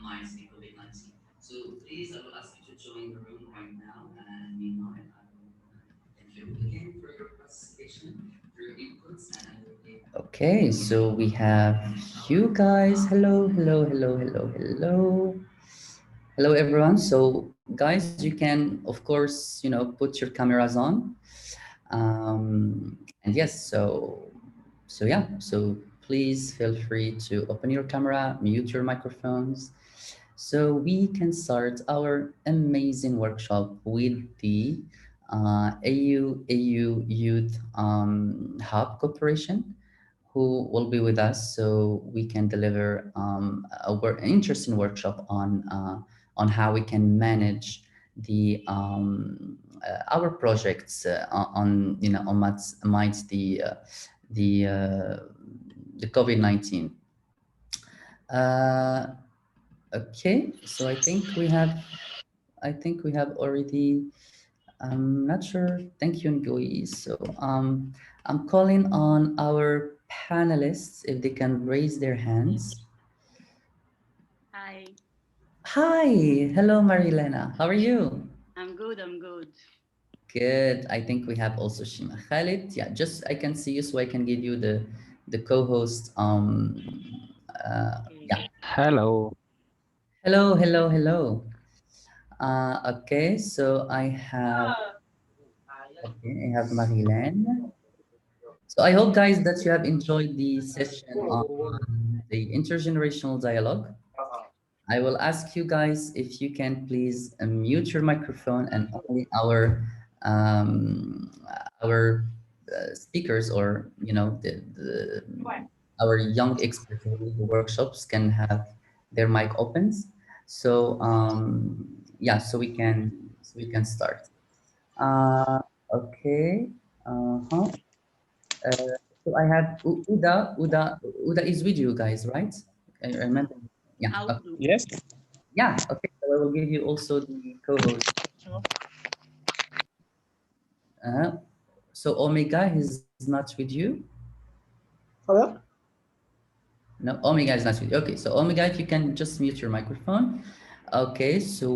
minimize the COVID-19. So please, I will ask you to join the room right now. And meanwhile, I will thank you again for your participation, for your inputs, and I will give. Okay, so we have you guys. Hello, hello, hello, hello, hello. Hello, everyone. So, guys, you can, of course, put your cameras on. And yes, so yeah, so please feel free to open your camera, mute your microphones, so we can start our amazing workshop with the AU Youth Hub Corporation, who will be with us, so we can deliver an interesting workshop on how we can manage the our projects amidst the uh, the COVID-19. Uh, okay, so I think we have already. I'm not sure. Thank you, Ngui. So I'm calling on our panelists if they can raise their hands. Hi, Hi, hello, Marilena. How are you? I'm good, I'm good. Good. I think we have also Shima Khalid. Yeah, just I can see you, so I can give you the co-host. Okay. Yeah. Hello. Hello, hello, hello. Okay, so I have Marilyn. So I hope, guys, that you have enjoyed the session on the intergenerational dialogue. I will ask you guys if you can please mute your microphone, and only our speakers, or our young experts who lead the workshops, can have their mic opens. So yeah, so we can start. Uh, okay. Uh-huh. So I have Uda. Uda is with you guys, right? I remember. Yeah. I'll Okay. do. Yes. Yeah. Okay. So I will give you also the co-host. Uh, so Omega is not with you. Hello? No, Omega is not with you. Okay. So Omega, if you can just mute your microphone. Okay. So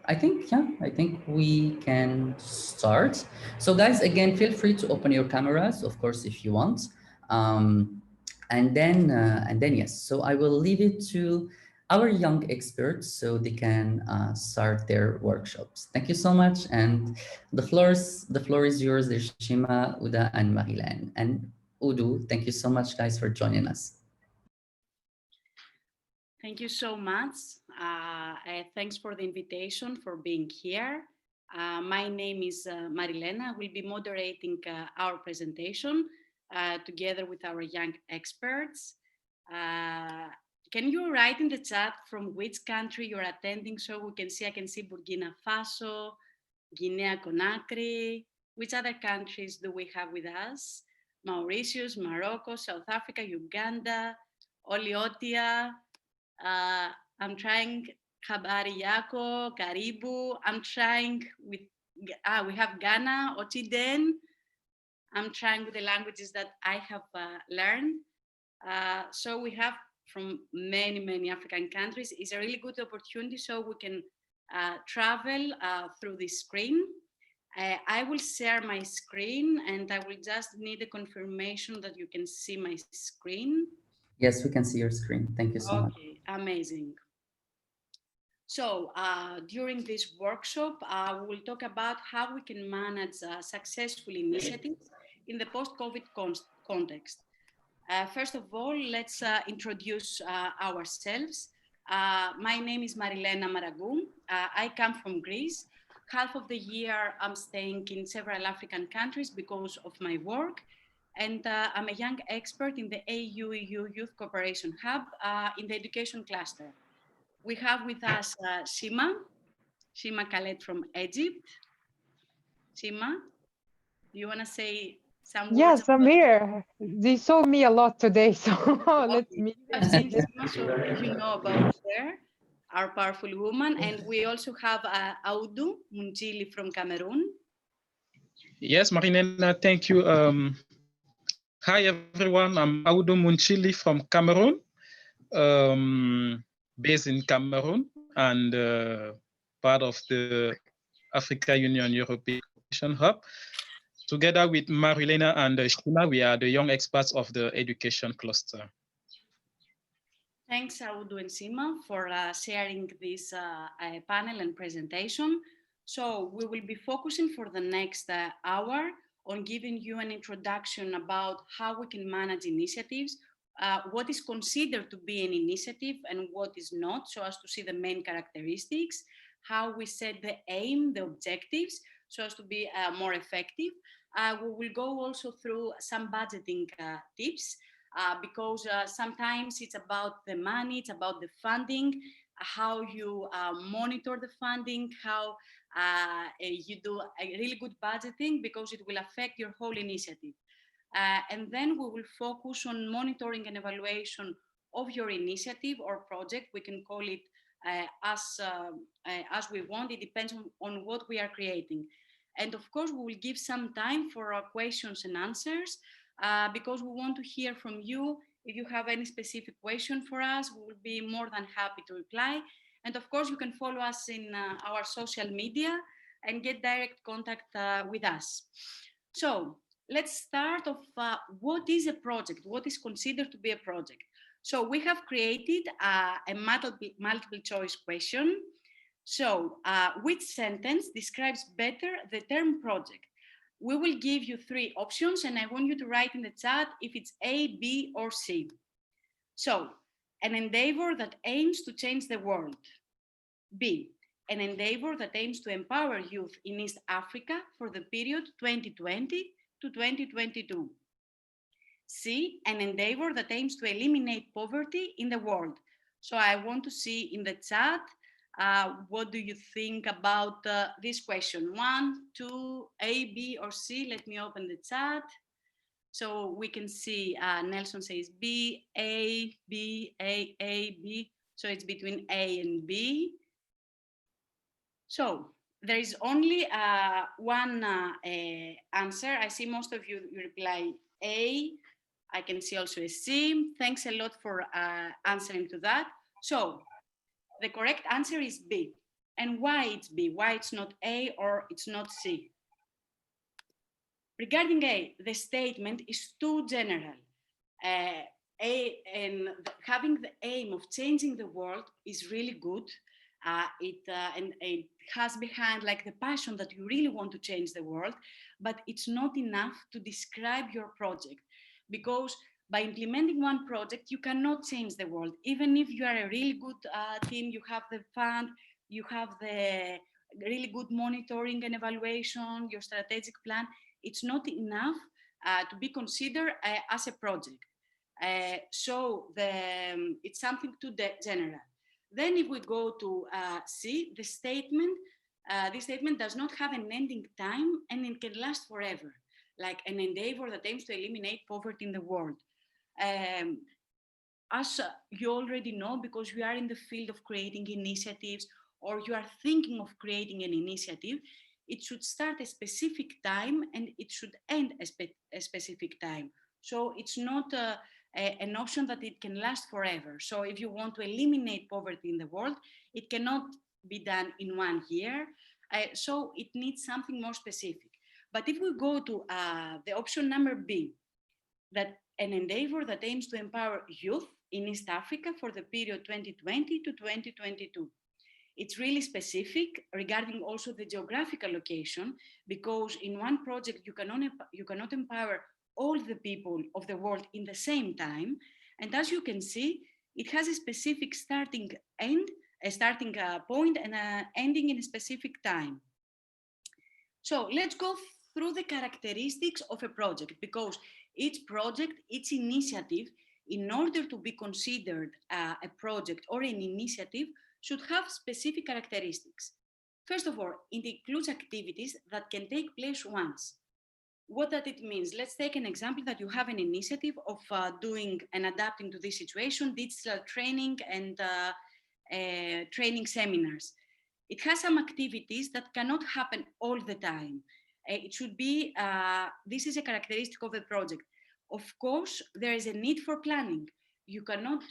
I think we can start. So guys, again, feel free to open your cameras, of course, if you want. Um, and then yes, so I will leave it to our young experts so they can start their workshops. Thank you so much, and the floor is yours. There's Shima, Uda, and Marilan, and Udu. Thank you so much, guys, for joining us. Thank you so much. Thanks for the invitation, for being here. My name is Marilena. I will be moderating our presentation together with our young experts. Uh, can you write in the chat from which country you're attending so we can see? I can see Burkina Faso, Guinea Conakry. Which other countries do we have with us? Mauritius, Morocco, South Africa, Uganda, Oliotia. Uh, I'm trying Habari Yako, Karibu. I'm trying with, we have Ghana, Ochiden. I'm trying with the languages that I have learned. So we have from many, many African countries. It's a really good opportunity so we can travel through the screen. I will share my screen and I will just need a confirmation that you can see my screen. Yes, we can see your screen. Thank you so much. Okay, amazing. So during this workshop, we will talk about how we can manage successful initiatives in the post-COVID context. First of all, let's introduce ourselves. My name is Marilena Maragou. I come from Greece. Half of the year I'm staying in several African countries because of my work. And I'm a young expert in the AU Youth Cooperation Hub in the education cluster. We have with us Shima Khaled from Egypt. Shima, do you want to say some words Yes, I'm about here. They saw me a lot today, so let's Okay, meet. you have seen Shima, so you know about her, our powerful woman. And we also have Audu Munjili from Cameroon. Yes, Marinena, thank you. Hi, everyone. I'm Audo Munchili from Cameroon. based in Cameroon and part of the Africa Union European Hub. Together with Marilena and Shima, we are the young experts of the education cluster. Thanks, Audu and Sima, for sharing this panel and presentation. So we will be focusing for the next hour on giving you an introduction about how we can manage initiatives, what is considered to be an initiative and what is not, so as to see the main characteristics, how we set the aim, the objectives, so as to be more effective. We will go also through some budgeting tips, because sometimes it's about the money, it's about the funding, how you monitor the funding, how you do a really good budgeting, because it will affect your whole initiative. And then we will focus on monitoring and evaluation of your initiative or project. We can call it as we want. It depends on what we are creating. And of course, we will give some time for questions and answers, because we want to hear from you. If you have any specific question for us, we will be more than happy to reply. And of course, you can follow us in our social media and get direct contact with us. So let's start off what is a project, what is considered to be a project. So we have created a multiple choice question. So which sentence describes better the term project? We will give you 3 options and I want you to write in the chat if it's A, B, or C. So, an endeavor that aims to change the world. B, an endeavor that aims to empower youth in East Africa for the period 2020 to 2022. C, an endeavor that aims to eliminate poverty in the world. So I want to see in the chat, what do you think about this question? 1, 2, A, B, or C? Let me open the chat. So we can see Nelson says B, A, B, A, B. So it's between A and B. So there is only one answer. I see most of you reply A. I can see also a C. Thanks a lot for answering to that. So the correct answer is B. And why it's B? Why it's not A or it's not C? Regarding A, the statement is too general. And having the aim of changing the world is really good. And it has behind like the passion that you really want to change the world, but it's not enough to describe your project, because by implementing one project, you cannot change the world. Even if you are a really good team, you have the fund, you have the really good monitoring and evaluation, your strategic plan, it's not enough to be considered as a project. So it's something too general. Then if we go to C, the statement, this statement does not have an ending time and it can last forever, like an endeavor that aims to eliminate poverty in the world. As you already know, because you are in the field of creating initiatives or you are thinking of creating an initiative, it should start a specific time and it should end a specific time. So it's not an option that it can last forever. So if you want to eliminate poverty in the world, it cannot be done in 1 year. So it needs something more specific. But if we go to the option number B, that an endeavor that aims to empower youth in East Africa for the period 2020 to 2022. It's really specific regarding also the geographical location, because in one project you cannot empower all the people of the world in the same time. And as you can see, it has a specific starting point and ending in a specific time. So let's go through the characteristics of a project, because each project, each initiative, in order to be considered a project or an initiative, should have specific characteristics. First of all, it includes activities that can take place once. What does it mean? Let's take an example that you have an initiative of doing and adapting to this situation, digital training and training seminars. It has some activities that cannot happen all the time. It should be, this is a characteristic of the project. Of course, there is a need for planning. You cannot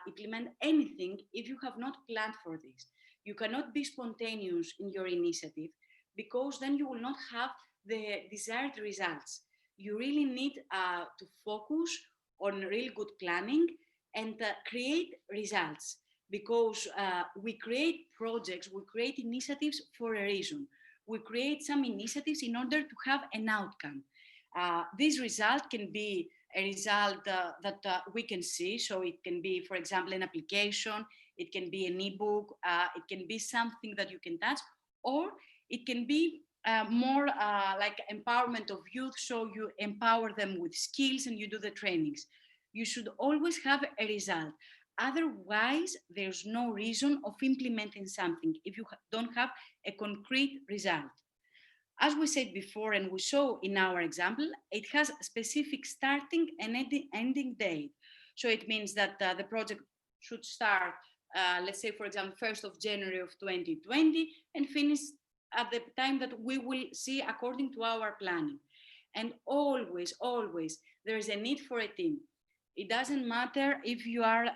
implement anything if you have not planned for this. You cannot be spontaneous in your initiative, because then you will not have the desired results. You really need to focus on really good planning and create results, because we create projects, we create initiatives for a reason. We create some initiatives in order to have an outcome. This result can be a result that we can see. So it can be, for example, an application, it can be an ebook, it can be something that you can touch, or it can be more like empowerment of youth. So you empower them with skills and you do the trainings. You should always have a result. Otherwise, there's no reason of implementing something if you don't have a concrete result. As we said before, and we saw in our example, it has a specific starting and ending date. So it means that the project should start, let's say, for example, 1st of January of 2020 and finish at the time that we will see according to our planning. And always, always, there is a need for a team. It doesn't matter if you are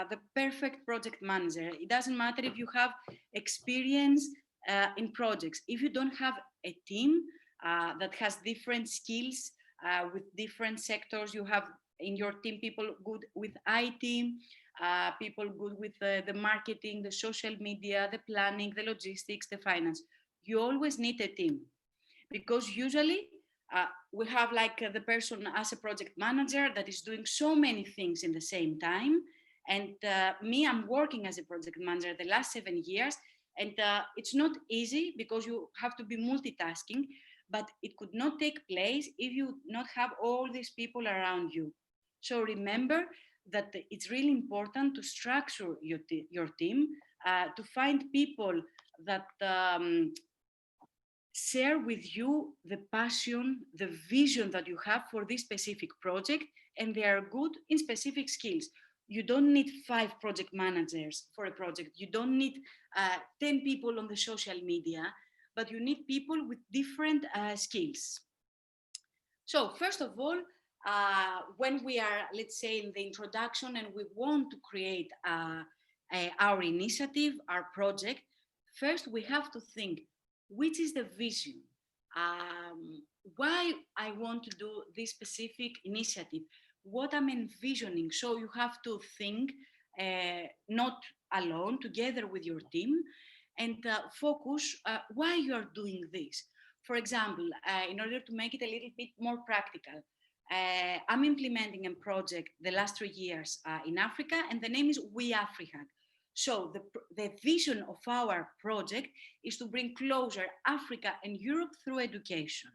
the perfect project manager. It doesn't matter if you have experience in projects. If you don't have a team that has different skills with different sectors, you have in your team people good with IT, people good with the marketing, the social media, the planning, the logistics, the finance. You always need a team, because usually we have like the person as a project manager that is doing so many things in the same time. And me, I'm working as a project manager the last 7 years, and it's not easy because you have to be multitasking, but it could not take place if you not have all these people around you. So remember that it's really important to structure your team, to find people that share with you the passion, the vision that you have for this specific project, and they are good in specific skills. You don't need 5 project managers for a project. You don't need 10 people on the social media, but you need people with different skills. So first of all, when we are, let's say, in the introduction and we want to create our initiative, our project, first we have to think, which is the vision? Why I want to do this specific initiative? What I'm envisioning? So you have to think, not alone, together with your team, and focus why you are doing this. For example, in order to make it a little bit more practical, I'm implementing a project the last 3 years in Africa, and the name is We Africa. So the vision of our project is to bring closer Africa and Europe through education.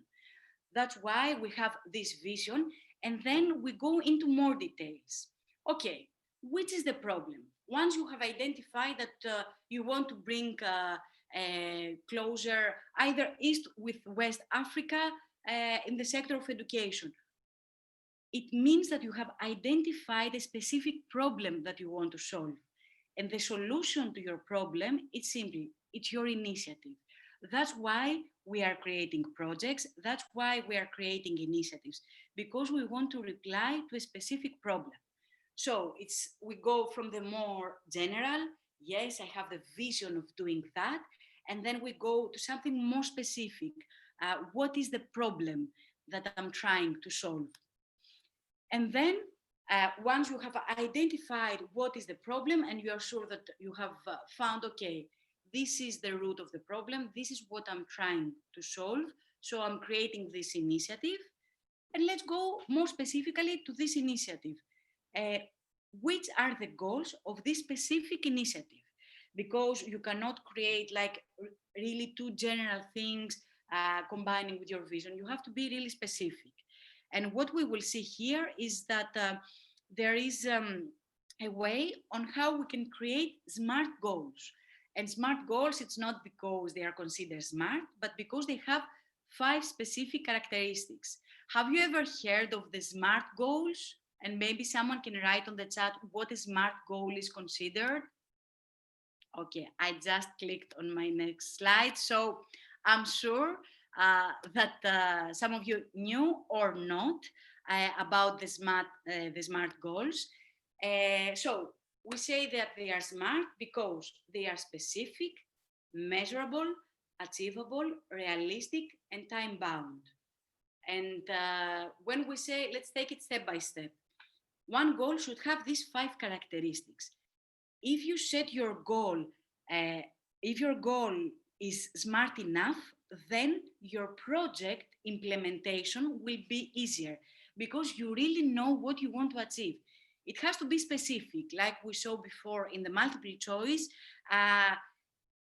That's why we have this vision, and then we go into more details. Okay, which is the problem? Once you have identified that you want to bring closer either East with West Africa in the sector of education, it means that you have identified a specific problem that you want to solve. And the solution to your problem is simply, it's your initiative. That's why we are creating projects. That's why we are creating initiatives, because we want to reply to a specific problem. So we go from the more general, yes, I have the vision of doing that. And then we go to something more specific. What is the problem that I'm trying to solve? And then once you have identified what is the problem and you are sure that you have found, okay, this is the root of the problem, this is what I'm trying to solve, so I'm creating this initiative. And let's go more specifically to this initiative. Which are the goals of this specific initiative? Because you cannot create like really 2 general things combining with your vision. You have to be really specific. And what we will see here is that there is a way on how we can create SMART goals. And SMART goals, it's not because they are considered smart, but because they have 5 specific characteristics. Have you ever heard of the SMART goals? And maybe someone can write on the chat what a SMART goal is considered. Okay, I just clicked on my next slide. So I'm sure that some of you knew or not about the SMART goals. So we say that they are smart because they are specific, measurable, achievable, realistic, and time bound. And when we say, let's take it step by step, one goal should have these 5 characteristics. If you set your goal, uh, if your goal is smart enough, then your project implementation will be easier because you really know what you want to achieve. It has to be specific, like we saw before in the multiple choice.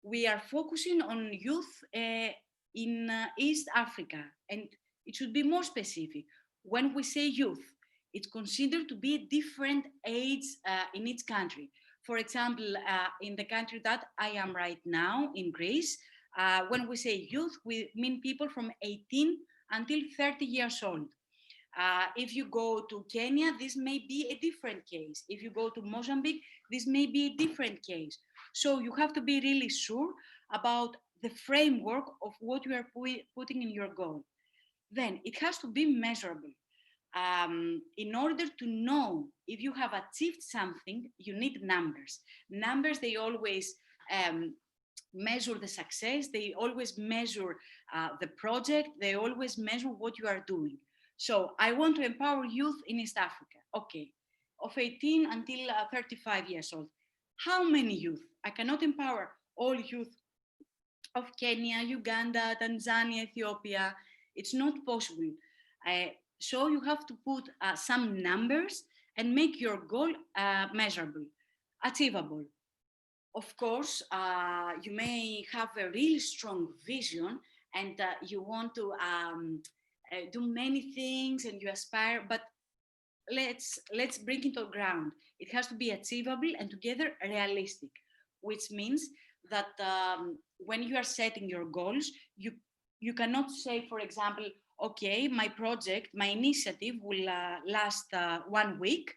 We are focusing on youth in East Africa, and it should be more specific. When we say youth, it's considered to be a different age in each country. For example, in the country that I am right now, in Greece, when we say youth, we mean people from 18 until 30 years old. If you go to Kenya, this may be a different case. If you go to Mozambique, this may be a different case. So you have to be really sure about the framework of what you are putting in your goal. Then it has to be measurable. In order to know if you have achieved something, you need numbers. Numbers, they always measure the success, they always measure the project, they always measure what you are doing. So I want to empower youth in East Africa. Okay, of 18 until 35 years old. How many youth? I cannot empower all youth of Kenya, Uganda, Tanzania, Ethiopia. It's not possible. So you have to put some numbers and make your goal measurable, achievable. Of course, you may have a really strong vision and you want to do many things and you aspire, but let's bring it to ground. It has to be achievable and together realistic, which means that when you are setting your goals, you cannot say, for example, okay, my project, my initiative will last 1 week,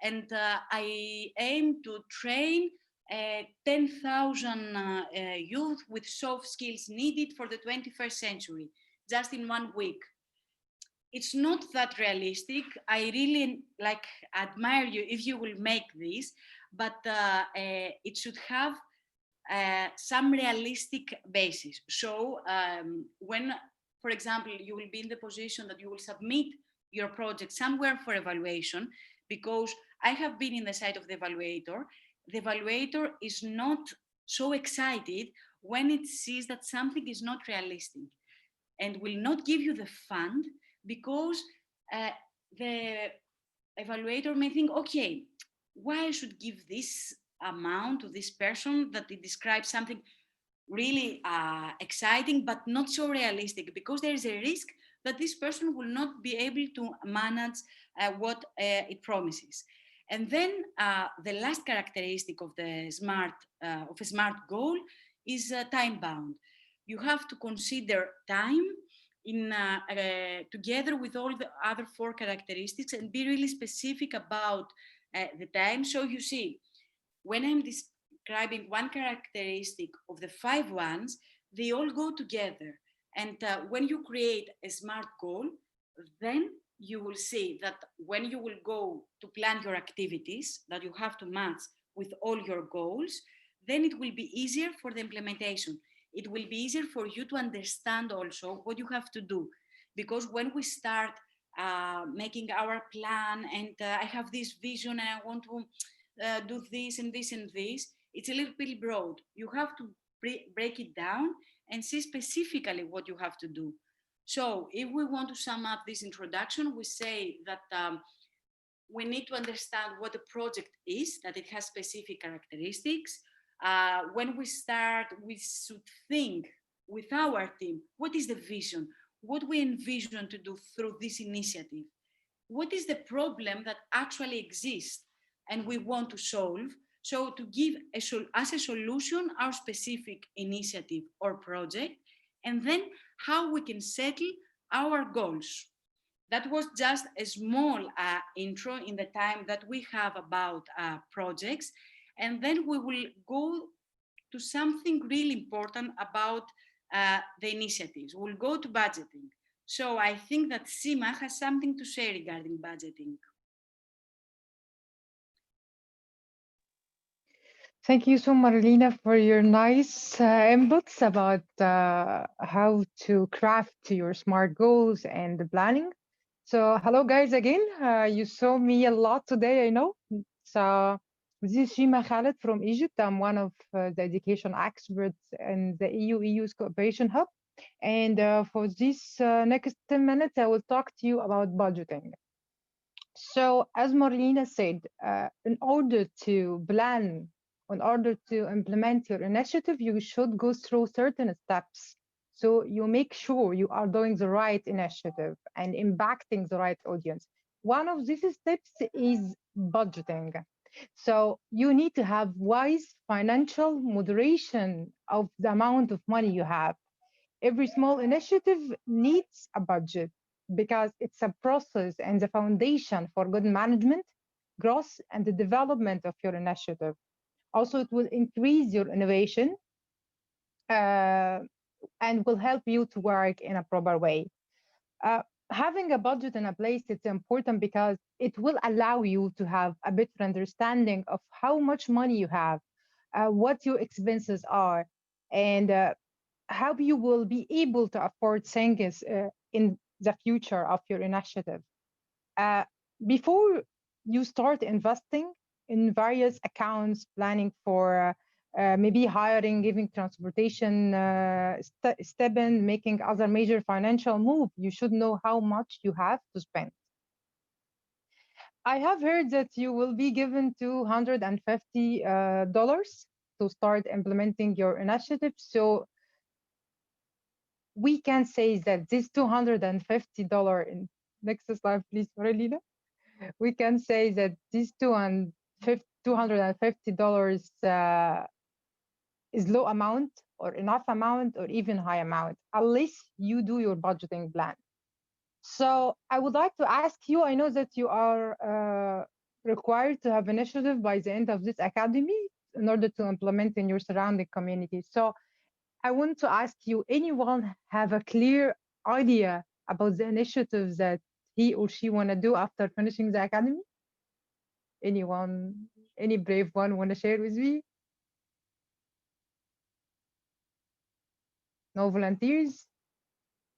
and I aim to train 10,000 youth with soft skills needed for the 21st century, just in 1 week. It's not that realistic. I really admire you if you will make this, but it should have some realistic basis. So when, for example, you will be in the position that you will submit your project somewhere for evaluation, because I have been in the side of the evaluator is not so excited when it sees that something is not realistic and will not give you the fund, because the evaluator may think, okay, why I should give this amount to this person that it describes something really exciting but not so realistic, because there is a risk that this person will not be able to manage what it promises. And then the last characteristic of the of a SMART goal is time bound. You have to consider time in together with all the other 4 characteristics and be really specific about the time. So you see, when I'm describing one characteristic of the 5 ones, they all go together. And when you create a SMART goal, then you will see that when you will go to plan your activities that you have to match with all your goals, then it will be easier for the implementation. It will be easier for you to understand also what you have to do. Because when we start making our plan and I have this vision and I want to do this and this and this, it's a little bit broad. You have to break it down and see specifically what you have to do. So if we want to sum up this introduction, we say that we need to understand what the project is, that it has specific characteristics. When we start, we should think with our team, what is the vision? What we envision to do through this initiative? What is the problem that actually exists and we want to solve? So to give as a solution our specific initiative or project, and then how we can settle our goals. That was just a small intro in the time that we have about projects. And then we will go to something really important about the initiatives. We'll go to budgeting. So I think that Sima has something to say regarding budgeting. Thank you so much, Marlena, for your nice inputs about how to craft your SMART goals and the planning. So, hello, guys, again. You saw me a lot today, I know. So, this is Shima Khaled from Egypt. I'm one of the education experts in the EU's Cooperation Hub. And for this next 10 minutes, I will talk to you about budgeting. So, as Marlena said, in order to plan, in order to implement your initiative, you should go through certain steps. So, you make sure you are doing the right initiative and impacting the right audience. One of these steps is budgeting. So, you need to have wise financial moderation of the amount of money you have. Every small initiative needs a budget because it's a process and the foundation for good management, growth, and the development of your initiative. Also, it will increase your innovation uh, and will help you to work in a proper way. Uh, Having a budget in a place it's important because it will allow you to have a better understanding of how much money you have, what your expenses are, and how you will be able to afford things in the future of your initiative. Uh, Before you start investing in various accounts, planning for maybe hiring, giving transportation, stipend, making other major financial move, you should know how much you have to spend. I have heard that you will be given $250 to start implementing your initiative. So we can say that this $250 in next slide, please, Marlena. We can say that this $250 is low amount or enough amount or even high amount, unless you do your budgeting plan. So I would like to ask you, I know that you are required to have initiative by the end of this academy in order to implement in your surrounding community. So I want to ask you, anyone have a clear idea about the initiatives that he or she want to do after finishing the academy? Anyone, any brave one want to share with me? No volunteers?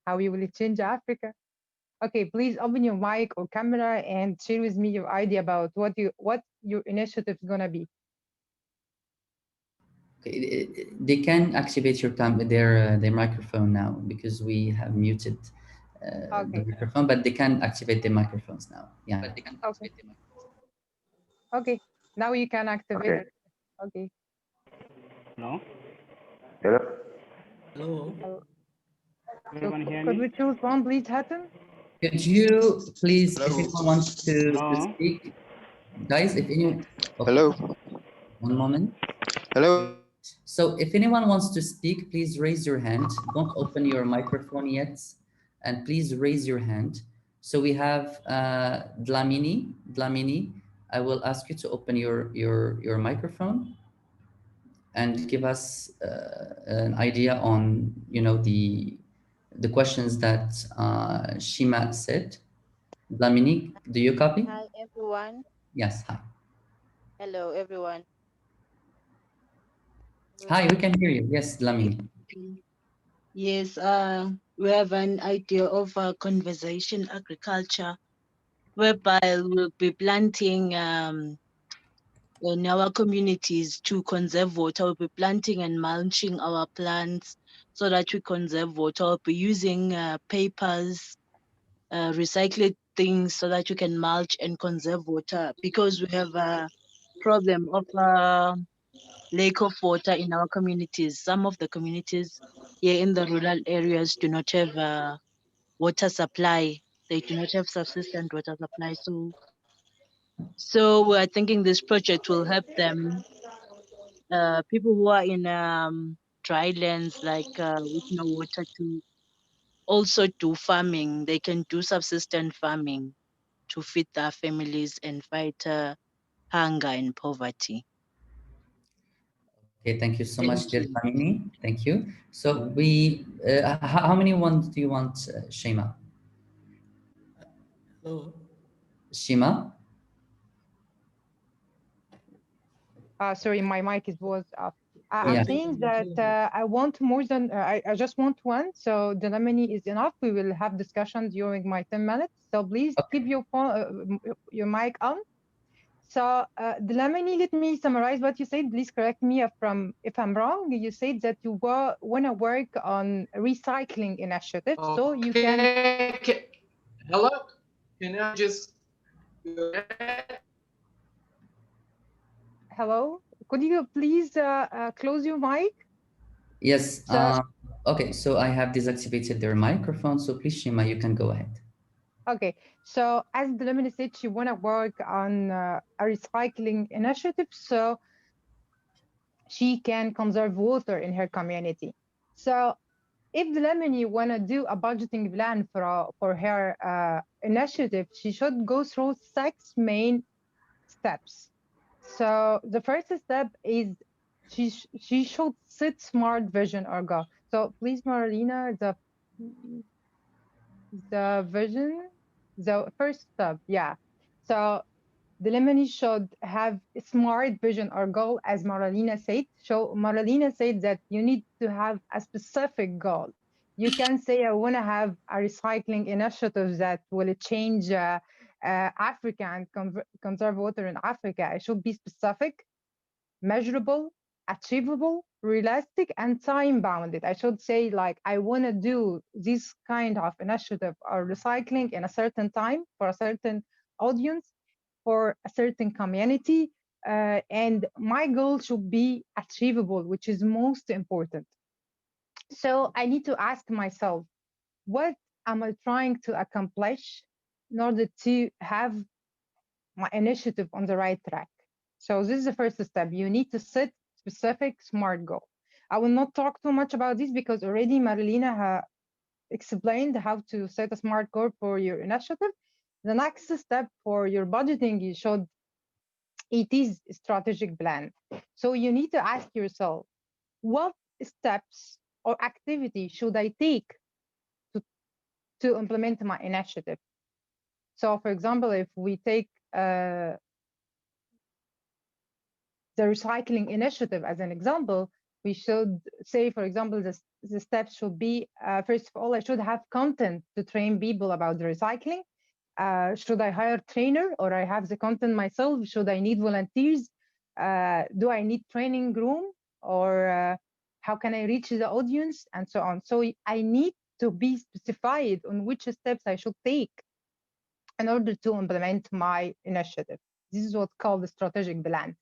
How you will change Africa? Okay, please open your mic or camera and share with me your idea about what your initiative is gonna be. Okay, they can activate their microphone now because we have muted the Okay, microphone, but they can activate their microphones now. Yeah. okay, okay. Now you can activate Okay. it. Okay. No? Hello? Hello. So Everyone hear could me? we choose one, please, Hatton? Could you please, if Hello. anyone wants to Hello? speak, guys, if anyone, okay, Hello. one moment. Hello. So if anyone wants to speak, please raise your hand. Don't open your microphone yet, and please raise your hand. So we have Dlamini. Dlamini, I will ask you to open your microphone and give us an idea on the questions that Shima said. Dlamini, do you copy? Hi everyone. Yes. Hi. Hello everyone. Hi. We can hear you. Yes, Dlamini. Yes, we have an idea of conversation agriculture, whereby we'll be planting in our communities to conserve water. We'll be planting and mulching our plants so that we conserve water. We'll be using papers, recycled things so that you can mulch and conserve water, because we have a problem of lack of water in our communities. Some of the communities here in the rural areas do not have water supply. They do not have subsistent water supply. So we are thinking this project will help them, people who are in dry lands, like with no water, to also do farming. They can do subsistent farming to feed their families and fight hunger and poverty. Okay, thank you so Thank much, dear you. Dlamini. Thank you. So how many ones do you want, Shima? Hello. Shima? Sorry, my mic was off. Yeah. I'm saying that I want more than I just want one. So the lemony is enough. We will have discussion during my 10 minutes. So please Okay. keep your phone, your mic on. So the lemony, let me summarize what you said. Please correct me if I'm wrong. You said that you want to work on recycling initiative, so you can. Okay. Hello? Can I just Hello, could you please close your mic? Yes. So Okay. So I have deactivated their microphone. So please, Shima, you can go ahead. okay, so as the lemony said, she want to work on a recycling initiative, so she can conserve water in her community. So if the lemony want to do a budgeting plan for her initiative, she should go through 6 main steps. So the first step is she should set smart vision or goal. So please, Marlena, the vision, the first step, yeah. So the lemony should have a smart vision or goal, as Maralina said. So Maralina said that you need to have a specific goal. You can say, I want to have a recycling initiative that will change Africa and conserve water in Africa. It should be specific, measurable, achievable, realistic, and time bounded. I should say, like, I want to do this kind of initiative or recycling in a certain time for a certain audience, for a certain community. And my goal should be achievable, which is most important. So I need to ask myself, what am I trying to accomplish in order to have my initiative on the right track? So this is the first step. You need to set specific SMART goal. I will not talk too much about this because already Marilena explained how to set a SMART goal for your initiative. The next step for your budgeting, it is a strategic plan. So you need to ask yourself, what steps or activity should I take to, to implement my initiative? So for example, if we take the recycling initiative as an example, we should say, for example, the steps should be, first of all, I should have content to train people about the recycling. Should I hire a trainer or I have the content myself? Should I need volunteers? Do I need training room, or how can I reach the audience, and so on? So I need to be specified on which steps I should take in order to implement my initiative. This is what's called the strategic plan.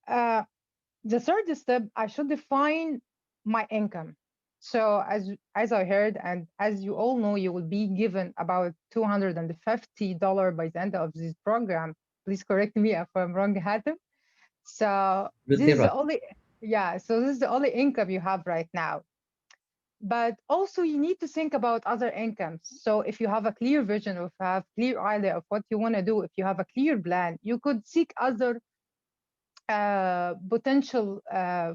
The third step, I should define my income. So as I heard, and as you all know, you will be given about $250 by the end of this program. Please correct me if I'm wrong, Hatem. So Absolutely this is right. the only, yeah, so this is the only income you have right now. But also you need to think about other incomes. So if you have a clear vision, if you have clear idea of what you want to do, if you have a clear plan, you could seek other potential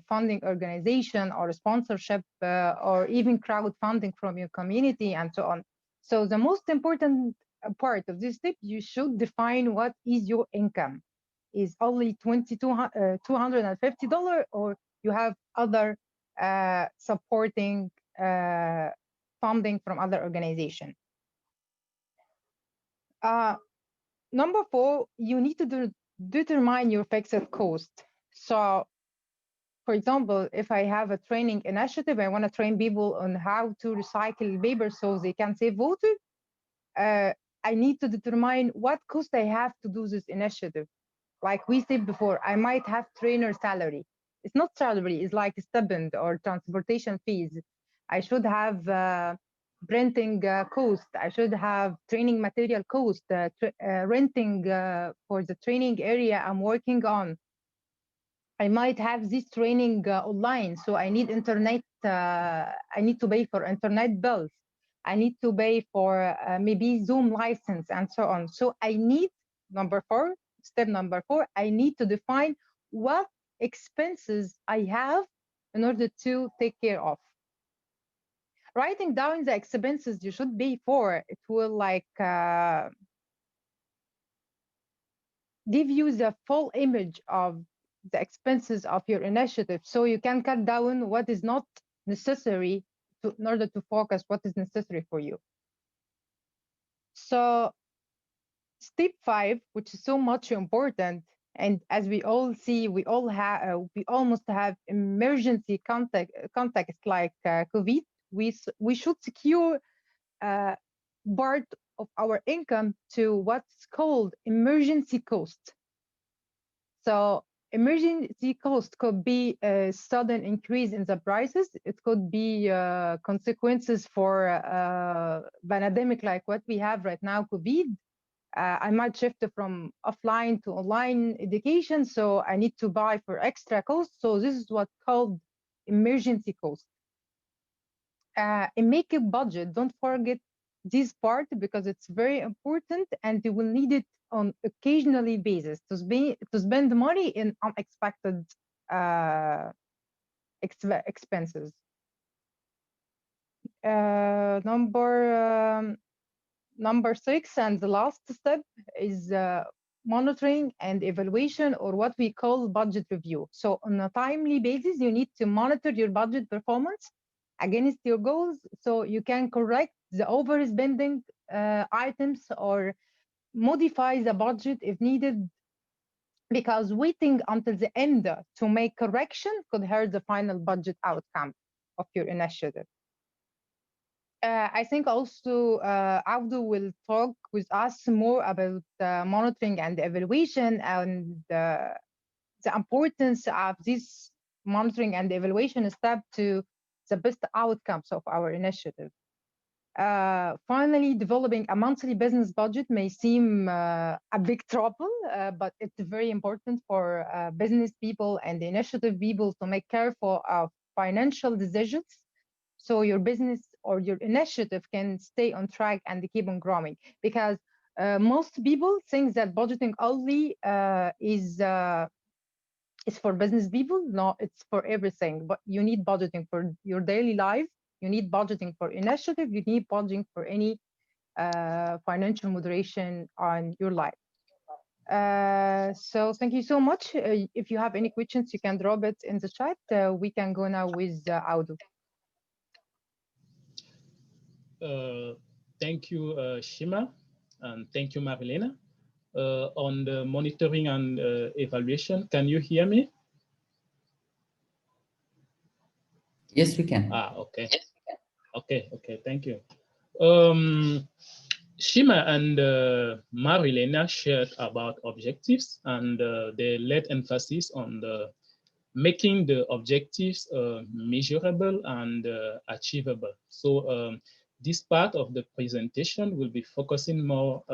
funding organization or sponsorship or even crowdfunding from your community and so on. So the most important part of this step, you should define what is your income. Is only $250, or you have other supporting funding from other organization. Number 4, you need to determine your fixed cost. So for example, if I have a training initiative, I want to train people on how to recycle paper so they can save water. I need to determine what cost I have to do this initiative. Like we said before, I might have trainer salary. It's not salary, it's like stipend or transportation fees. I should have printing cost. I should have training material cost, renting for the training area I'm working on. I might have this training online, so I need internet. I need to pay for internet bills. I need to pay for maybe Zoom license and so on. So I need step number 4, I need to define what expenses I have in order to take care of. Writing down the expenses you should pay for, it will like give you the full image of the expenses of your initiative, so you can cut down what is not necessary in order to focus what is necessary for you. So step 5, which is so much important, and as we all see, we almost have emergency context like COVID. We should secure part of our income to what's called emergency cost. So emergency cost could be a sudden increase in the prices. It could be consequences for pandemic like what we have right now, COVID. I might shift from offline to online education, so I need to buy for extra cost. So this is what's called emergency cost. And make a budget. Don't forget this part because it's very important, and you will need it on occasionally basis to spend money in unexpected expenses. Number 6 and the last step is monitoring and evaluation, or what we call budget review. So on a timely basis, you need to monitor your budget performance against your goals, so you can correct the overspending items or modify the budget if needed, because waiting until the end to make correction could hurt the final budget outcome of your initiative. I think also Abdu will talk with us more about monitoring and evaluation and the importance of this monitoring and evaluation step to the best outcomes of our initiative. Finally, developing a monthly business budget may seem a big trouble, but it's very important for business people and initiative people to make careful of financial decisions, so your business or your initiative can stay on track and keep on growing. Because most people think that budgeting only is for business people. No, it's for everything. But you need budgeting for your daily life. You need budgeting for initiative. You need budgeting for any financial moderation on your life. So thank you so much. If you have any questions, you can drop it in the chat. We can go now with Audu. Thank you, Shima, and thank you, Marilena. On the monitoring and evaluation, can you hear me? Yes, we can. Okay. Okay, thank you. Shima and Marilena shared about objectives, and they laid emphasis on making the objectives measurable and achievable. So this part of the presentation will be focusing more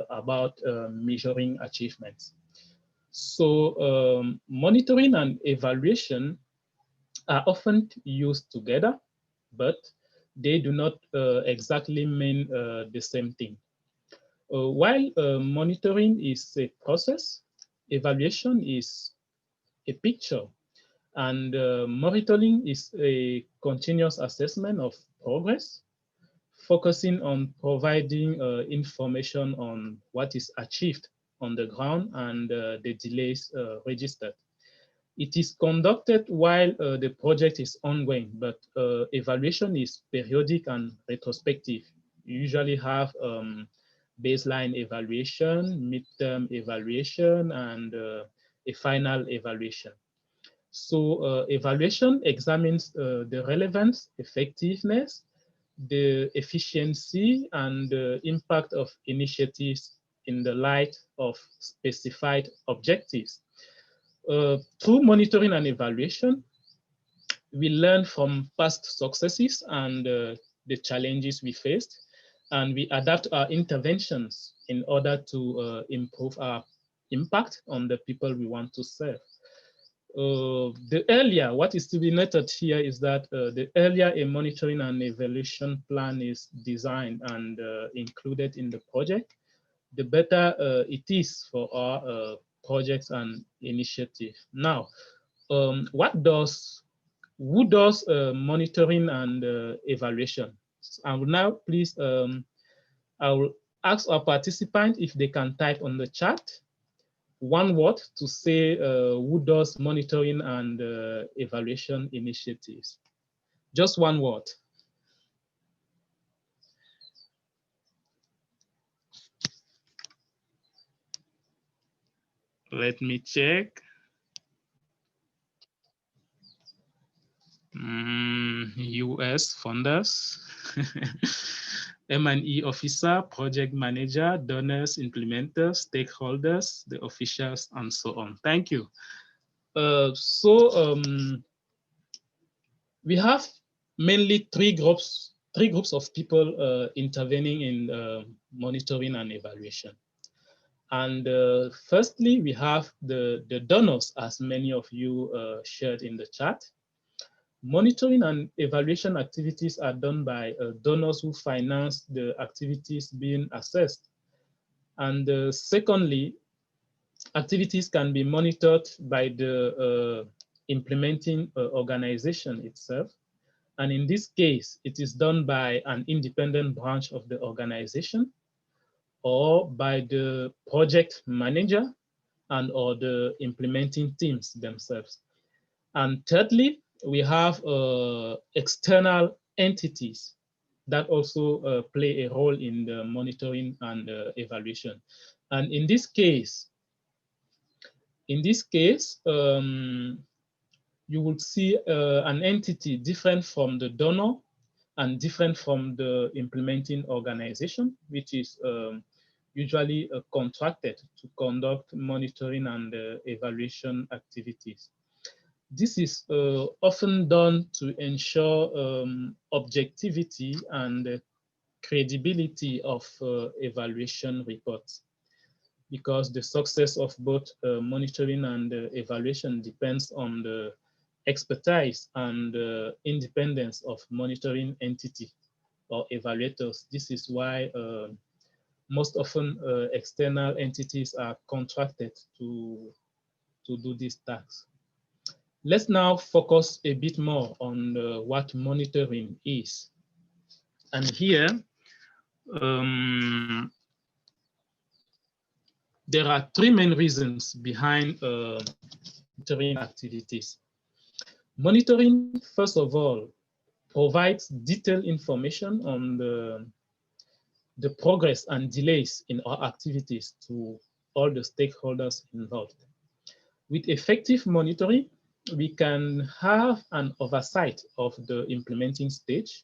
about measuring achievements. So monitoring and evaluation are often used together, but they do not exactly mean the same thing. While monitoring is a process, evaluation is a picture, and monitoring is a continuous assessment of progress, focusing on providing information on what is achieved on the ground and the delays registered. It is conducted while the project is ongoing, but evaluation is periodic and retrospective. You usually have baseline evaluation, midterm evaluation, and a final evaluation. So evaluation examines the relevance, effectiveness, the efficiency, and the impact of initiatives in the light of specified objectives. Through monitoring and evaluation, we learn from past successes and the challenges we faced, and we adapt our interventions in order to improve our impact on the people we want to serve. The earlier, what is to be noted here is that the earlier a monitoring and evaluation plan is designed and included in the project, the better it is for our projects and initiatives. Now, who does monitoring and evaluation? I will now please, I will ask our participants if they can type on the chat. one word to say who does monitoring and evaluation initiatives. Just one word. Let me check. US funders, M&E officer, project manager, donors, implementers, stakeholders, the officials, and so on. Thank you. We have mainly three groups of people intervening in monitoring and evaluation. And firstly, we have the donors, as many of you shared in the chat. Monitoring and evaluation activities are done by donors who finance the activities being assessed. And secondly, activities can be monitored by the implementing organization itself. And in this case, it is done by an independent branch of the organization or by the project manager and or the implementing teams themselves. And thirdly, we have external entities that also play a role in the monitoring and evaluation. And in this case, you would see an entity different from the donor and different from the implementing organization, which is usually contracted to conduct monitoring and evaluation activities. This is often done to ensure objectivity and credibility of evaluation reports, because the success of both monitoring and evaluation depends on the expertise and independence of monitoring entity or evaluators. This is why most often external entities are contracted to do these tasks. Let's now focus a bit more on what monitoring is. And here, there are three main reasons behind monitoring activities. Monitoring, first of all, provides detailed information on the progress and delays in our activities to all the stakeholders involved. With effective monitoring, we can have an oversight of the implementing stage,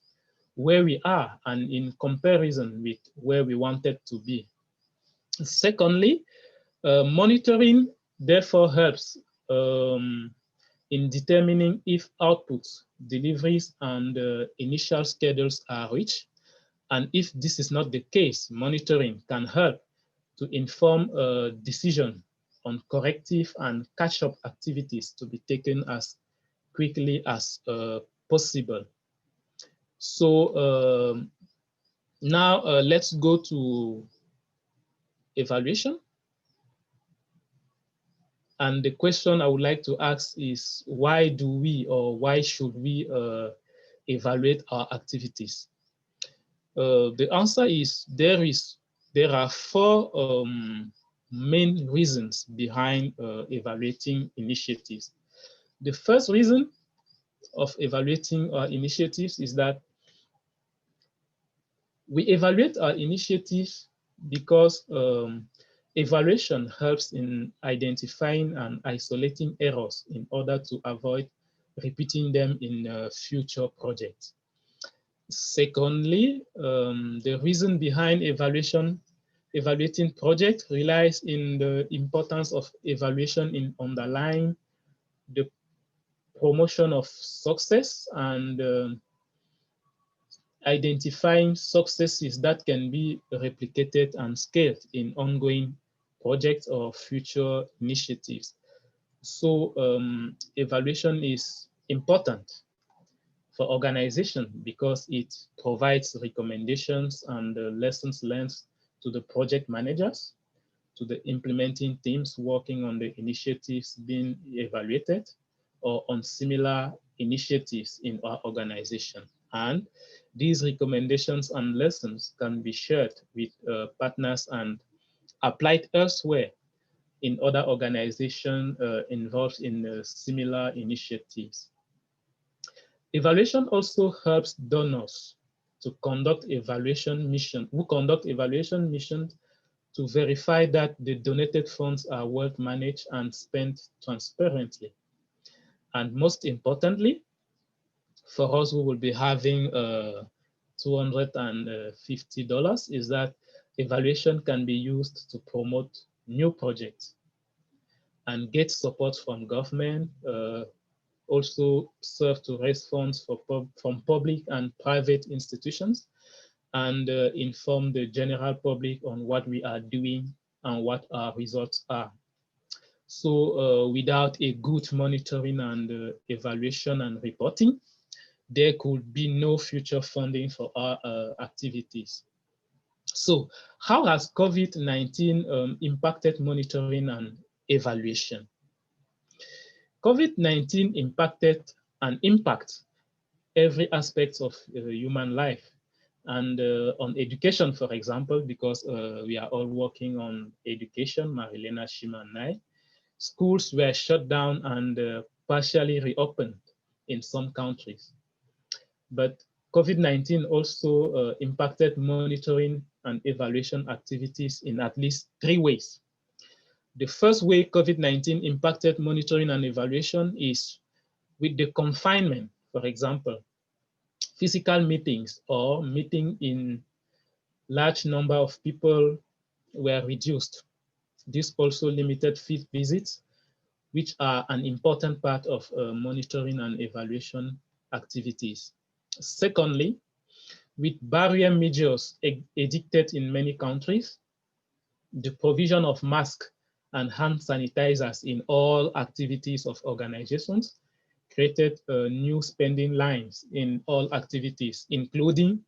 where we are and in comparison with where we wanted to be. Secondly, monitoring therefore helps in determining if outputs, deliveries, and initial schedules are reached. And if this is not the case, monitoring can help to inform a decision on corrective and catch-up activities to be taken as quickly as possible. So now let's go to evaluation. And the question I would like to ask is, why do we or why should we evaluate our activities? The answer is there are four main reasons behind evaluating initiatives. The first reason of evaluating our initiatives is that we evaluate our initiatives because evaluation helps in identifying and isolating errors in order to avoid repeating them in future projects. Secondly, the reason behind evaluating projects relies in the importance of evaluation in underlying the promotion of success and identifying successes that can be replicated and scaled in ongoing projects or future initiatives. So evaluation is important for organization because it provides recommendations and lessons learned to the project managers, to the implementing teams working on the initiatives being evaluated or on similar initiatives in our organization. And these recommendations and lessons can be shared with partners and applied elsewhere in other organizations involved in similar initiatives. Evaluation also helps donors to conduct evaluation missions, to verify that the donated funds are well managed and spent transparently. And most importantly, for us who will be having $250, is that evaluation can be used to promote new projects and get support from government, also serve to raise funds from public and private institutions, and inform the general public on what we are doing and what our results are. So without a good monitoring and evaluation and reporting, there could be no future funding for our activities. So how has COVID-19 impacted monitoring and evaluation? COVID-19 impacted and impacts every aspect of human life. And on education, for example, because we are all working on education, Marilena, Shima, and I, schools were shut down and partially reopened in some countries. But COVID-19 also impacted monitoring and evaluation activities in at least 3 ways. The first way COVID-19 impacted monitoring and evaluation is with the confinement, for example. Physical meetings or meeting in large number of people were reduced. This also limited field visits, which are an important part of monitoring and evaluation activities. Secondly, with barrier measures edicted in many countries, the provision of masks and hand sanitizers in all activities of organizations created new spending lines in all activities, including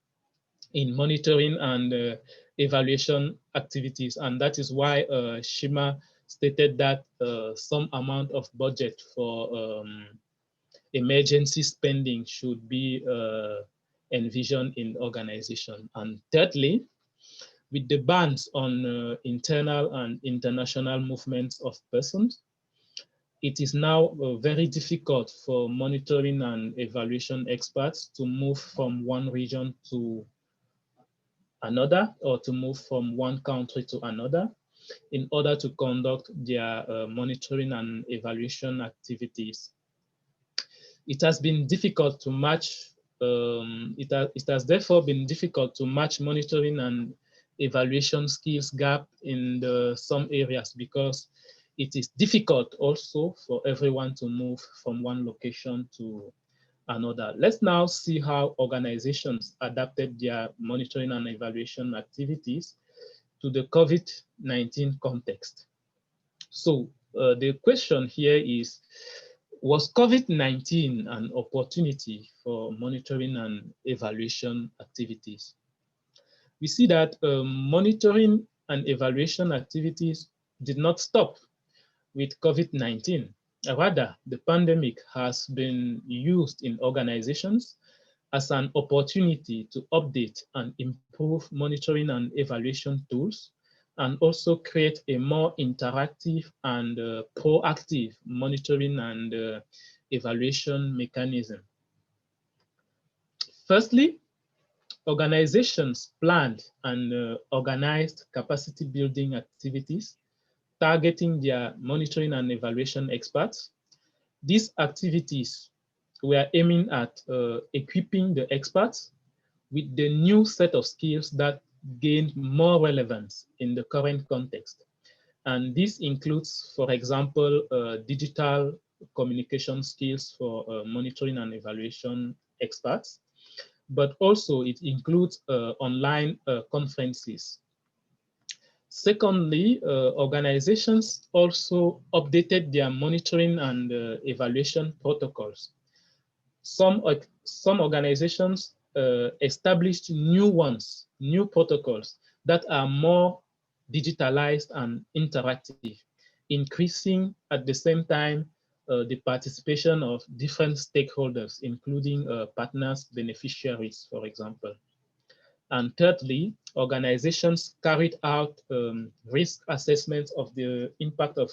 in monitoring and evaluation activities. And that is why Shima stated that some amount of budget for emergency spending should be envisioned in organization. And thirdly, with the bans on internal and international movements of persons, it is now very difficult for monitoring and evaluation experts to move from one region to another or to move from one country to another in order to conduct their monitoring and evaluation activities. It has been difficult to match, it has therefore been difficult to match monitoring and evaluation skills gap in some areas because it is difficult also for everyone to move from one location to another. Let's now see how organizations adapted their monitoring and evaluation activities to the COVID-19 context. So the question here is, was COVID-19 an opportunity for monitoring and evaluation activities? We see that monitoring and evaluation activities did not stop with COVID-19. Rather, the pandemic has been used in organizations as an opportunity to update and improve monitoring and evaluation tools, and also create a more interactive and proactive monitoring and evaluation mechanism. Firstly, organizations planned and organized capacity building activities targeting their monitoring and evaluation experts. These activities were aiming at equipping the experts with the new set of skills that gained more relevance in the current context. And this includes, for example, digital communication skills for monitoring and evaluation experts, but also it includes online conferences. Secondly, organizations also updated their monitoring and evaluation protocols. Some organizations established new protocols that are more digitalized and interactive, increasing at the same time the participation of different stakeholders, including partners, beneficiaries, for example. And thirdly, organizations carried out risk assessments of the impact of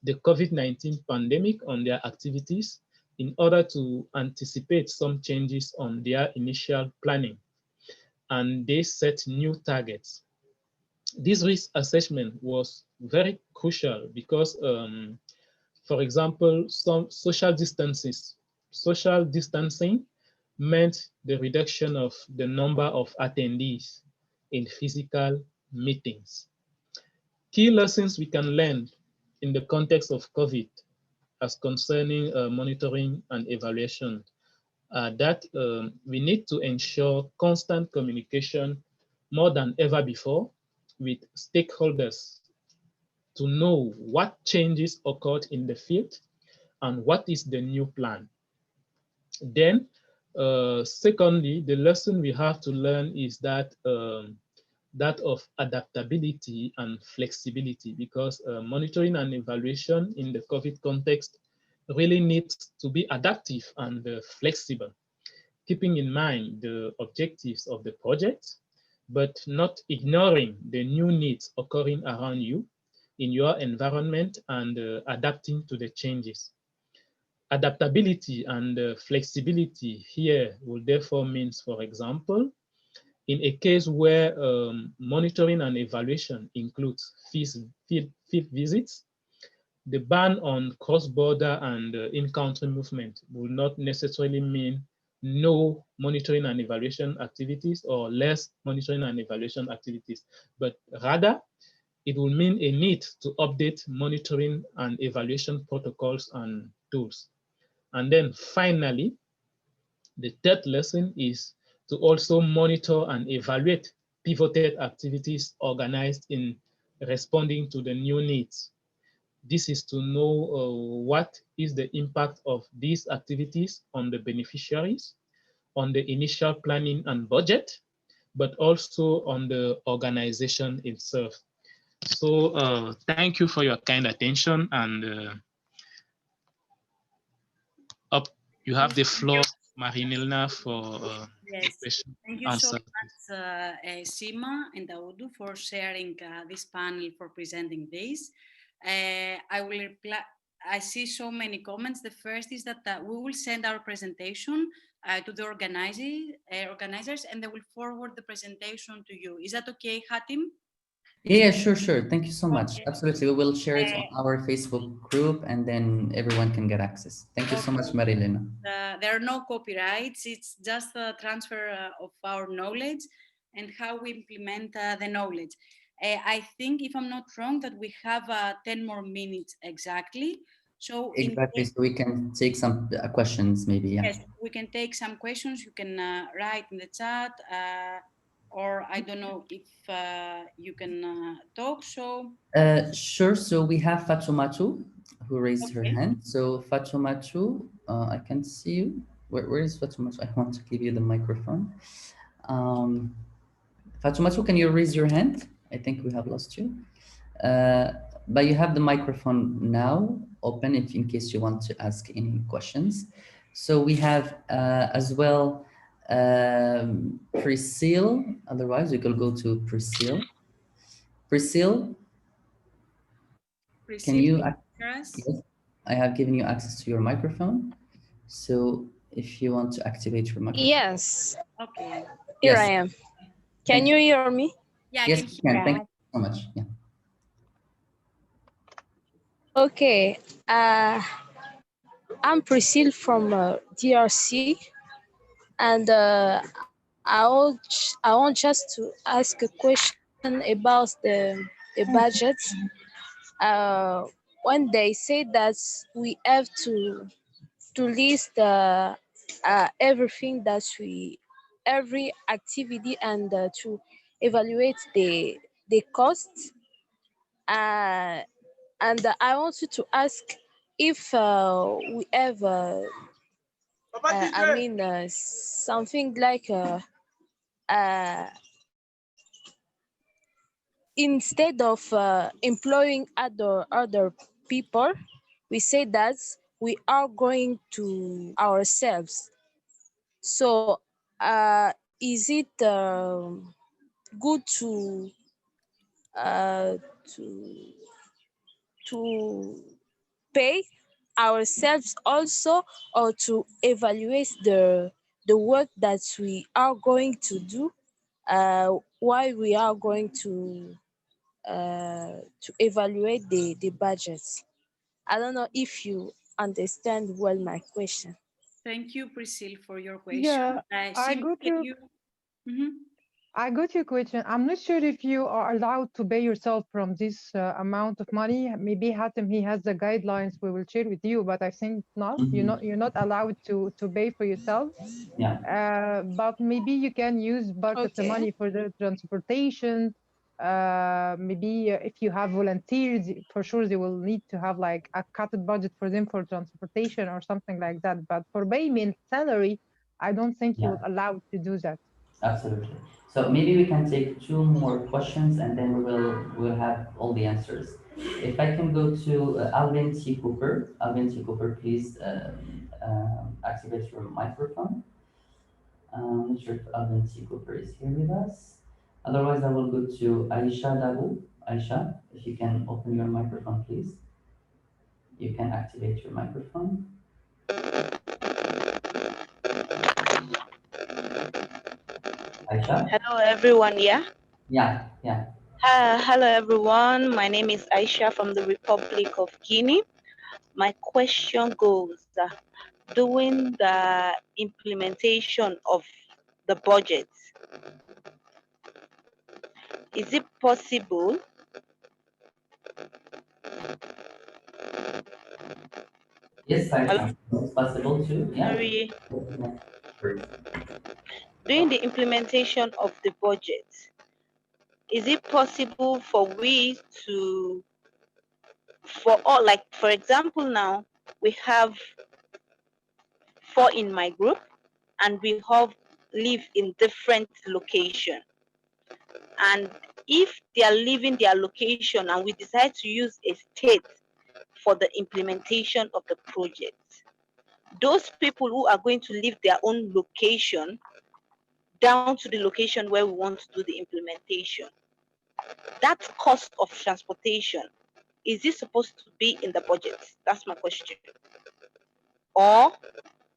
the COVID-19 pandemic on their activities in order to anticipate some changes on their initial planning. And they set new targets. This risk assessment was very crucial because, for example, some social distancing meant the reduction of the number of attendees in physical meetings. Key lessons we can learn in the context of COVID as concerning monitoring and evaluation that we need to ensure constant communication more than ever before with stakeholders to know what changes occurred in the field and what is the new plan. Then, secondly, the lesson we have to learn is that that of adaptability and flexibility, because monitoring and evaluation in the COVID context really needs to be adaptive and flexible, keeping in mind the objectives of the project, but not ignoring the new needs occurring around you in your environment and adapting to the changes. Adaptability and flexibility here will therefore means, for example, in a case where monitoring and evaluation includes field visits, the ban on cross-border and in-country movement will not necessarily mean no monitoring and evaluation activities or less monitoring and evaluation activities, but rather it will mean a need to update monitoring and evaluation protocols and tools. And then finally, the third lesson is to also monitor and evaluate pivoted activities organized in responding to the new needs. This is to know what is the impact of these activities on the beneficiaries, on the initial planning and budget, but also on the organization itself. So thank you for your kind attention, and up you have the floor, Marinelna, for yes. question Thank you answer. so much, Sima and Daudu, for sharing this panel, for presenting this. I will reply. I see so many comments. The first is that we will send our presentation to the organizers, and they will forward the presentation to you. Is that okay, Hatim? Yeah, sure, sure. Thank you so much. Okay. Absolutely. We will share it on our Facebook group and then everyone can get access. Thank you so much, Marilena. There are no copyrights. It's just a transfer of our knowledge and how we implement the knowledge. I think, if I'm not wrong, that we have 10 more minutes exactly. So exactly, so we can take some questions maybe, yeah. Yes, we can take some questions. You can write in the chat, or I don't know if you can talk. So sure. So we have Fatumatu who raised her hand. So Fatumatu, I can see you. Where is Fatumatu? I want to give you the microphone. Fatumatu, can you raise your hand? I think we have lost you. But you have the microphone now open if in case you want to ask any questions. So we have as well Priscille. Otherwise, we could go to Priscille. Priscille, can you? Yes, I have given you access to your microphone. So if you want to activate your microphone. Yes. Okay. Here I am. Can you hear me? Yeah, yes, you can. Thank you so much. Yeah. Okay. I'm Priscille from DRC, and I want just to ask a question about the budget. When they say that we have to list everything that every activity, and to evaluate the costs. And I wanted to ask if we have, something like instead of employing other people, we say that we are going to ourselves. So is it good uh, to to pay ourselves also, or to evaluate the work that we are going to do while we are going to evaluate the budgets? I don't know if you understand well my question. Thank you, Priscilla, for your question. Yeah, I Sheila, got can you. you? Mhm. I got your question. I'm not sure if you are allowed to pay yourself from this amount of money. Maybe Hatem, he has the guidelines we will share with you, but I think not. You're not allowed to pay for yourself. Yeah. But maybe you can use part of the Okay. money for the transportation. Maybe if you have volunteers, for sure they will need to have like a cut budget for them for transportation or something like that. But for payment salary, I don't think you Yeah. will allow to do that. Absolutely. So maybe we can take two more questions and then we'll have all the answers. If I can go to Alvin T. Cooper. Alvin T. Cooper, please activate your microphone. I'm not sure if Alvin T. Cooper is here with us. Otherwise, I will go to Aisha Dabu. Aisha, if you can open your microphone, please. You can activate your microphone. Aisha? Hello, everyone. Yeah. Yeah, yeah. Hello, everyone. My name is Aisha from the Republic of Guinea. My question goes, doing the implementation of the budget, is it possible? Yes, Hello? Aisha. It's possible to, yeah. Sorry. Yeah. Great. Doing the implementation of the budget, is it possible for we to, for all, like for example, now we have 4 in my group and we have live in different location, and if they are leaving their location and we decide to use a state for the implementation of the project, those people who are going to leave their own location down to the location where we want to do the implementation, that cost of transportation, is it supposed to be in the budget? That's my question. Or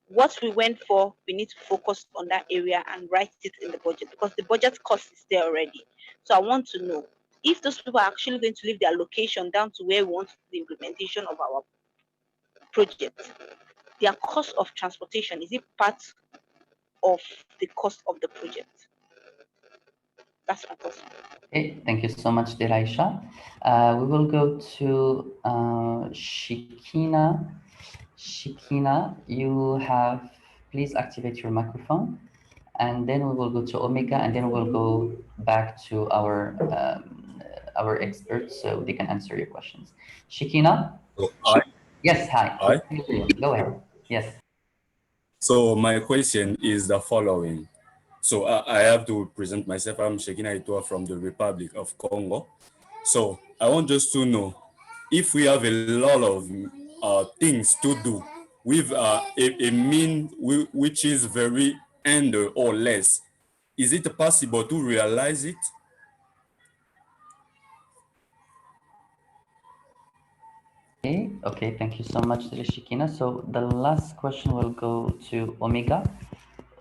what we went for, we need to focus on that area and write it in the budget, because the budget cost is there already. So I want to know if those people are actually going to leave their location down to where we want to do the implementation of our project, their cost of transportation, is it part of the cost of the project? That's my question. Okay, thank you so much, dear Aisha. We will go to Shikina. Shikina, you have, please activate your microphone. And then we will go to Omega, and then we'll go back to our experts so they can answer your questions. Shikina? So, hi. Yes, hi. Hi. Go ahead. Yes. So my question is the following. So I have to present myself. I'm Shekina Itua from the Republic of Congo. So I want just to know if we have a lot of things to do with a mean which is very under or less. Is it possible to realize it? Okay, thank you so much, Shikina. So the last question will go to Omega.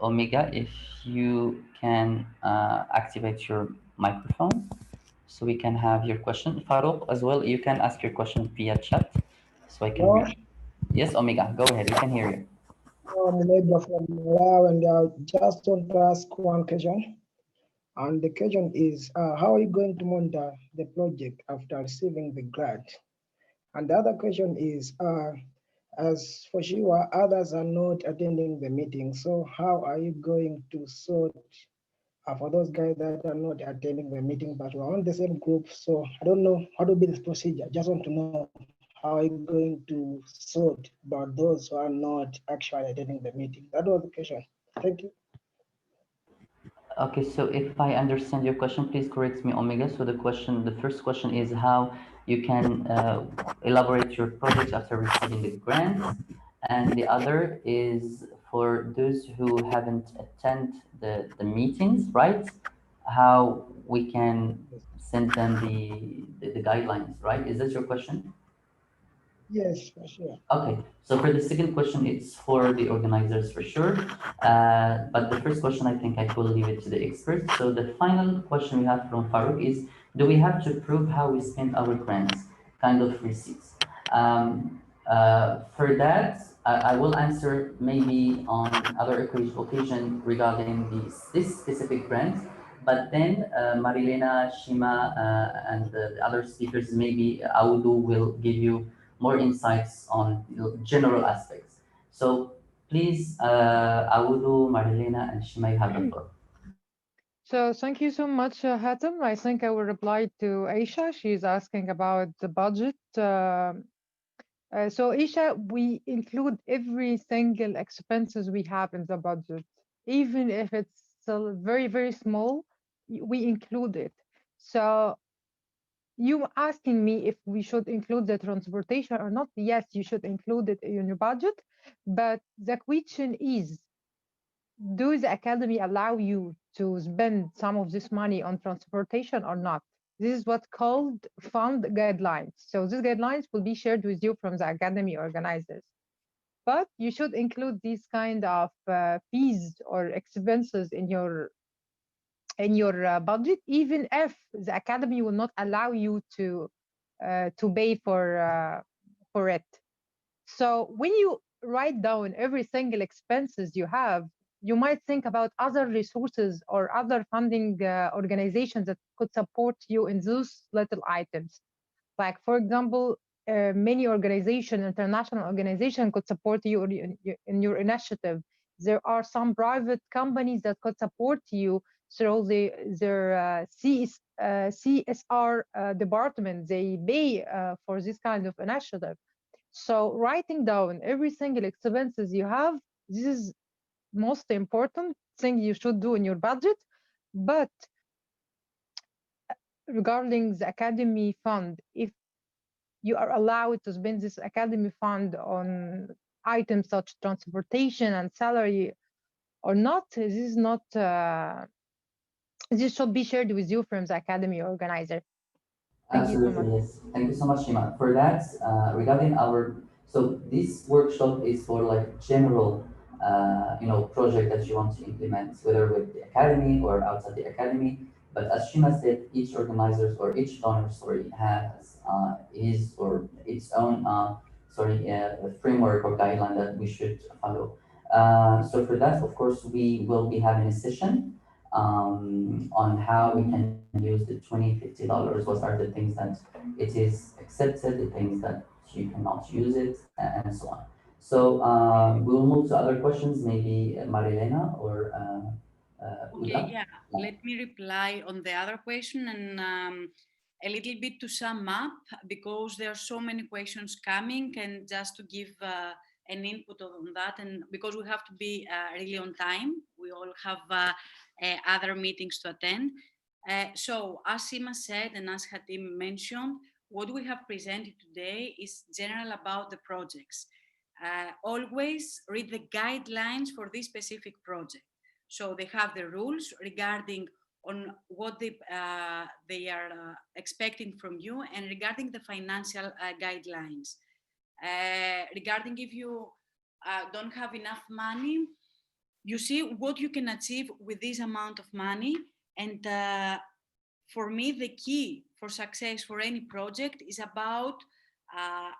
Omega, if you can activate your microphone so we can have your question. Farouk, as well, you can ask your question via chat so I can Hello, read. Yes, Omega, go ahead. We can hear you. I'm Ledra from Malawi, and I just want to ask one question. And the question is, how are you going to monitor the project after receiving the grant? And the other question is, as for sure, others are not attending the meeting. So how are you going to sort for those guys that are not attending the meeting, but we're on the same group? So I don't know how to be this procedure. Just want to know how are you going to sort about those who are not actually attending the meeting? That was the question. Thank you. Okay, so if I understand your question, please correct me, Omega. So the first question is how you can elaborate your project after receiving the grant, and the other is for those who haven't attended the meetings, right? How we can send them the guidelines, right? Is that your question? Yes, for sure. Okay, so for the second question, it's for the organizers for sure. But the first question, I think I will leave it to the experts. So the final question we have from Farouk is, do we have to prove how we spend our grants, kind of receipts? For that, I will answer maybe on other occasion regarding this specific grant. But then Marilena, Shima, and the other speakers, maybe Audu will give you more insights on general aspects. So please, Audu, Marilena, and Shima, you have the floor. So thank you so much, Hatem. I think I will reply to Aisha. She's asking about the budget. So Aisha, we include every single expenses we have in the budget, even if it's still very, very small, we include it. So you asking me if we should include the transportation or not? Yes, you should include it in your budget. But the question is, do the academy allow you to spend some of this money on transportation or not? This is what's called fund guidelines. So these guidelines will be shared with you from the academy organizers. But you should include these kind of fees or expenses in your budget, even if the academy will not allow you to pay for it. So when you write down every single expenses you have, you might think about other resources or other funding organizations that could support you in those little items. Like, for example, many organization, international organization could support you in your initiative. There are some private companies that could support you through their CSR department. They pay for this kind of initiative. So writing down every single expenses you have, this is most important thing you should do in your budget. But regarding the academy fund, if you are allowed to spend this academy fund on items such transportation and salary or not, this is not this should be shared with you from the academy organizer. Thank you so much. Absolutely, yes. Thank you so much, Shima. For that, regarding so this workshop is for like general, project that you want to implement, whether with the academy or outside the academy. But as Shima said, each organizer or each donor, has his or its own, framework or guideline that we should follow. So for that, of course, we will be having a session on how we can use the $50. What are the things that it is accepted, the things that you cannot use it, and so on. So we will move to other questions, maybe Marilena or Okay, Uda. yeah. Let me reply on the other question and a little bit to sum up, because there are so many questions coming, and just to give an input on that, and because we have to be really on time, we all have other meetings to attend. So as Sima said and as Hatim mentioned, what we have presented today is general about the projects. Always read the guidelines for this specific project. So they have the rules regarding on what they are expecting from you, and regarding the financial guidelines. Regarding if you don't have enough money, you see what you can achieve with this amount of money. And for me, the key for success for any project is about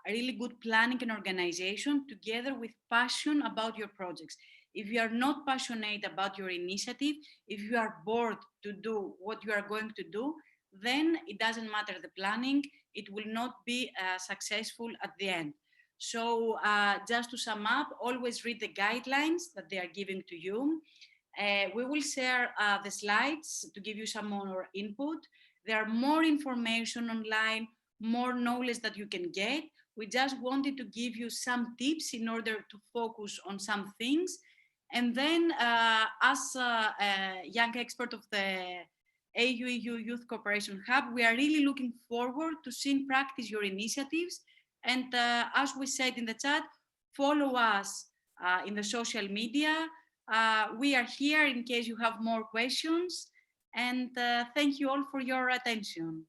really good planning and organization together with passion about your projects. If you are not passionate about your initiative, if you are bored to do what you are going to do, then it doesn't matter the planning, it will not be successful at the end. So just to sum up, always read the guidelines that they are giving to you. We will share the slides to give you some more input. There are more information online, more knowledge that you can get. We just wanted to give you some tips in order to focus on some things. And then as a young expert of the AUEU Youth Cooperation Hub, we are really looking forward to seeing practice your initiatives. And as we said in the chat, follow us in the social media. We are here in case you have more questions. And thank you all for your attention.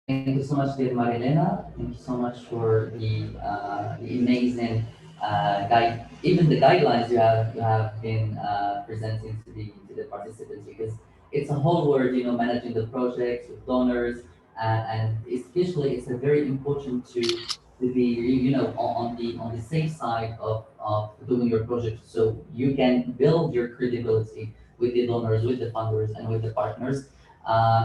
Thank you so much, dear Marilena. Thank you so much for the amazing even the guidelines you have been presenting to the participants, because it's a whole word, you know, managing the projects with donors, and especially it's a very important to be, you know, on the safe side of doing your project, so you can build your credibility with the donors, with the funders, and with the partners.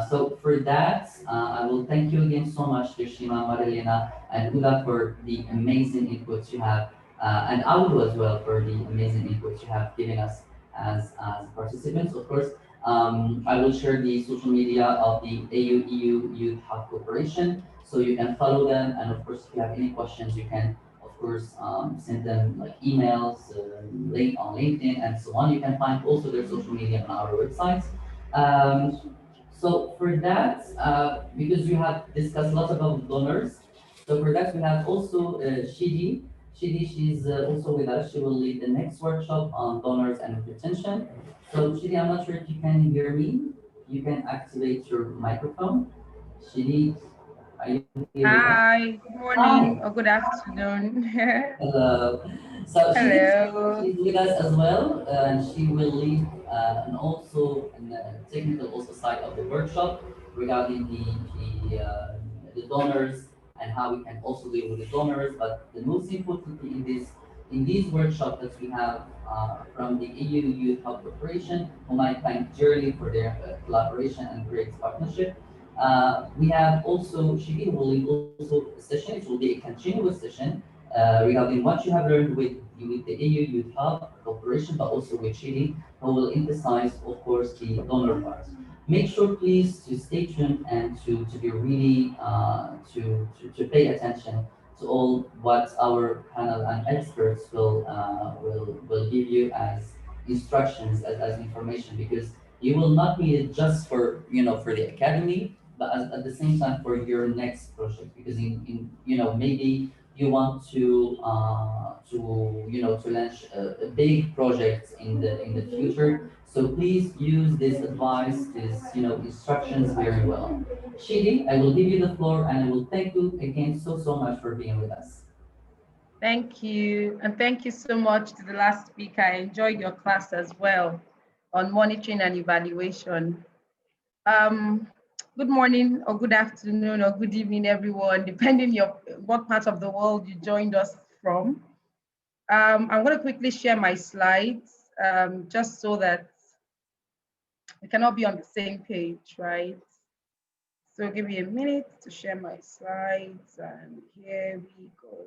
So for that, I will thank you again so much, Yoshima, Marilena, and Ula for the amazing inputs you have, and Aulu as well for the amazing inputs you have given us as participants. Of course, I will share the social media of the AU-EU Youth Hub Corporation, so you can follow them. And of course, if you have any questions, you can, of course, send them like emails, link on LinkedIn, and so on. You can find also their social media on our website. So for that, because you have discussed a lot about donors, so for that we have also Shidi. Shidi, she's also with us. She will lead the next workshop on donors and retention. So Shidi, I'm not sure if you can hear me. You can activate your microphone. Shidi, are you here with us? Hi, good morning Hi. or good afternoon. Hello. So Hello. she's with us as well, and she will lead and also an technical also side of the workshop regarding the donors and how we can also deal with the donors. But the most importantly in these workshops that we have from the EU Youth Hub Corporation, whom I thank dearly for their collaboration and great partnership. We have also Shigi will lead also a session. It will be a continuous session regarding what you have learned with the EU Youth Hub Corporation, but also with Chile, who will emphasize, of course, the donor part. Make sure, please, to stay tuned and to be really to pay attention to all what our panel and experts will give you as instructions, as information, because you will not need it just for, you know, for the academy, but at the same time for your next project, because in you know, maybe you want to you know, to launch a big project in the future. So please use this advice, this, you know, instructions very well. Shidi, I will give you the floor, and I will thank you again so much for being with us. Thank you. And thank you so much to the last speaker. I enjoyed your class as well on monitoring and evaluation. Good morning or good afternoon or good evening, everyone, depending on what part of the world you joined us from. I'm going to quickly share my slides just so that we can all be on the same page, right? So give me a minute to share my slides, and here we go.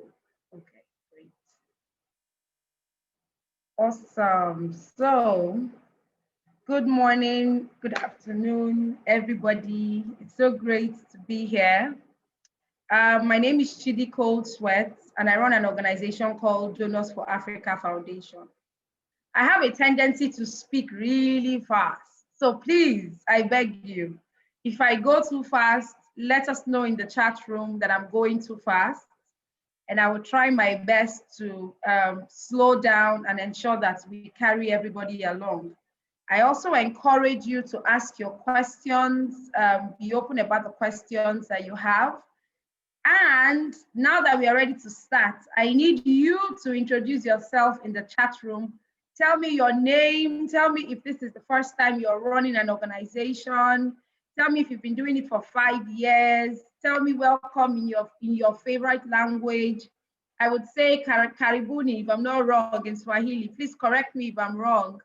Okay, great. Awesome. So good morning, good afternoon, everybody. It's so great to be here. My name is Chidi Cold Sweat, and I run an organization called Donors for Africa Foundation. I have a tendency to speak really fast. So please, I beg you, if I go too fast, let us know in the chat room that I'm going too fast. And I will try my best to slow down and ensure that we carry everybody along. I also encourage you to ask your questions, be open about the questions that you have. And now that we are ready to start, I need you to introduce yourself in the chat room. Tell me your name. Tell me if this is the first time you're running an organization. Tell me if you've been doing it for 5 years. Tell me welcome in your favorite language. I would say Karibuni if I'm not wrong in Swahili. Please correct me if I'm wrong.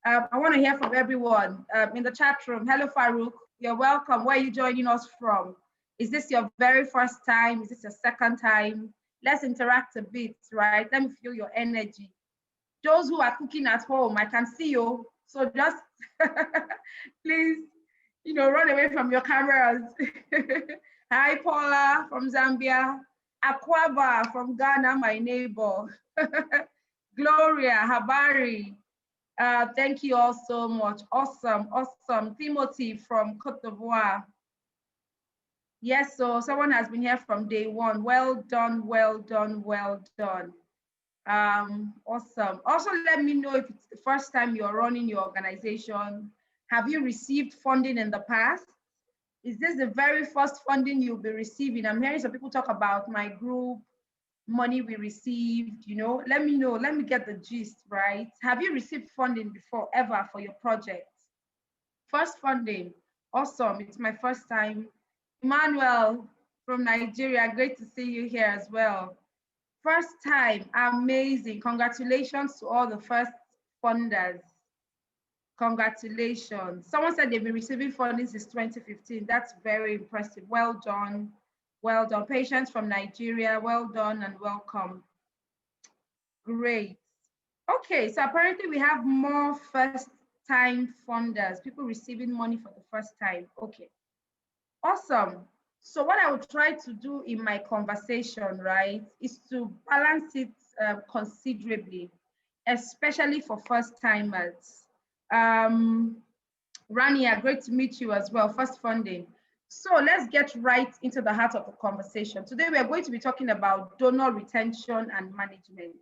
I want to hear from everyone in the chat room. Hello, Farouk. You're welcome. Where are you joining us from? Is this your very first time? Is this your second time? Let's interact a bit, right? Let me feel your energy. Those who are cooking at home, I can see you. So just please, you know, run away from your cameras. Hi, Paula from Zambia. Akwaba from Ghana, my neighbor. Gloria, Habari. Thank you all so much. Awesome, awesome. Timothy from Cote d'Ivoire. Yes, so someone has been here from day one. Well done, well done, well done. Awesome. Also, let me know if it's the first time you're running your organization. Have you received funding in the past? Is this the very first funding you'll be receiving? I'm hearing some people talk about my group, money we received, you know. Let me know, let me get the gist, right? Have you received funding before ever for your project? First funding. Awesome. It's my first time. Emmanuel from Nigeria, great to see you here as well. First time, amazing. Congratulations to all the first funders. Congratulations. Someone said they've been receiving funding since 2015. That's very impressive. Well done. Well done. Patients from Nigeria, well done and welcome. Great. Okay, so apparently we have more first-time funders, people receiving money for the first time. Okay, awesome. So what I will try to do in my conversation, right, is to balance it considerably, especially for first-timers. Rania, great to meet you as well, first funding. So let's get right into the heart of the conversation. Today we are going to be talking about donor retention and management.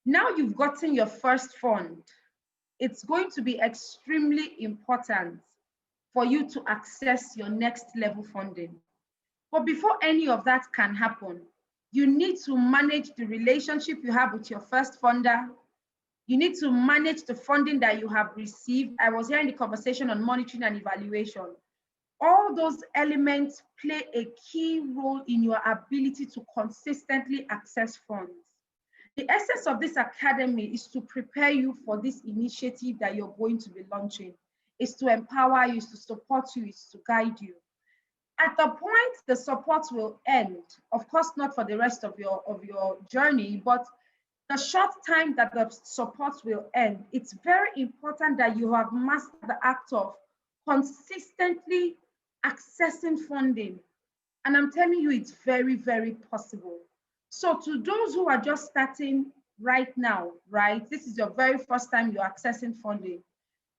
Now you've gotten your first fund, it's going to be extremely important for you to access your next level funding. But before any of that can happen, you need to manage the relationship you have with your first funder. You need to manage the funding that you have received. I was hearing the conversation on monitoring and evaluation. All those elements play a key role in your ability to consistently access funds. The essence of this academy is to prepare you for this initiative that you're going to be launching. It's to empower you, it's to support you, it's to guide you. At the point the support will end, of course not for the rest of your journey, but the short time that the support will end, it's very important that you have mastered the act of consistently accessing funding. And I'm telling you, it's very, very possible. So to those who are just starting right now, right, this is your very first time you're accessing funding,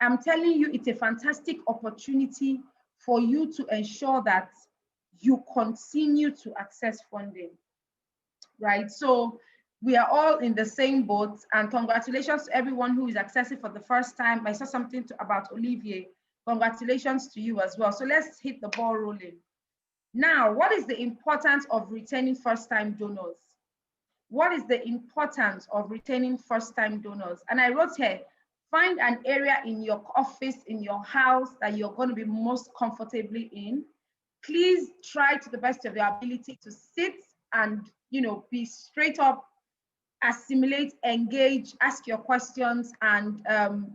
I'm telling you, it's a fantastic opportunity for you to ensure that you continue to access funding, right? So we are all in the same boat, and congratulations to everyone who is accessing for the first time. I saw something about Olivier. Congratulations to you as well. So let's hit the ball rolling. Now, what is the importance of retaining first-time donors? What is the importance of retaining first-time donors? And I wrote here, find an area in your office, in your house that you're going to be most comfortably in. Please try to the best of your ability to sit and, you know, be straight up, assimilate, engage, ask your questions, and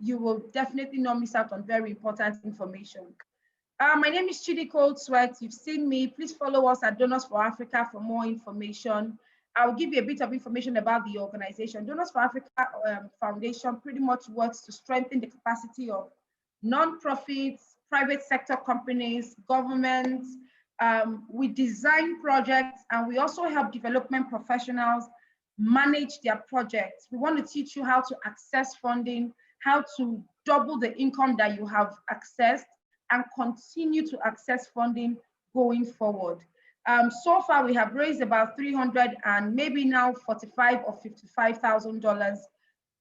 you will definitely not miss out on very important information. My name is Chidi Cold Sweat. You've seen me. Please follow us at Donors for Africa for more information. I'll give you a bit of information about the organization. Donors for Africa Foundation pretty much works to strengthen the capacity of non-profits, private sector companies, governments. We design projects, and we also help development professionals manage their projects. We want to teach you how to access funding, how to double the income that you have accessed, and continue to access funding going forward. So far, we have raised about $300 and maybe now $45,000 or $55,000.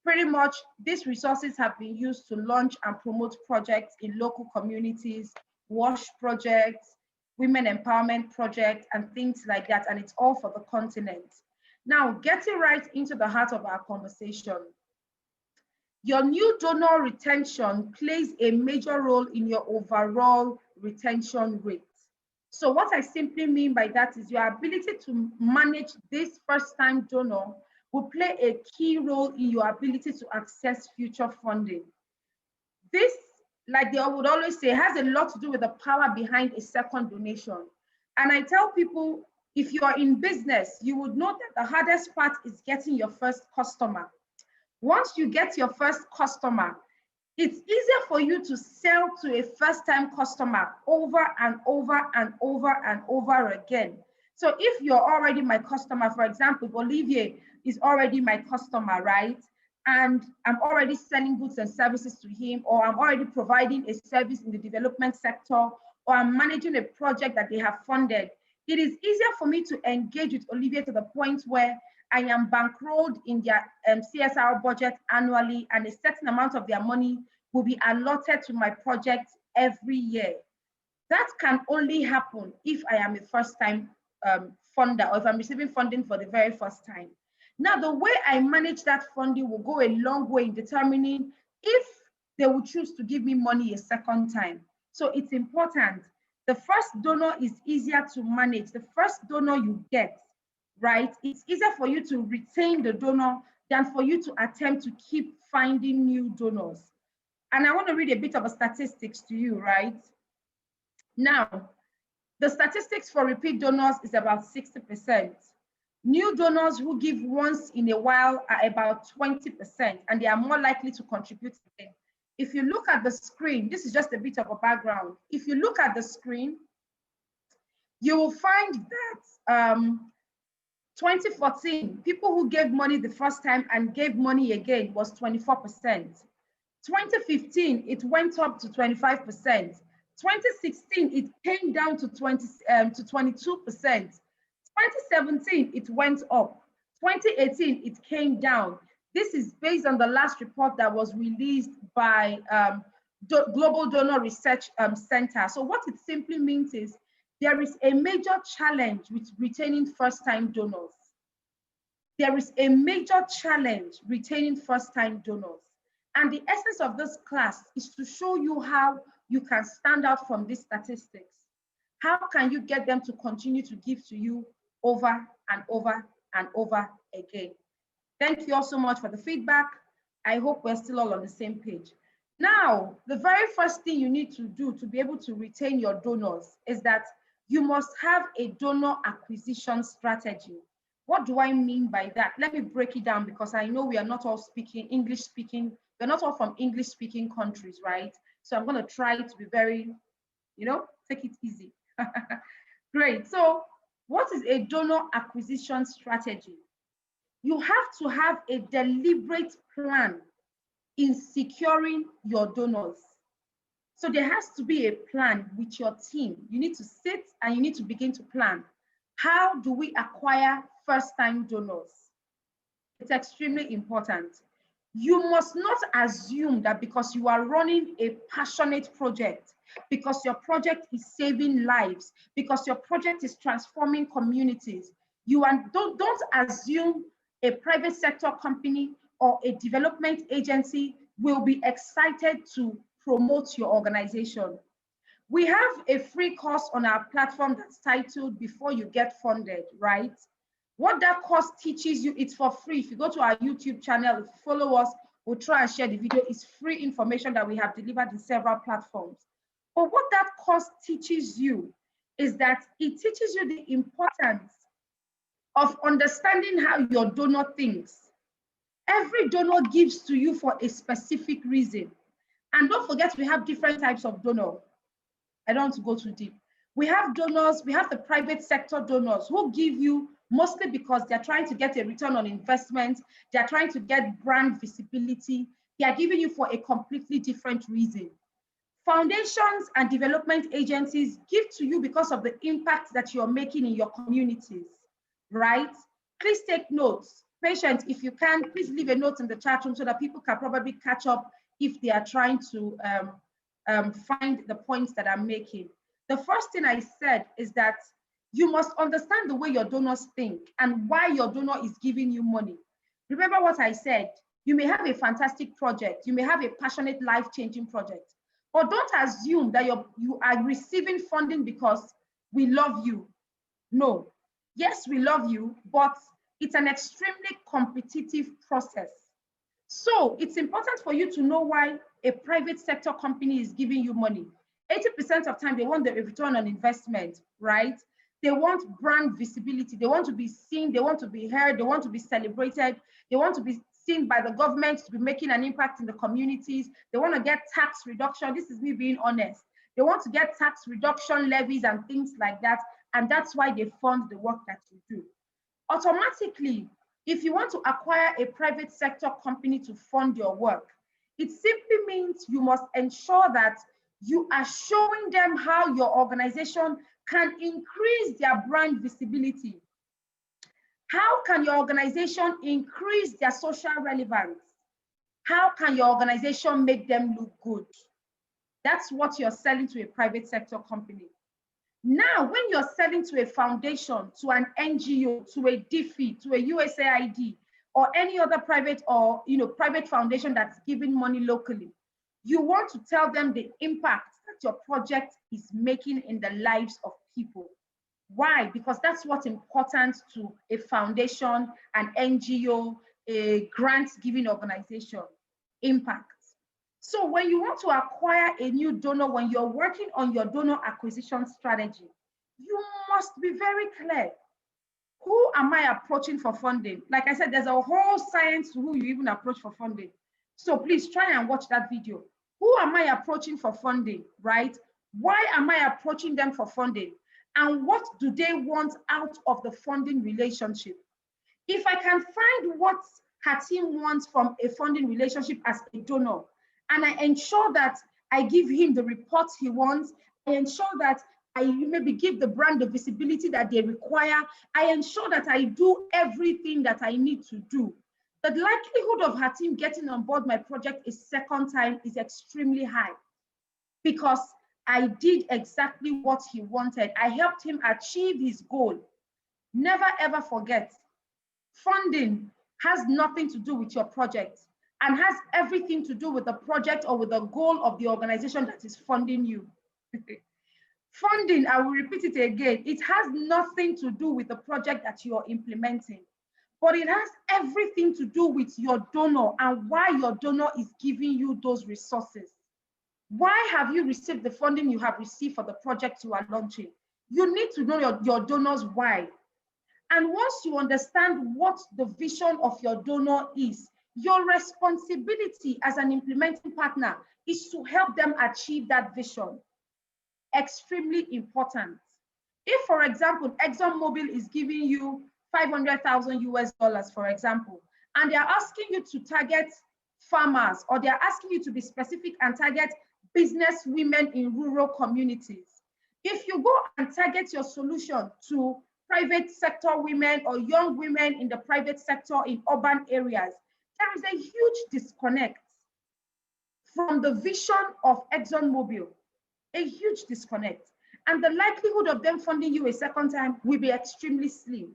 Pretty much, these resources have been used to launch and promote projects in local communities, WASH projects, women empowerment projects, and things like that. And it's all for the continent. Now, getting right into the heart of our conversation. Your new donor retention plays a major role in your overall retention rate. So what I simply mean by that is your ability to manage this first-time donor will play a key role in your ability to access future funding. This, like they would always say, has a lot to do with the power behind a second donation. And I tell people, if you are in business, you would know that the hardest part is getting your first customer. Once you get your first customer, it's easier for you to sell to a first-time customer over and over and over and over again. So if you're already my customer, for example, Olivier is already my customer, right? And I'm already selling goods and services to him, or I'm already providing a service in the development sector, or I'm managing a project that they have funded. It is easier for me to engage with Olivier to the point where I am bankrolled in their CSR budget annually, and a certain amount of their money will be allotted to my project every year. That can only happen if I am a first-time funder, or if I'm receiving funding for the very first time. Now, the way I manage that funding will go a long way in determining if they will choose to give me money a second time. So it's important. The first donor is easier to manage. The first donor you get, right? It's easier for you to retain the donor than for you to attempt to keep finding new donors. And I want to read a bit of a statistics to you, right? Now, the statistics for repeat donors is about 60%. New donors who give once in a while are about 20%, and they are more likely to contribute again. If you look at the screen, this is just a bit of a background. If you look at the screen, you will find that 2014, people who gave money the first time and gave money again was 24%. 2015, it went up to 25%. 2016, it came down to 22%. 2017, it went up. 2018, it came down. This is based on the last report that was released by Global Donor Research Center. So what it simply means is there is a major challenge with retaining first-time donors. There is a major challenge retaining first-time donors. And the essence of this class is to show you how you can stand out from these statistics. How can you get them to continue to give to you over and over and over again? Thank you all so much for the feedback. I hope we're still all on the same page. Now, the very first thing you need to do to be able to retain your donors is that you must have a donor acquisition strategy. What do I mean by that? Let me break it down, because I know we are not all speaking English speaking. We're not all from English speaking countries, right? So I'm going to try to be very, take it easy. Great. So what is a donor acquisition strategy? You have to have a deliberate plan in securing your donors. So there has to be a plan with your team. You need to sit and you need to begin to plan. How do we acquire first-time donors? It's extremely important. You must not assume that because you are running a passionate project, because your project is saving lives, because your project is transforming communities, don't assume a private sector company or a development agency will be excited to promote your organization. We have a free course on our platform that's titled Before You Get Funded, right? What that course teaches you, it's for free. If you go to our YouTube channel, if you follow us, we'll try and share the video. It's free information that we have delivered in several platforms. But what that course teaches you is that it teaches you the importance of understanding how your donor thinks. Every donor gives to you for a specific reason. And don't forget, we have different types of donor. I don't want to go too deep. We have donors, we have the private sector donors who give you mostly because they're trying to get a return on investment. They're trying to get brand visibility. They are giving you for a completely different reason. Foundations and development agencies give to you because of the impact that you're making in your communities, right? Please take notes. Patients, if you can, please leave a note in the chat room so that people can probably catch up if they are trying to find the points that I'm making. The first thing I said is that you must understand the way your donors think and why your donor is giving you money. Remember what I said, you may have a fantastic project, you may have a passionate, life-changing project, but don't assume that you are receiving funding because we love you. No, yes, we love you, but it's an extremely competitive process. So it's important for you to know why a private sector company is giving you money. 80% of time, they want the return on investment, right? They want brand visibility. They want to be seen. They want to be heard. They want to be celebrated. They want to be seen by the government to be making an impact in the communities. They want to get tax reduction. This is me being honest. They want to get tax reduction levies and things like that. And that's why they fund the work that you do. Automatically, if you want to acquire a private sector company to fund your work, it simply means you must ensure that you are showing them how your organization can increase their brand visibility. How can your organization increase their social relevance? How can your organization make them look good? That's what you're selling to a private sector company. Now, when you're selling to a foundation, to an NGO, to a DFI, to a USAID, or any other private or private foundation that's giving money locally, you want to tell them the impact that your project is making in the lives of people. Why? Because that's what's important to a foundation, an NGO, a grant-giving organization, impact. So when you want to acquire a new donor, when you're working on your donor acquisition strategy, you must be very clear. Who am I approaching for funding? Like I said, there's a whole science to who you even approach for funding. So please try and watch that video. Who am I approaching for funding, right? Why am I approaching them for funding? And what do they want out of the funding relationship? If I can find what her team wants from a funding relationship as a donor, and I ensure that I give him the reports he wants, I ensure that I maybe give the brand the visibility that they require, I ensure that I do everything that I need to do, the likelihood of her team getting on board my project a second time is extremely high, because I did exactly what he wanted. I helped him achieve his goal. Never ever forget, funding has nothing to do with your project and has everything to do with the project or with the goal of the organization that is funding you. Funding, I will repeat it again, it has nothing to do with the project that you are implementing, but it has everything to do with your donor and why your donor is giving you those resources. Why have you received the funding you have received for the project you are launching? You need to know your donor's why. And once you understand what the vision of your donor is, your responsibility as an implementing partner is to help them achieve that vision. Extremely important. If, for example, ExxonMobil is giving you 500,000 US dollars, for example, and they're asking you to target farmers, or they're asking you to be specific and target business women in rural communities. If you go and target your solution to private sector women or young women in the private sector in urban areas, there is a huge disconnect from the vision of ExxonMobil, a huge disconnect. And the likelihood of them funding you a second time will be extremely slim.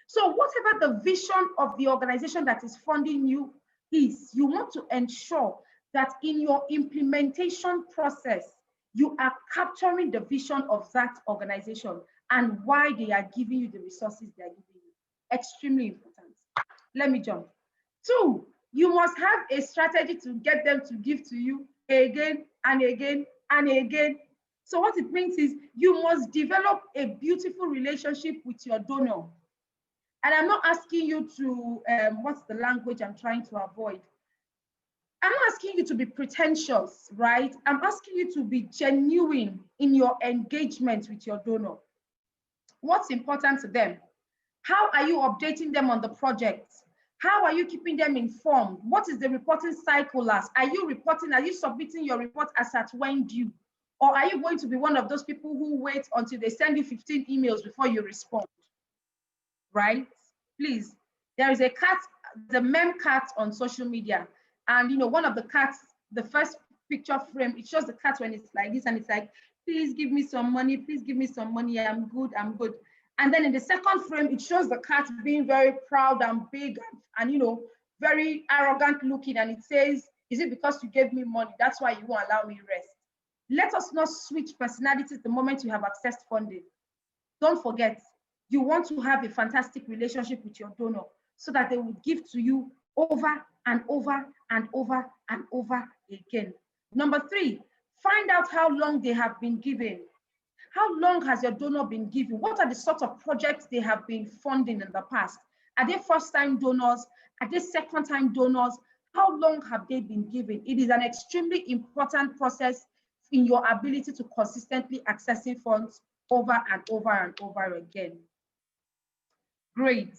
So whatever the vision of the organization that is funding you is, you want to ensure that in your implementation process, you are capturing the vision of that organization and why they are giving you the resources they are giving you. Extremely important. Let me jump. 2, you must have a strategy to get them to give to you again and again and again. So what it means is you must develop a beautiful relationship with your donor. And I'm not asking you to, what's the language I'm trying to avoid? I'm not asking you to be pretentious, right? I'm asking you to be genuine in your engagement with your donor. What's important to them? How are you updating them on the project? How are you keeping them informed? What is the reporting cycle as? Are you reporting, are you submitting your report as at when due? Or are you going to be one of those people who wait until they send you 15 emails before you respond? Right? Please, there is a cat, the meme cat on social media. And one of the cats, the first picture frame, it shows the cat when it's like this and it's like, please give me some money, please give me some money, I'm good, I'm good. And then in the second frame, it shows the cat being very proud and big and very arrogant looking. And it says, is it because you gave me money? That's why you won't allow me rest. Let us not switch personalities the moment you have accessed funding. Don't forget, you want to have a fantastic relationship with your donor so that they will give to you over and over and over and over again. Number 3, find out how long they have been giving. How long has your donor been giving? What are the sort of projects they have been funding in the past? Are they first-time donors? Are they second-time donors? How long have they been giving? It is an extremely important process in your ability to consistently accessing funds over and over and over again. Great.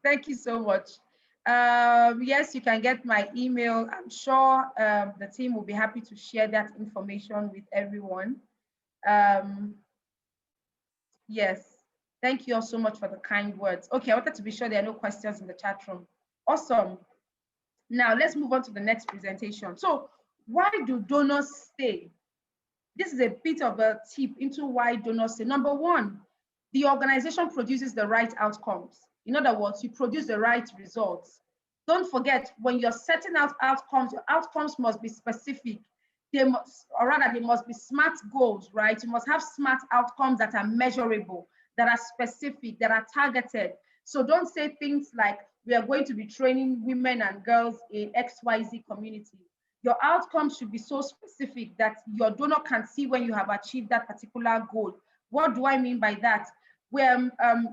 Thank you so much. Yes, you can get my email. I'm sure the team will be happy to share that information with everyone. Yes, Thank you all so much for the kind words. Okay, I wanted to be sure there are no questions in the chat room. Awesome. Now let's move on to the next presentation. So why do donors stay? This is a bit of a tip into why donors stay. Number one, the organization produces the right outcomes. In other words, you produce the right results. Don't forget, when you're setting out outcomes, your outcomes must be specific. They must, or rather, they must be SMART goals, right? You must have SMART outcomes that are measurable, that are specific, that are targeted. So don't say things like, we are going to be training women and girls in XYZ community. Your outcomes should be so specific that your donor can see when you have achieved that particular goal. What do I mean by that? Where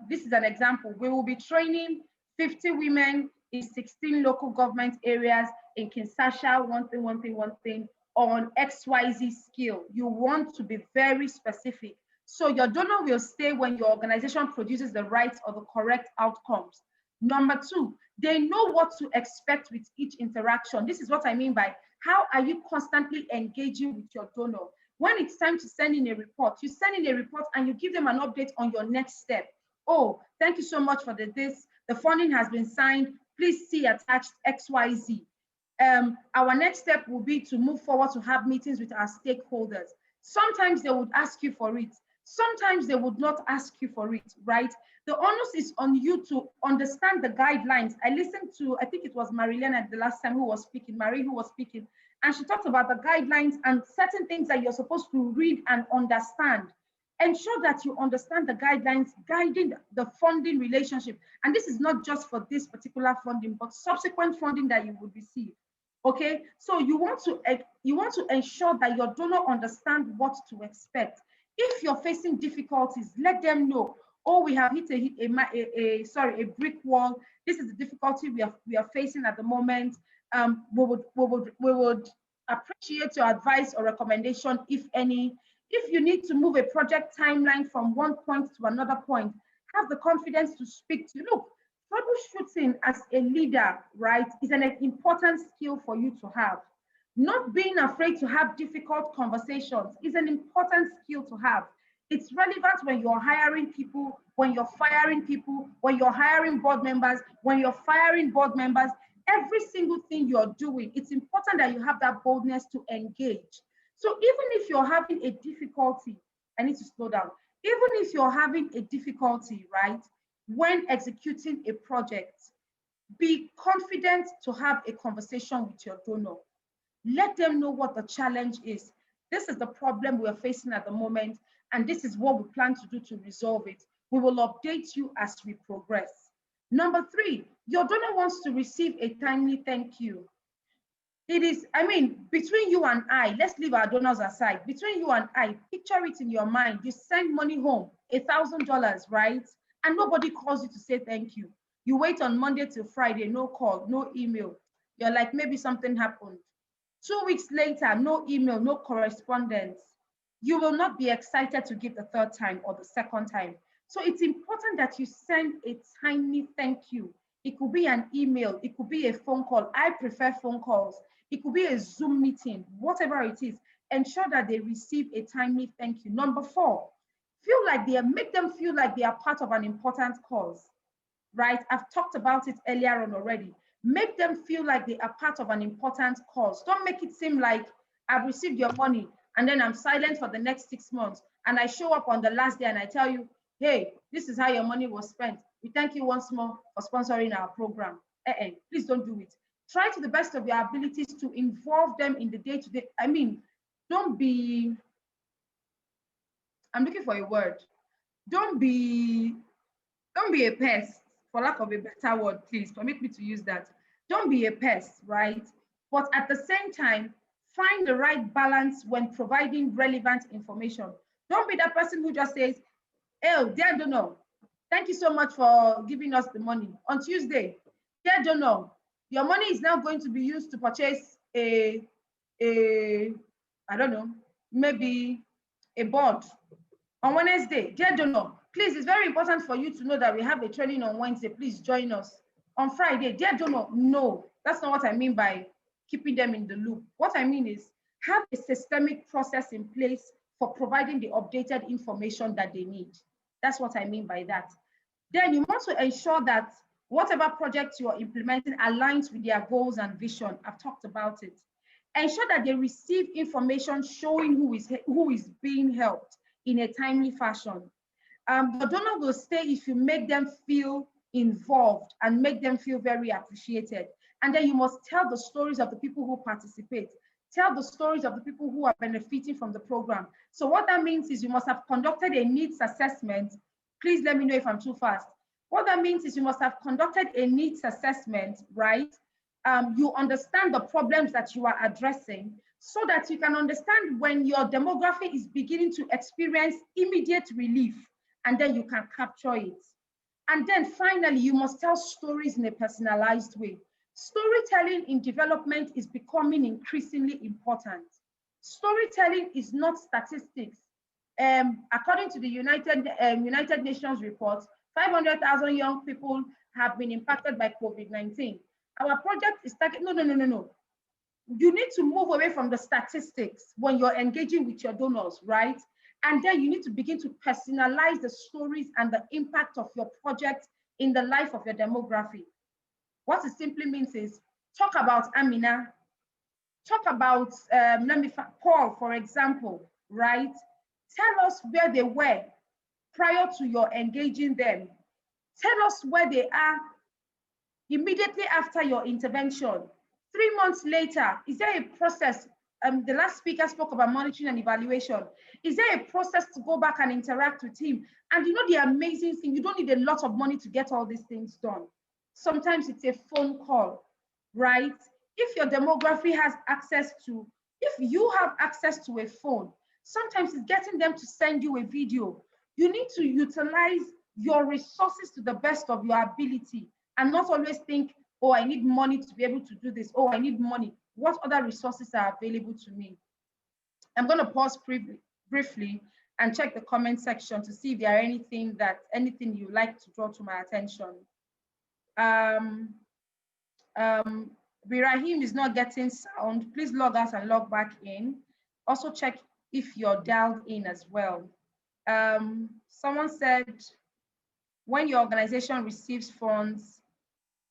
this is an example. We will be training 50 women in 16 local government areas in Kinshasa, one thing, on XYZ skill. You want to be very specific. So your donor will stay when your organization produces the right or the correct outcomes. Number two, they know what to expect with each interaction. This is what I mean by how are you constantly engaging with your donor? When it's time to send in a report, you send in a report and you give them an update on your next step. Oh, thank you so much for this. The funding has been signed. Please see attached XYZ. Our next step will be to move forward to have meetings with our stakeholders. Sometimes they would ask you for it. Sometimes they would not ask you for it, right? The onus is on you to understand the guidelines. I listened to, I think it was Marilena the last time who was speaking, Marie who was speaking, and she talked about the guidelines and certain things that you're supposed to read and understand. Ensure that you understand the guidelines guiding the funding relationship. And this is not just for this particular funding, but subsequent funding that you would receive. Okay, so you want to ensure that your donor understand what to expect. If you're facing difficulties, let them know. Oh, we have hit a brick wall. This is the difficulty we are facing at the moment. We would appreciate your advice or recommendation, if any. If you need to move a project timeline from one point to another point, have the confidence to speak to. Look, troubleshooting as a leader, right, is an important skill for you to have. Not being afraid to have difficult conversations is an important skill to have. It's relevant when you're hiring people, when you're firing people, when you're hiring board members, when you're firing board members. Every single thing you're doing, it's important that you have that boldness to engage. So even if you're having a difficulty, I need to slow down. Even if you're having a difficulty, right, when executing a project, be confident to have a conversation with your donor. Let them know what the challenge is. This is the problem we're facing at the moment, and this is what we plan to do to resolve it. We will update you as we progress. Number three, your donor wants to receive a timely thank you. It is, I mean, between you and I, let's leave our donors aside. Between you and I, picture it in your mind. You send money home, $1,000, right? And nobody calls you to say thank you. You wait on Monday till Friday, no call, no email. You're like, maybe something happened. 2 weeks later, no email, no correspondence. You will not be excited to give the third time or the second time. So it's important that you send a timely thank you. It could be an email, it could be a phone call. I prefer phone calls. It could be a Zoom meeting, whatever it is. Ensure that they receive a timely thank you. Number four, make them feel like they are part of an important cause, right? I've talked about it earlier on already. Make them feel like they are part of an important cause. Don't make it seem like I've received your money and then I'm silent for the next 6 months. And I show up on the last day and I tell you, hey, this is how your money was spent. We thank you once more for sponsoring our program. Please don't do it. Try to the best of your abilities to involve them in the day-to-day. I mean, don't be, I'm looking for a word. Don't be a pest, for lack of a better word, please permit me to use that. Don't be a pest, right? But at the same time, find the right balance when providing relevant information. Don't be that person who just says, oh, dear donor, thank you so much for giving us the money. On Tuesday, dear donor, your money is now going to be used to purchase I don't know, maybe a board. On Wednesday, dear donor, please, it's very important for you to know that we have a training on Wednesday. Please join us. On Friday, dear donor, no, that's not what I mean by keeping them in the loop. What I mean is have a systemic process in place for providing the updated information that they need. That's what I mean by that. Then you want to ensure that whatever project you are implementing aligns with their goals and vision. I've talked about it. Ensure that they receive information showing who is being helped in a timely fashion. The donor will stay if you make them feel involved and make them feel very appreciated. And then you must tell the stories of the people who participate. Tell the stories of the people who are benefiting from the program. So what that means is you must have conducted a needs assessment. Please let me know if I'm too fast. What that means is you must have conducted a needs assessment, right? You understand the problems that you are addressing so that you can understand when your demography is beginning to experience immediate relief, and then you can capture it. And then finally, you must tell stories in a personalized way. Storytelling in development is becoming increasingly important. Storytelling is not statistics. According to the United Nations report, 500,000 young people have been impacted by COVID-19. Our project is targeted. No. You need to move away from the statistics when you're engaging with your donors, right? And then you need to begin to personalize the stories and the impact of your project in the life of your demography. What it simply means is talk about Amina, talk about Paul, for example, right? Tell us where they were prior to your engaging them. Tell us where they are immediately after your intervention. 3 months later, is there a process? The last speaker spoke about monitoring and evaluation. Is there a process to go back and interact with him? And you know the amazing thing, you don't need a lot of money to get all these things done. Sometimes it's a phone call, right? If your demography has access to, if you have access to a phone, sometimes it's getting them to send you a video. You need to utilize your resources to the best of your ability and not always think, oh, I need money to be able to do this. Oh, I need money. What other resources are available to me? I'm going to pause briefly and check the comment section to see if there are anything you'd like to draw to my attention. Birahim is not getting sound. Please log out and log back in. Also check if you're dialed in as well. Someone said, when your organization receives funds,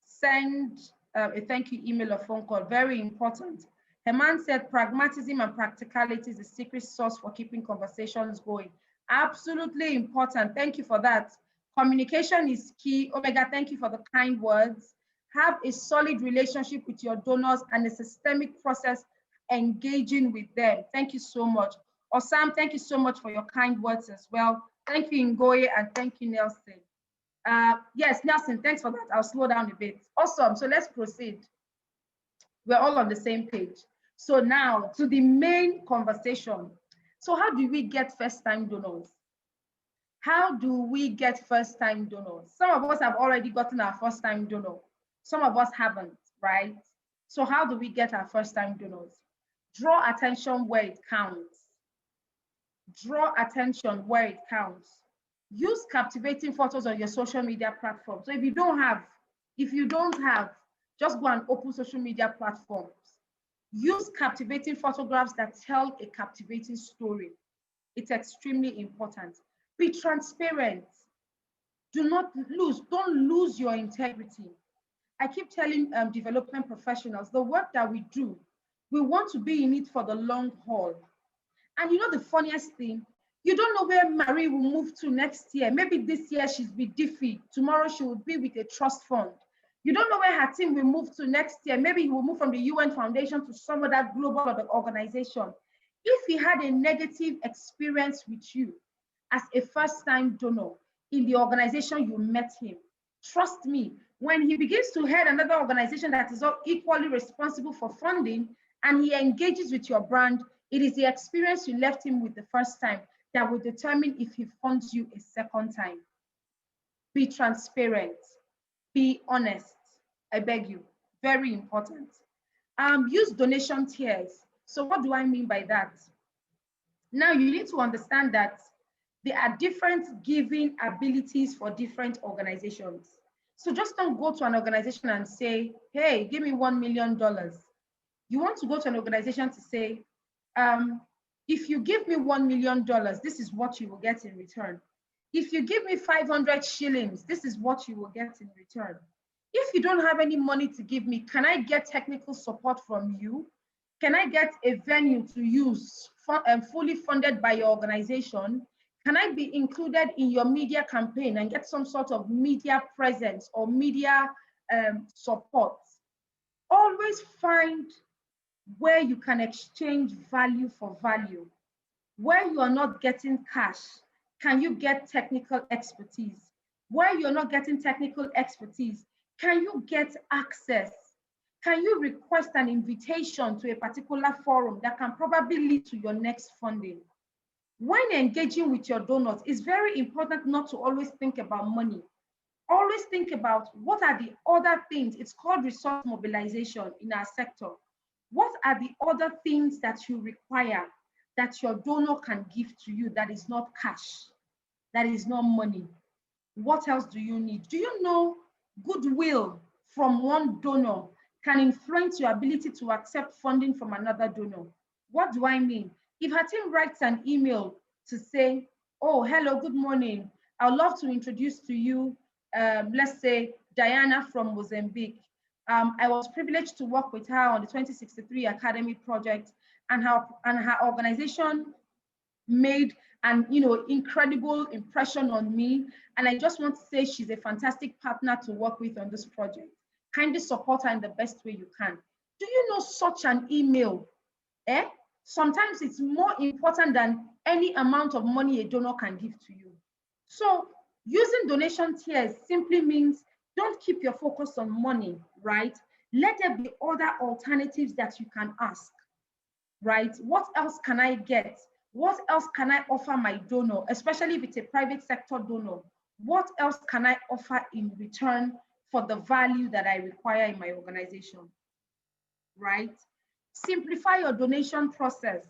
send a thank you email or phone call. Very important. Herman said, pragmatism and practicality is the secret sauce for keeping conversations going. Absolutely important. Thank you for that. Communication is key. Omega, thank you for the kind words. Have a solid relationship with your donors and a systemic process engaging with them. Thank you so much. Osam, thank you so much for your kind words as well. Thank you, Ngoye, and thank you, Nelson. Yes, Nelson, thanks for that. I'll slow down a bit. Awesome. So let's proceed. We're all on the same page. So now to the main conversation. So how do we get first-time donors? How do we get first-time donors? Some of us have already gotten our first-time donor. Some of us haven't, right? So how do we get our first-time donors? Draw attention where it counts. Draw attention where it counts. Use captivating photos on your social media platform. So if you don't have, just go and open social media platforms. Use captivating photographs that tell a captivating story. It's extremely important. Be transparent. Don't lose your integrity. I keep telling development professionals, the work that we do, we want to be in it for the long haul. And you know the funniest thing, you don't know where Marie will move to next year. Maybe this year she's with DeFi. Tomorrow she will be with a trust fund. You don't know where her team will move to next year. Maybe he will move from the UN Foundation to some other global organization. If he had a negative experience with you as a first-time donor in the organization you met him, trust me, when he begins to head another organization that is equally responsible for funding and he engages with your brand, it is the experience you left him with the first time that will determine if he funds you a second time. Be transparent, be honest, I beg you, very important. Use donation tiers. So what do I mean by that? Now you need to understand that there are different giving abilities for different organizations. So just don't go to an organization and say, hey, give me $1 million. You want to go to an organization to say, if you give me $1 million, this is what you will get in return. If you give me 500 shillings, this is what you will get in return. If you don't have any money to give me, can I get technical support from you? Can I get a venue to use fully funded by your organization? Can I be included in your media campaign and get some sort of media presence or media support? Always find where you can exchange value for value. Where you are not getting cash, can you get technical expertise? Where you're not getting technical expertise, can you get access? Can you request an invitation to a particular forum that can probably lead to your next funding? When engaging with your donors, it's very important not to always think about money. Always think about what are the other things. It's called resource mobilization in our sector. What are the other things that you require that your donor can give to you that is not cash, that is not money? What else do you need? Do you know goodwill from one donor can influence your ability to accept funding from another donor? What do I mean? If her team writes an email to say, oh, hello, good morning. I'd love to introduce to you, let's say, Diana from Mozambique. I was privileged to work with her on the 2063 Academy project, and her organization made an incredible impression on me. And I just want to say she's a fantastic partner to work with on this project. Kindly support her in the best way you can. Do you know such an email? Sometimes it's more important than any amount of money a donor can give to you. So using donation tiers simply means don't keep your focus on money, right? Let there be other alternatives that you can ask, right? What else can I get? What else can I offer my donor, especially if it's a private sector donor? What else can I offer in return for the value that I require in my organization, right? Simplify your donation process.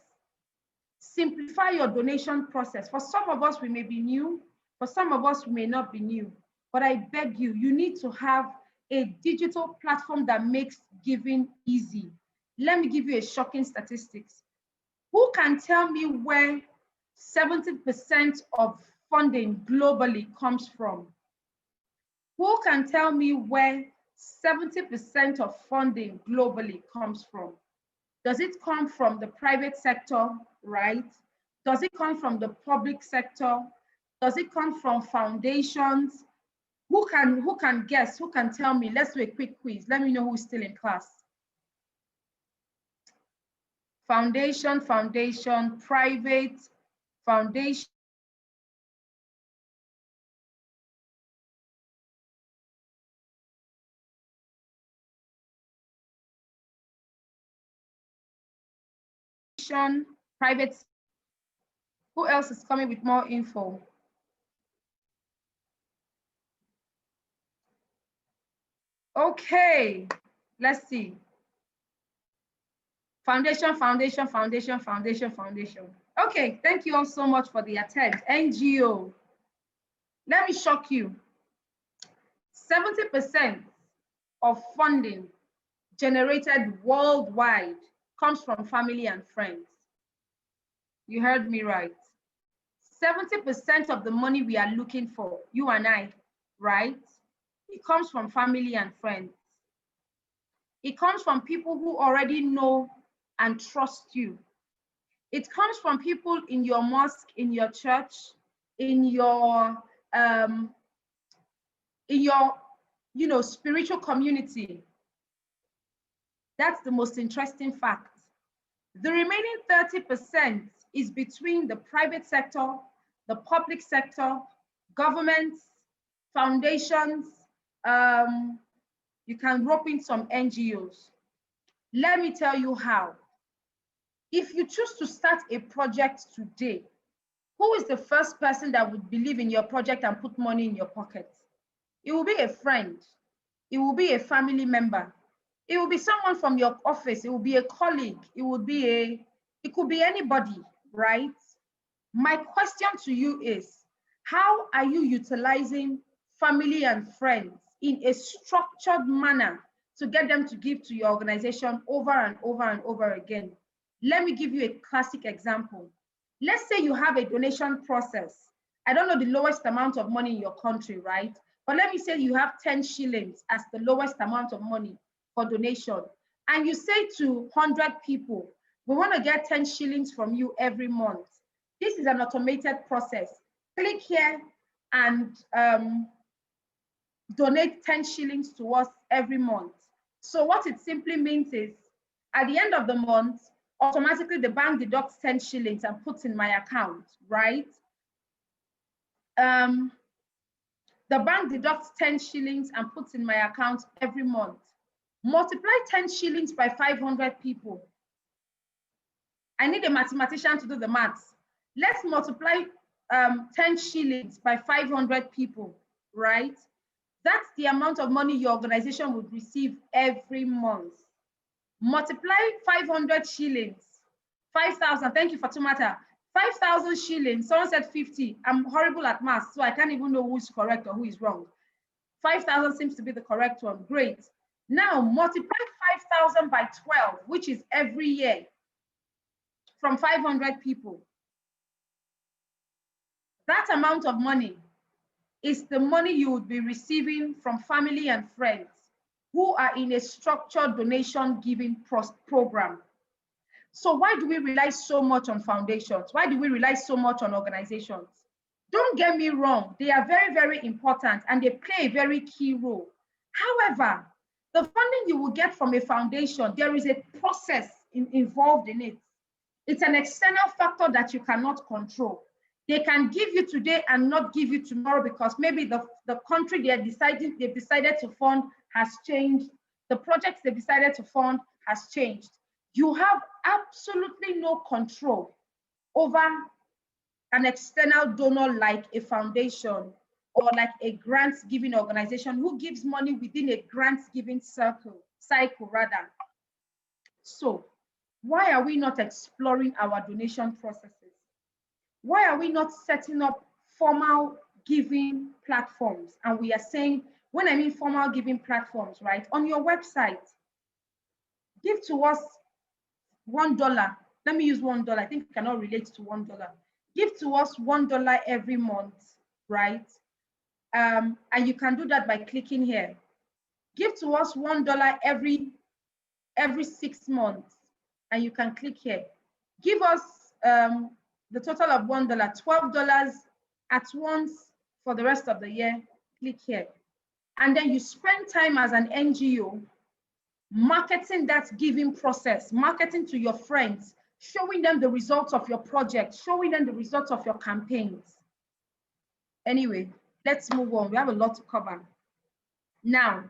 Simplify your donation process. For some of us, we may be new. For some of us, we may not be new. But I beg you, you need to have a digital platform that makes giving easy. Let me give you a shocking statistics. Who can tell me where 70% of funding globally comes from? Who can tell me where 70% of funding globally comes from? Does it come from the private sector, right? Does it come from the public sector? Does it come from foundations? Who can guess? Who can tell me? Let's do a quick quiz. Let me know who's still in class. Foundation, private, foundation. Private. Who else is coming with more info? Okay, let's see. Foundation. Okay, thank you all so much for the attempt. NGO. Let me shock you. 70% of funding generated worldwide comes from family and friends. You heard me right. 70% of the money we are looking for, you and I, right? It comes from family and friends. It comes from people who already know and trust you. It comes from people in your mosque, in your church, in your spiritual community. That's the most interesting fact. The remaining 30% is between the private sector, the public sector, governments, foundations. You can rope in some NGOs. Let me tell you how. If you choose to start a project today, who is the first person that would believe in your project and put money in your pocket? It will be a friend. It will be a family member. It will be someone from your office. It will be a colleague. It could be anybody, right? My question to you is, how are you utilizing family and friends in a structured manner to get them to give to your organization over and over and over again? Let me give you a classic example. Let's say you have a donation process I don't know the lowest amount of money in your country, right? But let me say you have 10 shillings as the lowest amount of money for donation. And you say to 100 people, we want to get 10 shillings from you every month. This is an automated process. Click here and donate 10 shillings to us every month. So what it simply means is, at the end of the month, automatically the bank deducts 10 shillings and puts in my account, right? The bank deducts 10 shillings and puts in my account every month. Multiply 10 shillings by 500 people. I need a mathematician to do the maths. Let's multiply 10 shillings by 500 people, right? That's the amount of money your organization would receive every month. Multiply 500 shillings, 5,000, thank you, Fatumata. 5,000 shillings, someone said 50. I'm horrible at math, so I can't even know who's correct or who is wrong. 5,000 seems to be the correct one, great. Now multiply 5,000 by 12, which is every year from 500 people. That amount of money is the money you would be receiving from family and friends who are in a structured donation giving program. So why do we rely so much on foundations? Why do we rely so much on organizations? Don't get me wrong, they are very, very important and they play a very key role. However, the funding you will get from a foundation, there is a process involved in it. It's an external factor that you cannot control. They can give you today and not give you tomorrow because maybe the country they've decided to fund has changed. The projects they've decided to fund has changed. You have absolutely no control over an external donor like a foundation or like a grants giving organization who gives money within a grants giving cycle rather. So why are we not exploring our donation processes? Why are we not setting up formal giving platforms? And we are saying, when I mean formal giving platforms, right? On your website, give to us $1. Let me use $1. I think it cannot relate to $1. Give to us $1 every month, right? And you can do that by clicking here. Give to us $1 every 6 months, and you can click here. Give us the total of $1, $12 at once for the rest of the year, click here. And then you spend time as an NGO marketing that giving process, marketing to your friends, showing them the results of your project, showing them the results of your campaigns. Anyway, let's move on. We have a lot to cover. Now,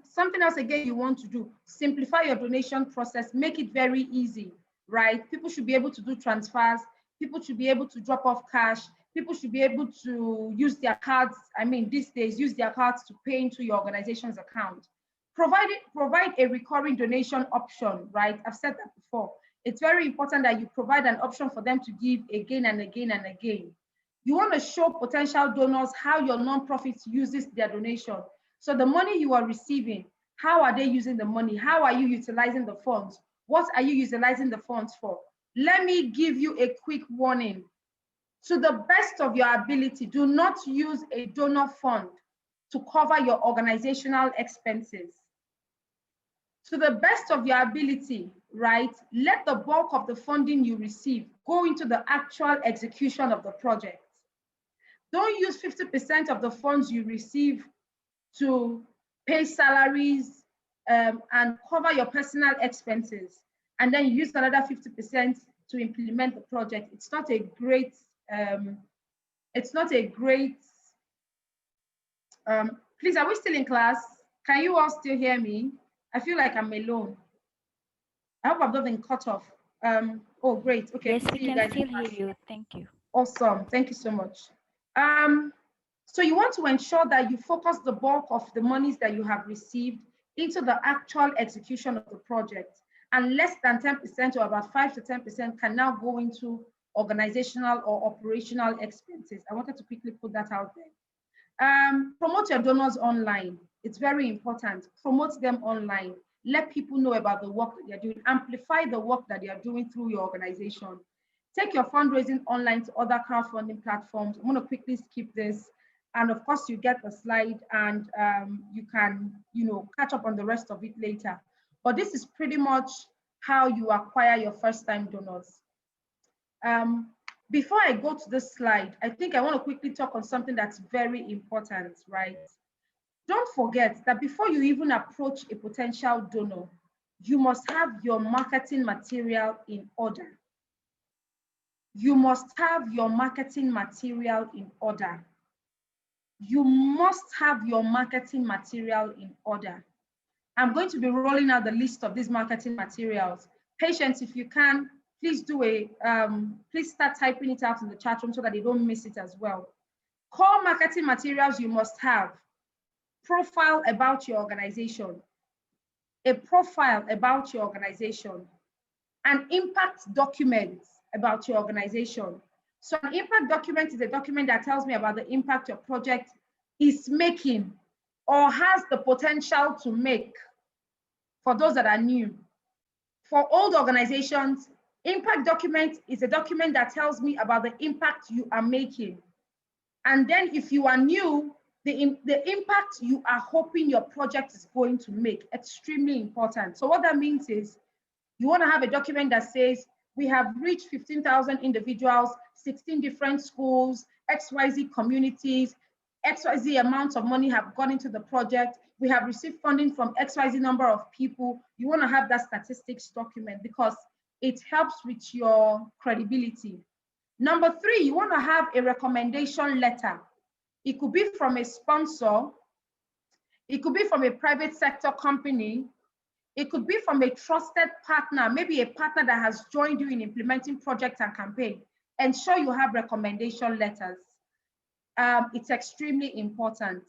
something else again you want to do, simplify your donation process, make it very easy, right? People should be able to do transfers. People should be able to drop off cash. People should be able to use their cards. I mean, these days, use their cards to pay into your organization's account. Provide a recurring donation option, right? I've said that before. It's very important that you provide an option for them to give again and again and again. You want to show potential donors how your nonprofit uses their donation. So the money you are receiving, how are they using the money? How are you utilizing the funds? What are you utilizing the funds for? Let me give you a quick warning. To the best of your ability, do not use a donor fund to cover your organizational expenses. To the best of your ability, right, let the bulk of the funding you receive go into the actual execution of the project. Don't use 50% of the funds you receive to pay salaries and cover your personal expenses, and then you use another 50% to implement the project. It's not a great, please, are we still in class? Can you all still hear me? I feel like I'm alone. I hope I've not been cut off. Oh, great. Okay. Yes, we can still hear you. Thank you. Awesome. Thank you so much. So you want to ensure that you focus the bulk of the monies that you have received into the actual execution of the project, and less than 10% or about 5 to 10% can now go into organizational or operational expenses. I wanted to quickly put that out there. Promote your donors online. It's very important. Promote them online. Let people know about the work that they're doing. Amplify the work that they are doing through your organization. Take your fundraising online to other crowdfunding platforms. I'm going to quickly skip this. And of course, you get the slide and you can, catch up on the rest of it later. But this is pretty much how you acquire your first-time donors. Before I go to this slide, I think I want to quickly talk on something that's very important, right? Don't forget that before you even approach a potential donor, you must have your marketing material in order. You must have your marketing material in order. You must have your marketing material in order. I'm going to be rolling out the list of these marketing materials. Patients, if you can, please please start typing it out in the chat room so that they don't miss it as well. Core marketing materials you must have: profile about your organization, a profile about your organization, an impact document about your organization. So an impact document is a document that tells me about the impact your project is making or has the potential to make. For those that are new, for old organizations, impact document is a document that tells me about the impact you are making. And then if you are new, the impact you are hoping your project is going to make, extremely important. So what that means is you want to have a document that says, we have reached 15,000 individuals, 16 different schools, XYZ communities, XYZ amounts of money have gone into the project. We have received funding from XYZ number of people. You want to have that statistics document because it helps with your credibility. Number 3, you want to have a recommendation letter. It could be from a sponsor. It could be from a private sector company. It could be from a trusted partner, maybe a partner that has joined you in implementing projects and campaign. Ensure you have recommendation letters. It's extremely important.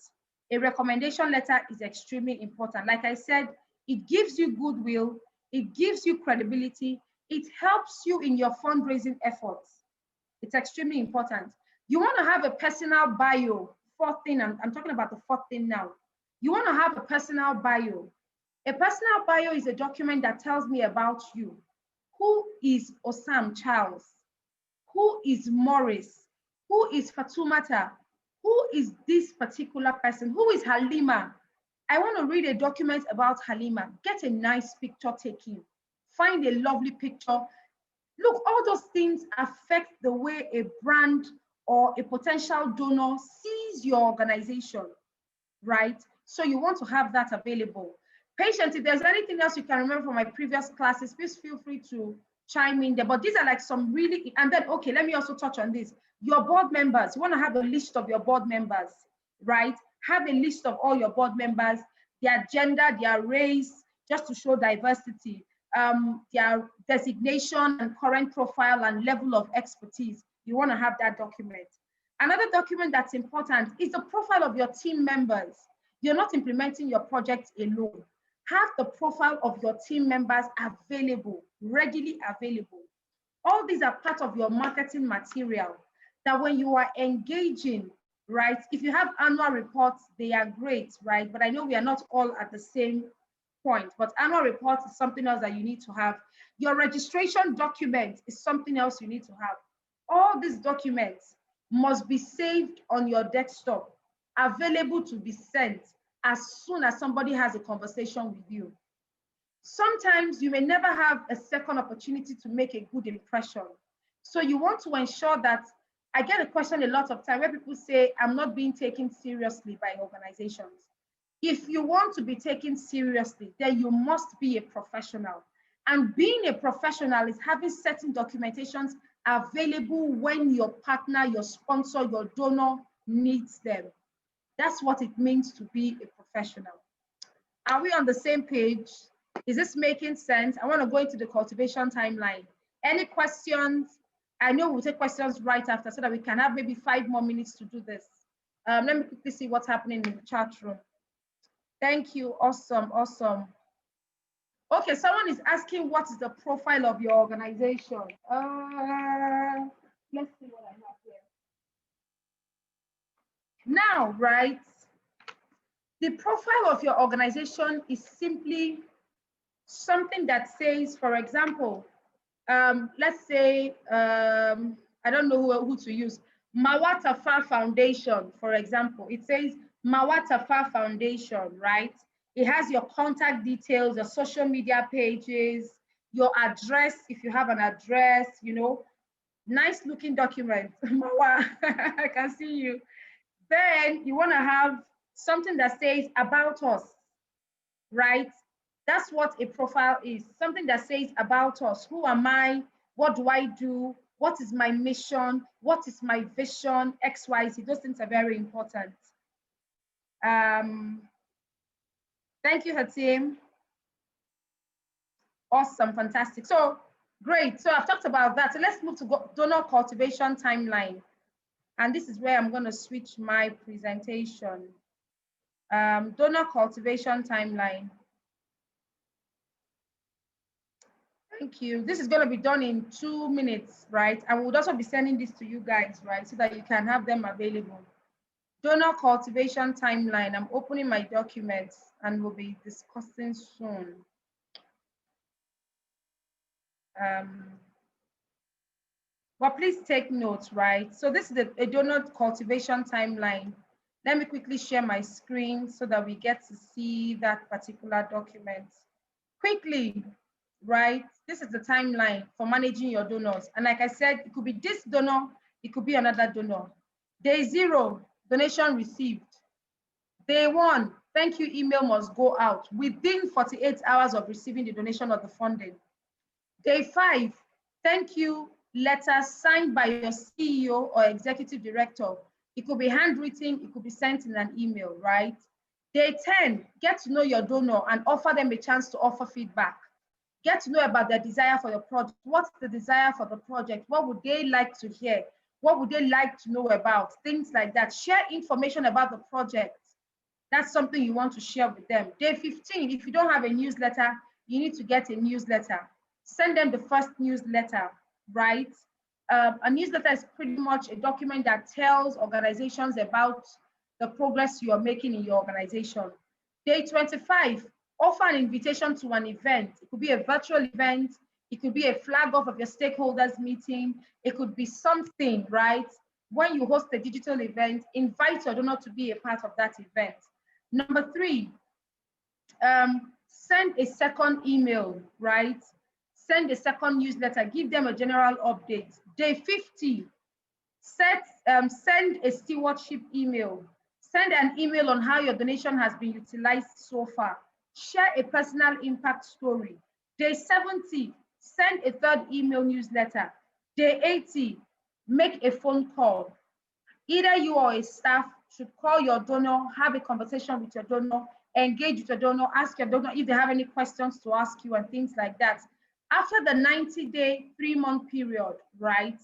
A recommendation letter is extremely important. Like I said, it gives you goodwill, it gives you credibility, it helps you in your fundraising efforts. It's extremely important. You want to have a personal bio. Fourth thing, I'm talking about the fourth thing now. You want to have a personal bio. A personal bio is a document that tells me about you. Who is Osam Charles? Who is Morris? Who is Fatumata? Who is this particular person? Who is Halima? I want to read a document about Halima. Get a nice picture taken. Find a lovely picture. Look, all those things affect the way a brand or a potential donor sees your organization, right? So you want to have that available. Patients, if there's anything else you can remember from my previous classes, please feel free to chime in there. But these are like some really, and then, okay, let me also touch on this. Your board members, you want to have a list of your board members, right? Have a list of all your board members, their gender, their race, just to show diversity, their designation and current profile and level of expertise. You want to have that document. Another document that's important is the profile of your team members. You're not implementing your project alone. Have the profile of your team members available, readily available. All these are part of your marketing material that when you are engaging, right? If you have annual reports, they are great, right? But I know we are not all at the same point, but annual reports is something else that you need to have. Your registration document is something else you need to have. All these documents must be saved on your desktop, available to be sent as soon as somebody has a conversation with you. Sometimes you may never have a second opportunity to make a good impression. So you want to ensure that, I get a question a lot of time where people say, I'm not being taken seriously by organizations. If you want to be taken seriously, then you must be a professional. And being a professional is having certain documentations available when your partner, your sponsor, your donor needs them. That's what it means to be a professional. Are we on the same page? Is this making sense? I want to go into the cultivation timeline. Any questions? I know we'll take questions right after so that we can have maybe 5 more minutes to do this. Let me quickly see what's happening in the chat room. Thank you. Awesome. Awesome. Okay, someone is asking what is the profile of your organization. Let's see what I have here. Now, right, the profile of your organization is simply something that says, for example, let's say, I don't know who to use. Mawatafa Foundation, for example. It says Mawatafa Foundation, right? It has your contact details, your social media pages, your address, if you have an address, you know, nice looking document. Mawa, I can see you. Then you want to have something that says about us, right? That's what a profile is, something that says about us. Who am I? What do I do? What is my mission? What is my vision? X, Y, Z. Those things are very important. Thank you, Hatim. Awesome, fantastic. So great. So I've talked about that. So let's move to donor cultivation timeline. And this is where I'm going to switch my presentation. Donor cultivation timeline. Thank you. This is going to be done in 2 minutes, right? I would also be sending this to you guys, right? So that you can have them available. Donor cultivation timeline. I'm opening my documents and we'll be discussing soon. But please take notes, right? So this is a donor cultivation timeline. Let me quickly share my screen so that we get to see that particular document. Quickly, right? This is the timeline for managing your donors. And like I said, it could be this donor, it could be another donor. Day 0, donation received. Day 1, thank you email must go out within 48 hours of receiving the donation or the funding. Day 5, thank you letter signed by your CEO or executive director. It could be handwritten, it could be sent in an email, right? Day 10, get to know your donor and offer them a chance to offer feedback. Get to know about their desire for your project. What's the desire for the project? What would they like to hear? What would they like to know about? Things like that. Share information about the project. That's something you want to share with them. Day 15, if you don't have a newsletter, you need to get a newsletter. Send them the first newsletter, right? A newsletter is pretty much a document that tells organizations about the progress you are making in your organization. Day 25, offer an invitation to an event. It could be a virtual event. It could be a flag off of your stakeholders meeting. It could be something, right? When you host a digital event, invite your donor to be a part of that event. Number 3, send a second email, right? Send a second newsletter, give them a general update. Day 50, send a stewardship email. Send an email on how your donation has been utilized so far. Share a personal impact story. Day 70, send a third email newsletter. Day 80, make a phone call. Either you or a staff should call your donor, have a conversation with your donor, engage with your donor, ask your donor if they have any questions to ask you and things like that. After the 90-day, 3-month period, right,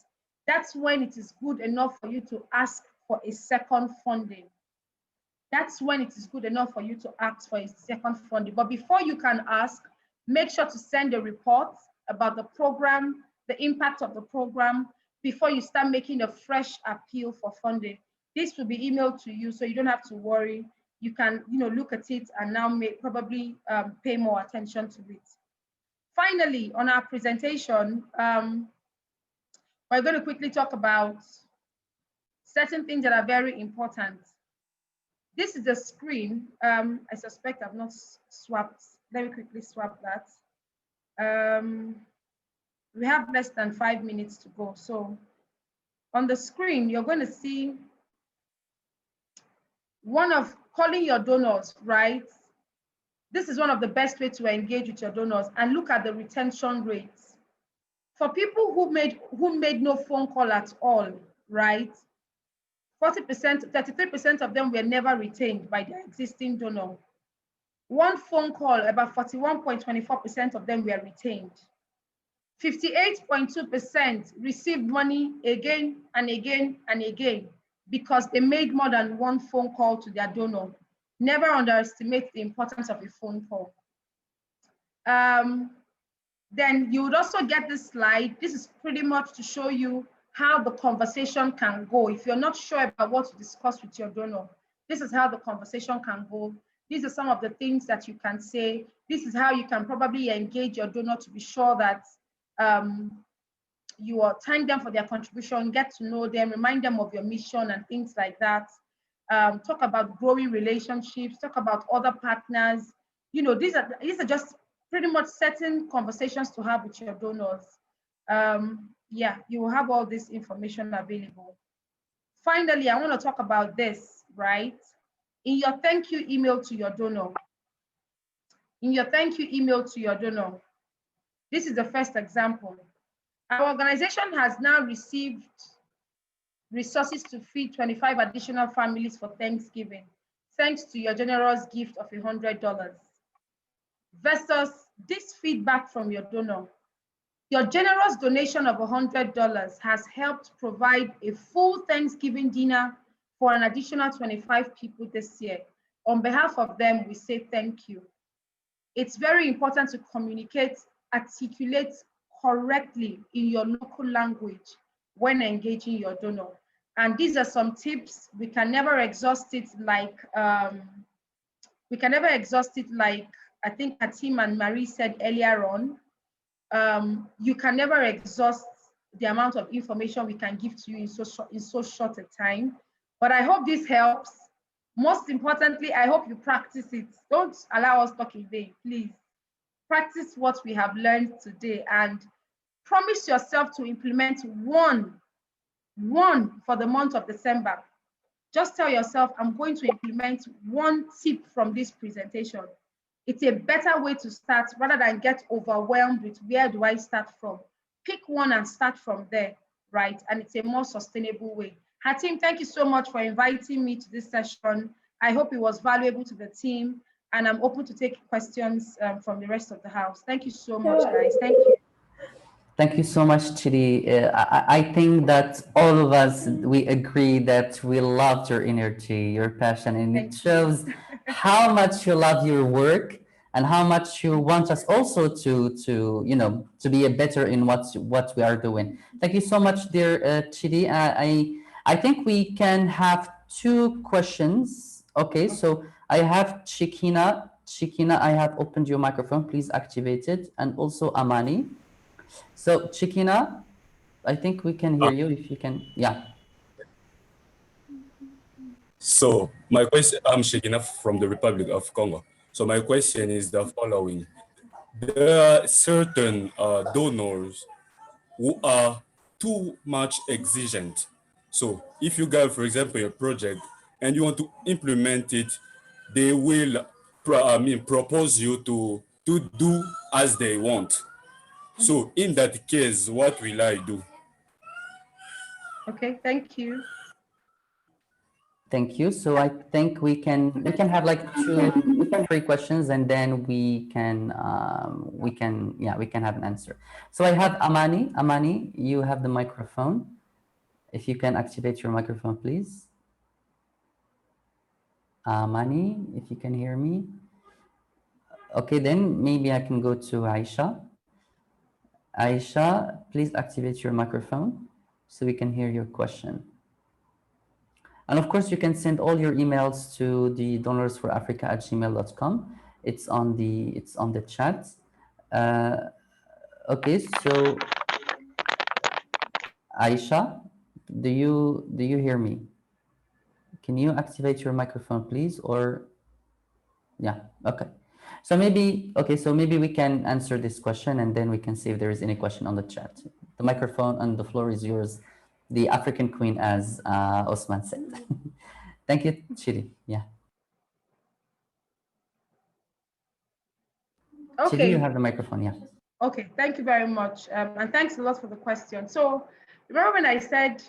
that's when it is good enough for you to ask for a second funding. That's when it is good enough for you to ask for a second funding. But before you can ask, make sure to send a report about the program, the impact of the program, before you start making a fresh appeal for funding. This will be emailed to you, so you don't have to worry. You can, look at it and now probably pay more attention to it. Finally, on our presentation, we're going to quickly talk about certain things that are very important. This is the screen. I suspect I've not swapped. Let me quickly swap that. We have less than 5 minutes to go. So on the screen, you're going to see one of calling your donors, right? This is one of the best ways to engage with your donors and look at the retention rates. For people who made no phone call at all, right? 40%, 33% of them were never retained by their existing donor. One phone call, about 41.24% of them were retained. 58.2% received money again and again and again because they made more than one phone call to their donor. Never underestimate the importance of a phone call. Then you would also get this slide. This is pretty much to show you how the conversation can go. If you're not sure about what to discuss with your donor, this is how the conversation can go. These are some of the things that you can say. This is how you can probably engage your donor to be sure that you will thank them for their contribution, get to know them, remind them of your mission and things like that. Talk about growing relationships, talk about other partners. You know, these are just pretty much certain conversations to have with your donors. Yeah, you will have all this information available. Finally, I want to talk about this, right? In your thank you email to your donor, this is the first example. Our organization has now received resources to feed 25 additional families for Thanksgiving, thanks to your generous gift of $100. Versus this feedback from your donor. Your generous donation of $100 has helped provide a full Thanksgiving dinner for an additional 25 people this year. On behalf of them, we say thank you. It's very important to communicate, articulate correctly in your local language when engaging your donor. And these are some tips. We can never exhaust it like I think Hatim and Marie said earlier on. You can never exhaust the amount of information we can give to you in so short a time. But I hope this helps. Most importantly, I hope you practice it. Don't allow us talk in vain, please. Practice what we have learned today and promise yourself to implement one for the month of December. Just tell yourself, I'm going to implement one tip from this presentation. It's a better way to start rather than get overwhelmed with where do I start from. Pick one and start from there, right? And it's a more sustainable way. Hatim, thank you so much for inviting me to this session. I hope it was valuable to the team, and I'm open to take questions from the rest of the house. Thank you so much, guys. Thank you. Thank you so much, Chidi. I think that all of us, we agree that we loved your energy, your passion, and it shows how much you love your work and how much you want us also to be a better in what we are doing. Thank you so much, dear Chidi. I think we can have two questions. Okay, so I have Chikina. Chikina, I have opened your microphone. Please activate it, and also Amani. So, Chikina, I think we can hear you if you can. Yeah. So my question, I'm Shekina from the Republic of Congo. So my question is the following. There are certain donors who are too much exigent. So if you got, for example, a project and you want to implement it, they will propose you to do as they want. So in that case, what will I do? Okay, thank you. Thank you. So I think we can have like three questions, and then we can have an answer. So I have Amani. Amani, you have the microphone. If you can activate your microphone, please. Amani, if you can hear me. Okay, then maybe I can go to Aisha. Aisha, please activate your microphone so we can hear your question. And of course, you can send all your emails to the donorsforafrica@gmail.com. It's on the chat. Okay, so Aisha, do you hear me? Can you activate your microphone, please? Or yeah, okay. So maybe we can answer this question, and then we can see if there is any question on the chat. The microphone and the floor is yours, the African queen, as Osman said. Thank you, Chidi. Yeah. Okay. Chidi, you have the microphone. Yeah. Okay, thank you very much. And thanks a lot for the question. So remember when I said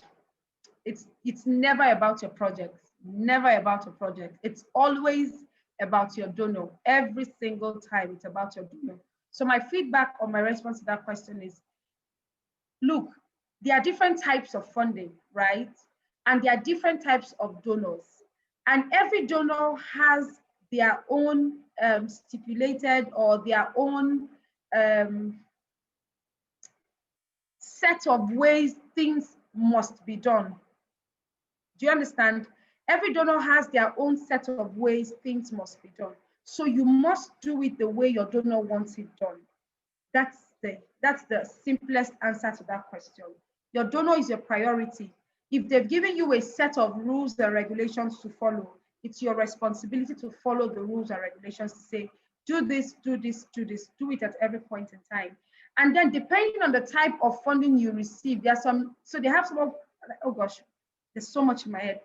it's never about your project, never about your project. It's always about your donor. Every single time it's about your donor. So my feedback or my response to that question is, look, there are different types of funding, right? And there are different types of donors. And every donor has their own stipulated or their own set of ways things must be done. Do you understand? Every donor has their own set of ways things must be done. So you must do it the way your donor wants it done. That's the simplest answer to that question. Your donor is your priority. If they've given you a set of rules and regulations to follow, it's your responsibility to follow the rules and regulations to say, do this, do this, do this, do it at every point in time. And then depending on the type of funding you receive, there's some, so they have some, oh gosh, there's so much in my head.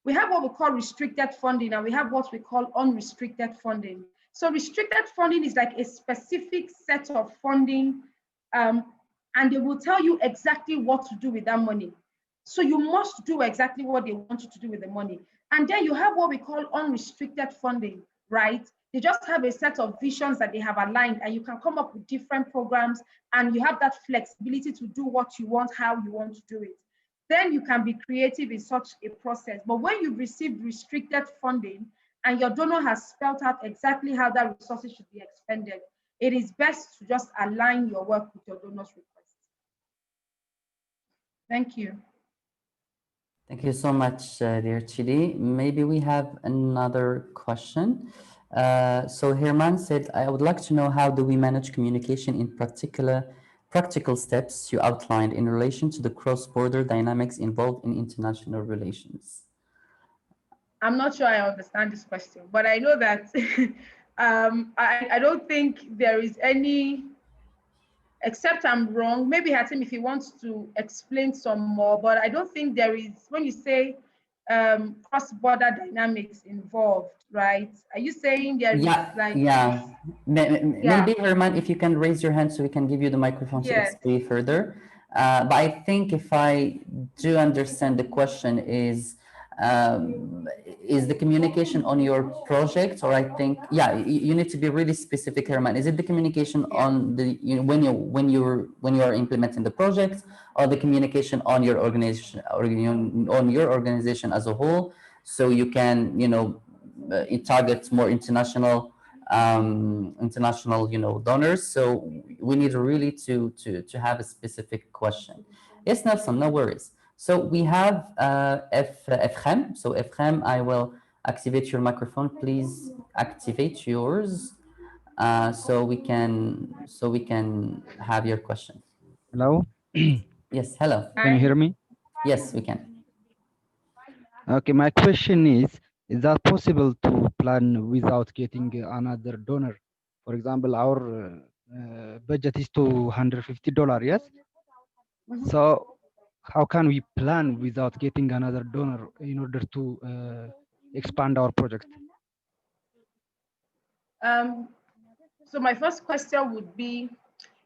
We have what we call restricted funding and we have what we call unrestricted funding. So restricted funding is like a specific set of funding and they will tell you exactly what to do with that money. So you must do exactly what they want you to do with the money. And then you have what we call unrestricted funding, right? They just have a set of visions that they have aligned and you can come up with different programs and you have that flexibility to do what you want, how you want to do it. Then you can be creative in such a process. But when you've received restricted funding and your donor has spelled out exactly how that resources should be expended, it is best to just align your work with your donor's request. Thank you. Thank you so much, dear Chidi. Maybe we have another question. So Herman said, I would like to know how do we manage communication in practical steps you outlined in relation to the cross-border dynamics involved in international relations? I'm not sure I understand this question, but I know that I don't think there is any, except I'm wrong. Maybe Hatim, if he wants to explain some more, but I don't think there is, when you say cross-border dynamics involved, right? Are you saying there is like... Yeah. Maybe Herman, if you can raise your hand so we can give you the microphone to explain further. But I think if I do understand the question is the communication on your project, or I think, you need to be really specific, Herman. Is it the communication on the, when you are implementing the project, or the communication on your organization, or on your organization as a whole, so you can, it targets more international donors. So we need really to have a specific question. Yes, Nelson, no worries. So we have Efrem. So Efrem, I will activate your microphone. Please activate yours so we can have your question. Hello. Yes, hello. Can you hear me? Yes, we can. Okay, my question is that possible to plan without getting another donor? For example, our budget is $250, yes? So how can we plan without getting another donor in order to expand our project? So my first question would be,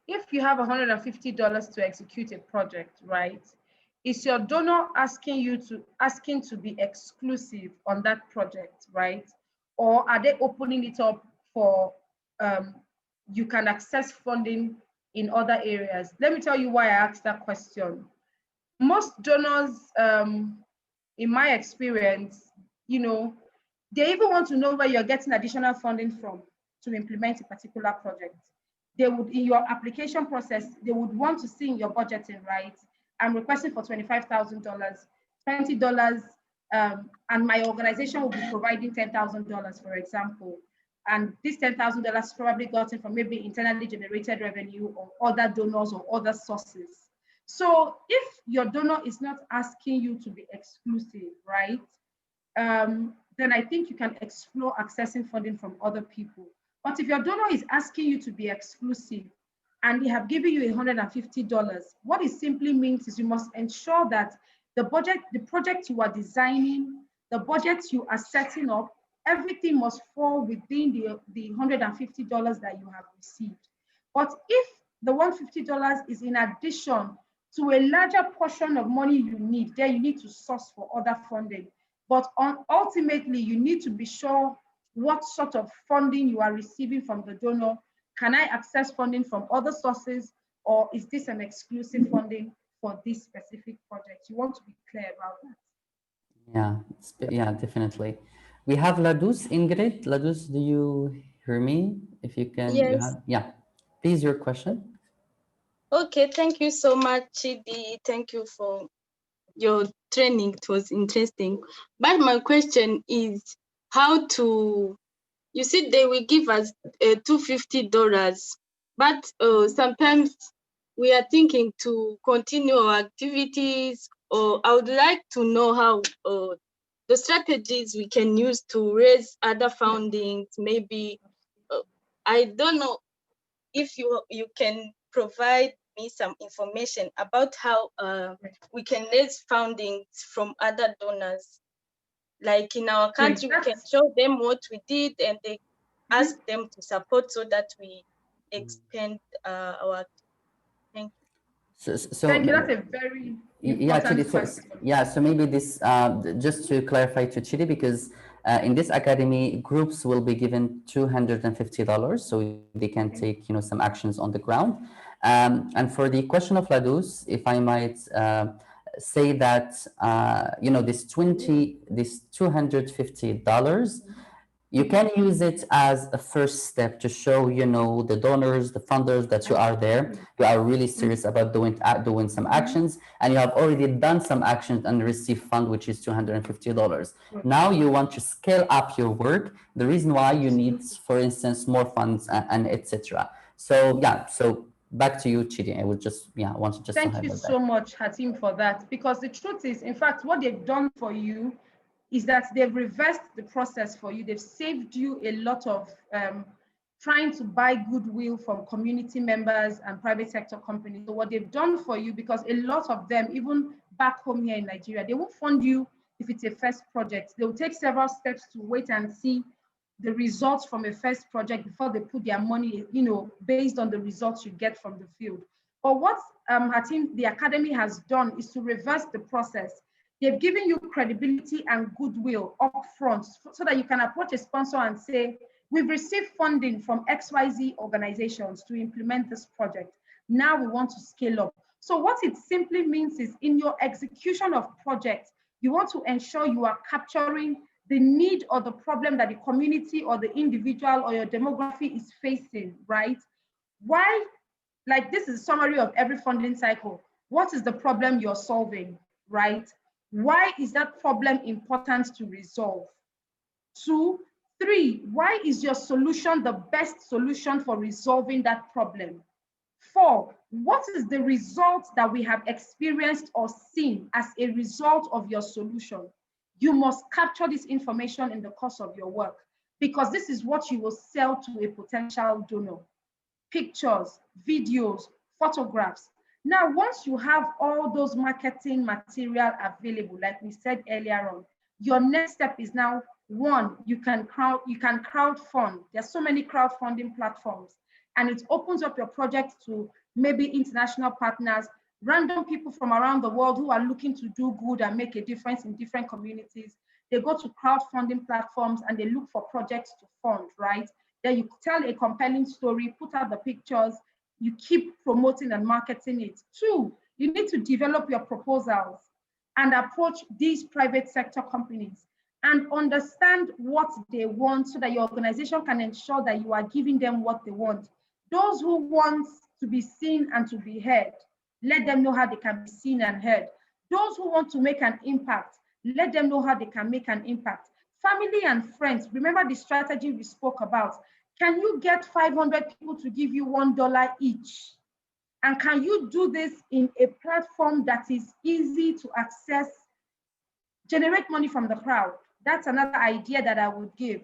if you have $150 to execute a project, right? Is your donor asking to be exclusive on that project, right? Or are they opening it up for you can access funding in other areas? Let me tell you why I asked that question. Most donors, in my experience, they even want to know where you're getting additional funding from to implement a particular project. They would, in your application process, they would want to see in your budgeting, right? I'm requesting for $25,000, $20, and my organization will be providing $10,000, for example. And this $10,000 is probably gotten from maybe internally generated revenue or other donors or other sources. So if your donor is not asking you to be exclusive, right? Then I think you can explore accessing funding from other people. But if your donor is asking you to be exclusive and they have given you $150, what it simply means is you must ensure that the project you are designing, the budget you are setting up, everything must fall within the $150 that you have received. But if the $150 is in addition to a larger portion of money you need, then you need to source for other funding. But ultimately, you need to be sure what sort of funding you are receiving from the donor. Can I access funding from other sources, or is this an exclusive funding for this specific project? You want to be clear about that. Yeah, definitely. We have Ladus, Ingrid. Ladus, do you hear me? If you can, Yes. Please, your question. Okay, thank you so much, Chidi. Thank you for your training. It was interesting. But my question is how to, you said they will give us $250 But sometimes we are thinking to continue our activities, or I would like to know how the strategies we can use to raise other fundings. Maybe I don't know if you can provide me some information about how we can raise fundings from other donors. Like in our country, we can show them what we did and they ask them to support so that we expand our. Thank you. Thank you. That's a very yeah, Chidi, important question. so maybe this, just to clarify to Chidi, because in this academy, groups will be given $250 so they can take, some actions on the ground. And for the question of Ladus, if I might say that, this $250, you can use it as a first step to show, the donors, the funders that you are there. You are really serious about doing some actions, and you have already done some actions and received fund, which is $250. Now you want to scale up your work. The reason why you need, for instance, more funds and etc. So yeah, so back to you, Chidi. I would just, want to just Thank you so much, Hatim, for that. Because the truth is, in fact, what they've done for you is that they've reversed the process for you. They've saved you a lot of trying to buy goodwill from community members and private sector companies. So what they've done for you, because a lot of them, even back home here in Nigeria, they won't fund you if it's a first project. They will take several steps to wait and see the results from a first project before they put their money, based on the results you get from the field. But what Hatim, the academy has done is to reverse the process. They've given you credibility and goodwill up front so that you can approach a sponsor and say, we've received funding from XYZ organizations to implement this project. Now we want to scale up. So what it simply means is in your execution of projects, you want to ensure you are capturing the need or the problem that the community or the individual or your demography is facing, right? Why, like this is a summary of every funding cycle. What is the problem you're solving, right? Why is that problem important to resolve? 2, 3, why is your solution the best solution for resolving that problem? 4, what is the result that we have experienced or seen as a result of your solution? You must capture this information in the course of your work because this is what you will sell to a potential donor. Pictures, videos, photographs. Now, once you have all those marketing material available, like we said earlier on, your next step is now, 1, you can crowdfund. There's so many crowdfunding platforms, and it opens up your project to maybe international partners, random people from around the world who are looking to do good and make a difference in different communities. They go to crowdfunding platforms and they look for projects to fund, right? Then you tell a compelling story, put out the pictures, you keep promoting and marketing it. 2, you need to develop your proposals and approach these private sector companies and understand what they want so that your organization can ensure that you are giving them what they want. Those who want to be seen and to be heard, let them know how they can be seen and heard. Those who want to make an impact, let them know how they can make an impact. Family and friends, remember the strategy we spoke about. Can you get 500 people to give you $1 each? And can you do this in a platform that is easy to access? Generate money from the crowd. That's another idea that I would give.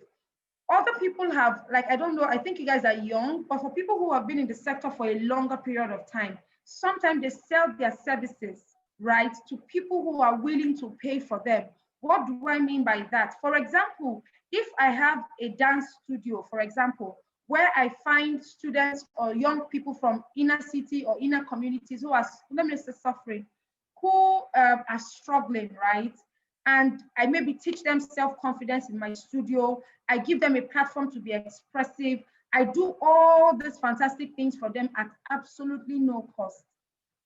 Other people have, like, I don't know, I think you guys are young, but for people who have been in the sector for a longer period of time, sometimes they sell their services, right, to people who are willing to pay for them. What do I mean by that? For example, if I have a dance studio, for example, where I find students or young people from inner city or inner communities who are, let me say, suffering, who are struggling, right? And I maybe teach them self-confidence in my studio. I give them a platform to be expressive. I do all these fantastic things for them at absolutely no cost.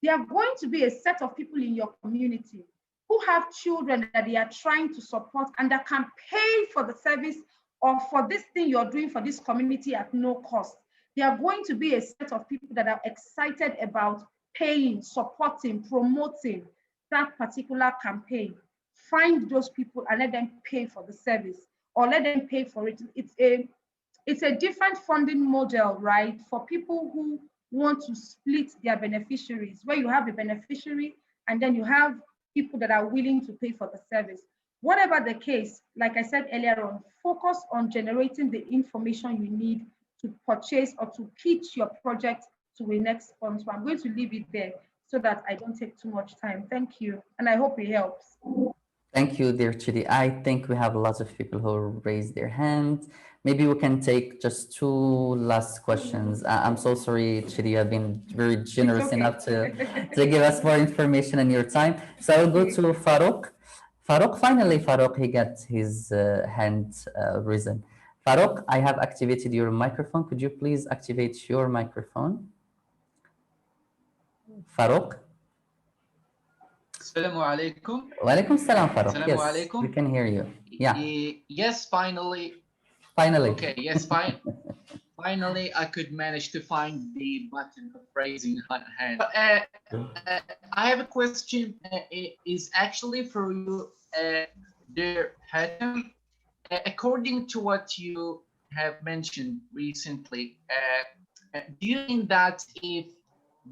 There are going to be a set of people in your community who have children that they are trying to support and that can pay for the service or for this thing you're doing for this community at no cost. There are going to be a set of people that are excited about paying, supporting, promoting that particular campaign. Find those people and let them pay for the service or let them pay for it. It's a it's a different funding model, right? For people who want to split their beneficiaries, where you have a beneficiary and then you have people that are willing to pay for the service. Whatever the case, like I said earlier on, focus on generating the information you need to purchase or to pitch your project to a next sponsor. I'm going to leave it there so that I don't take too much time. Thank you. And I hope it helps. Thank you, dear Chidi. I think we have a lot of people who raised their hand. Maybe we can take just two last questions. I'm so sorry, Chidi, you have been very generous enough to give us more information in your time. So I'll go to Farouk. Farouk, finally, Farouk, he got his hand risen. Farouk, I have activated your microphone. Could you please activate your microphone? Farouk? Assalamu alaikum. Walaikum salam, Farouk. Assalamu Yes, alaikum. we can hear you. Yeah. Yes, finally. Finally. Okay, yes, fine. Finally, I could manage to find the button of raising hand. I have a question. Is actually for you, dear Hatem. According to what you have mentioned recently, do you think that if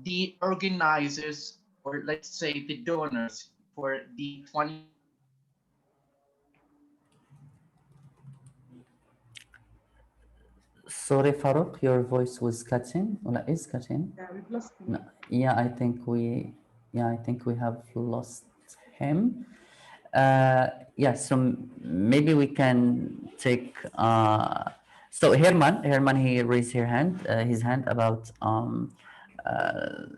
the organizers, or let's say the donors for the 20 Sorry, Farouk, your voice was cutting. Or is cutting. Yeah, we've lost him. No, yeah, I think we have lost him. Yeah, so maybe we can take. So Herman, he raised his hand about.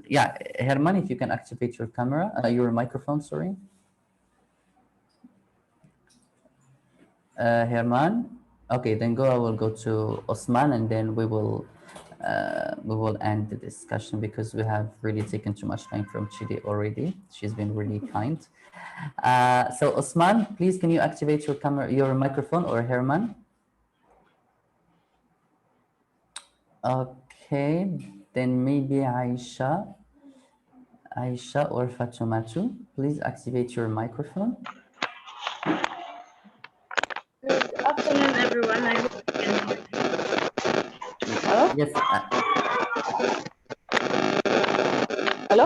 Yeah, Herman, if you can activate your camera, your microphone. Sorry. Herman. Okay, then I will go to Osman, and then we will end the discussion because we have really taken too much time from Chidi already. She's been really kind. So Osman, please can you activate your camera, your microphone, or Herman? Okay, then maybe Aisha or Fatumatu, please activate your microphone. Good afternoon, everyone. I hope you can hear me. Hello? Yes. Hello?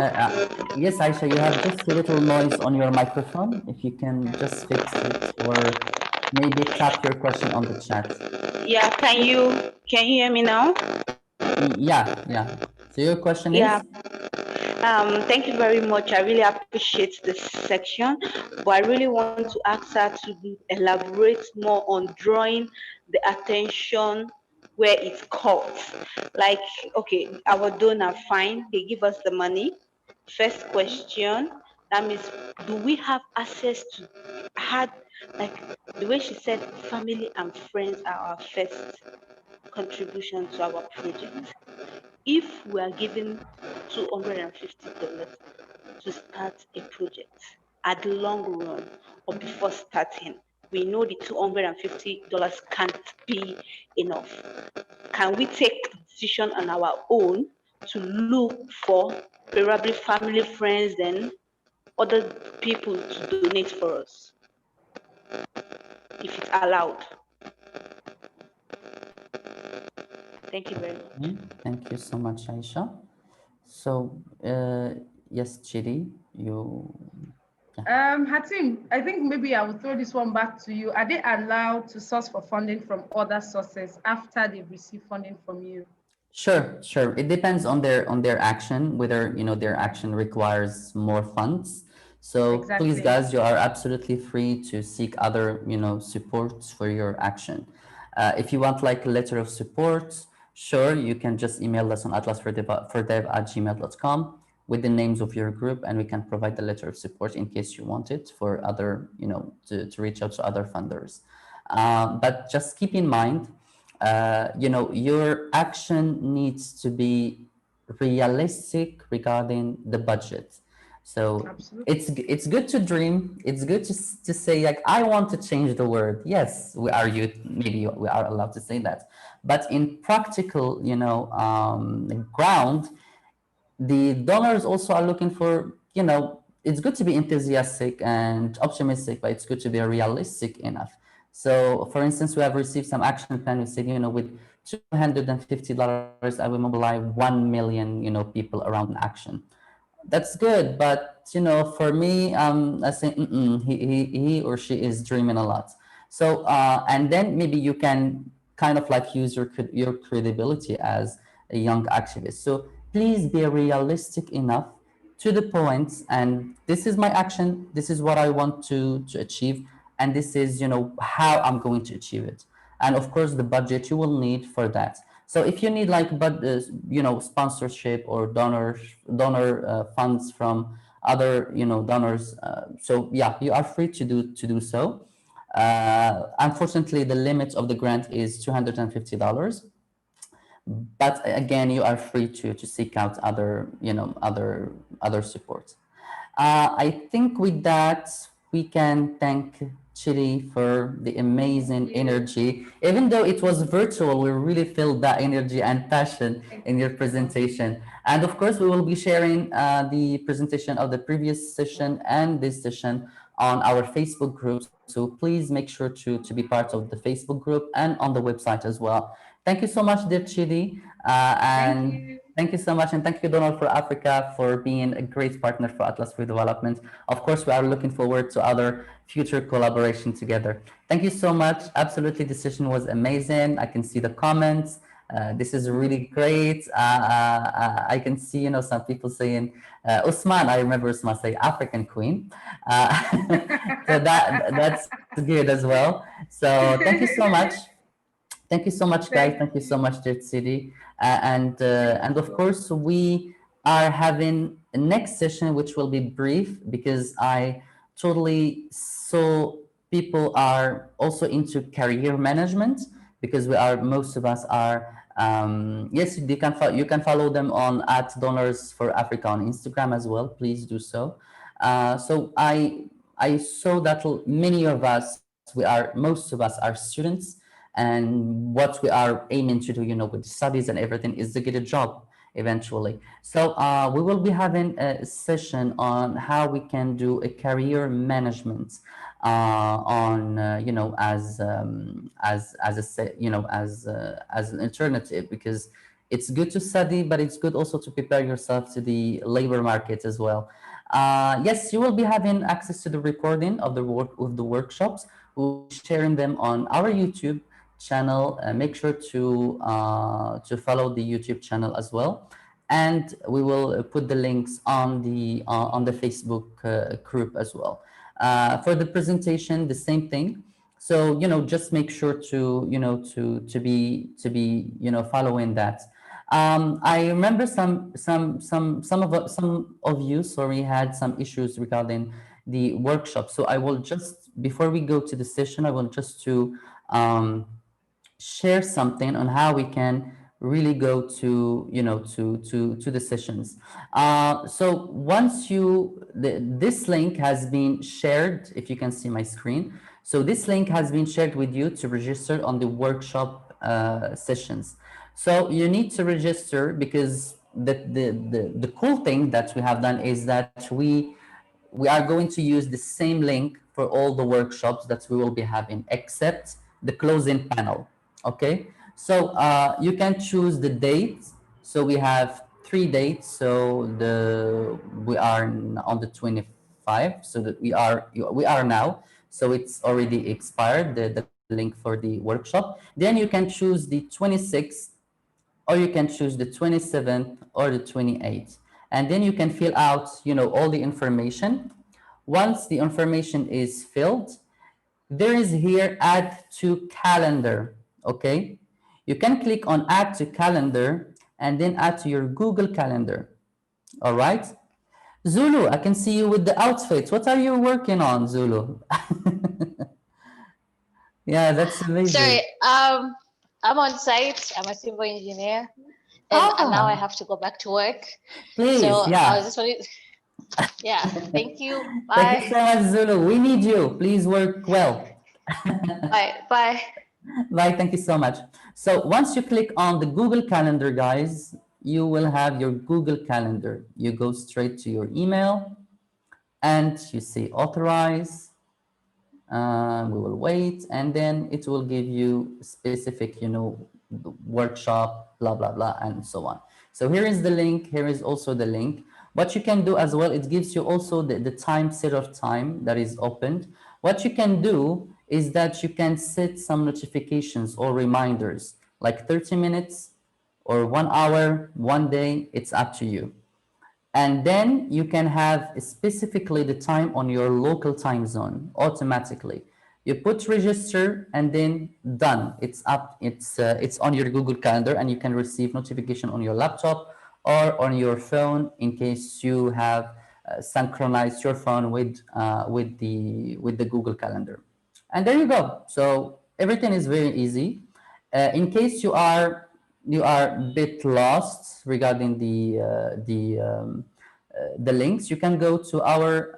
Yes, Aisha, you have just a little noise on your microphone. If you can just fix it, or maybe tap your question on the chat. Yeah, can you hear me now? Yeah. So your question Yeah. is? Thank you very much. I really appreciate this section, but I really want to ask her to elaborate more on drawing the attention where it's caught. Like, okay, our donor, fine, they give us the money. First question, that means, do we have access to like the way she said, family and friends are our first contribution to our project. If we are given $250 to start a project at the long run or before starting, we know the $250 can't be enough. Can we take the decision on our own to look for probably family, friends, then other people to donate for us, if it's allowed? Thank you very much. Thank you so much, Aisha. So, yes, Chidi, you. Hatim, I think maybe I will throw this one back to you. Are they allowed to source for funding from other sources after they've received funding from you? Sure. It depends on their action, whether their action requires more funds. So please, Exactly. guys, you are absolutely free to seek other supports for your action. If you want like a letter of support, sure, you can just email us on atlasfordev@gmail.com with the names of your group, and we can provide the letter of support in case you want it for other to reach out to other funders. But just keep in mind, your action needs to be realistic regarding the budget. So it's good to dream. It's good to say like, I want to change the world. Yes, we are youth. Maybe we are allowed to say that. But in practical, ground, the donors also are looking for, it's good to be enthusiastic and optimistic, but it's good to be realistic enough. So, for instance, we have received some action plan. We said, with $250, I will mobilize 1 million, people around an action. That's good, but for me, I say he or she is dreaming a lot. So and then maybe you can kind of like use your credibility as a young activist. So please be realistic enough, to the point, and this is my action, this is what I want to achieve, and this is how I'm going to achieve it. And of course the budget you will need for that. So if you need like sponsorship or donor funds from other donors, so yeah, you are free to do so. Unfortunately, the limit of the grant is $250, but again, you are free to seek out other support. I think with that, we can thank Chidi for the amazing energy. Even though it was virtual, we really felt that energy and passion in your presentation. And of course, we will be sharing the presentation of the previous session and this session on our Facebook group. So please make sure to be part of the Facebook group and on the website as well. Thank you so much, dear Chidi. And thank you so much. And thank you, Donald, for Africa, for being a great partner for Atlas for Development. Of course, we are looking forward to other future collaboration together. Thank you so much. Absolutely, the session was amazing. I can see the comments. This is really great. I can see, some people saying, Usman, I remember Usman say African Queen. So that's good as well. So thank you so much. Thank you so much, guys. Thank you so much, Jet City. And of course, we are having a next session, which will be brief because I totally saw people are also into career management, because most of us are. Yes, you can follow them on @Donors for Africa on Instagram as well. Please do so. So I saw that many of us, most of us are students, and what we are aiming to do, with studies and everything, is to get a job eventually. So we will be having a session on how we can do a career management on as an alternative, because it's good to study, but it's good also to prepare yourself to the labor market as well. Yes, you will be having access to the recording of the workshops. We'll be sharing them on our YouTube channel. Make sure to follow the YouTube channel as well, and we will put the links on the Facebook group as well. For the presentation, the same thing. So just make sure to be following that. I remember some of you, sorry, had some issues regarding the workshop. So I will just, before we go to the session, I will just to share something on how we can really go to the sessions. So once this link has been shared, if you can see my screen. So this link has been shared with you to register on the workshop sessions. So you need to register, because the cool thing that we have done is that we are going to use the same link for all the workshops that we will be having, except the closing panel. Okay, so you can choose the dates. So we have 3 dates. So we are on the 25th. So that we are now. So it's already expired, the link for the workshop. Then you can choose the 26th, or you can choose the 27th or the 28th, and then you can fill out all the information. Once the information is filled, there is here add to calendar. Okay, you can click on add to calendar and then add to your Google Calendar. All right, Zulu, I can see you with the outfit. What are you working on, Zulu? Yeah, that's amazing. Sorry, I'm on site. I'm a civil engineer, and now I have to go back to work. Please, so yeah. I was just wanting, yeah. Thank you. Bye. Thank you so much, Zulu. We need you. Please work well. Bye. Bye. Bye. Thank you so much. So once you click on the Google Calendar, guys, you will have your Google Calendar. You go straight to your email and you say authorize. We will wait, and then it will give you specific, workshop, blah, blah, blah, and so on. So here is the link. Here is also the link. What you can do as well, it gives you also the time, set of time that is opened. What you can do is that you can set some notifications or reminders, like 30 minutes or 1 hour, 1 day, it's up to you. And then you can have specifically the time on your local time zone automatically. You put register and then done. It's up. It's on your Google Calendar, and you can receive notification on your laptop or on your phone in case you have synchronized your phone with the Google Calendar. And there you go. So everything is very easy. In case you are a bit lost regarding the links, you can go to our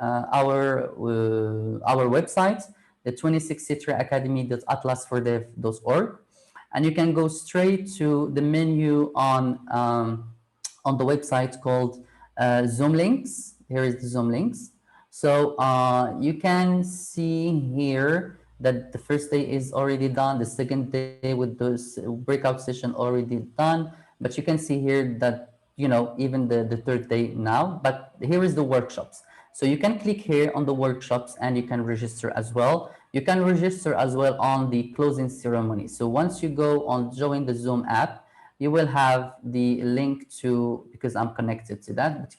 website, the 26cityacademy.atlasfordev.org, and you can go straight to the menu on the website called Zoom links. Here is the Zoom links. So you can see here that the first day is already done, the second day with those breakout session already done, but you can see here that, you know, even the third day now, but here is the workshops. So you can click here on the workshops and you can register as well. You can register as well on the closing ceremony. So once you go on join the Zoom app, you will have the link to, because I'm connected to that,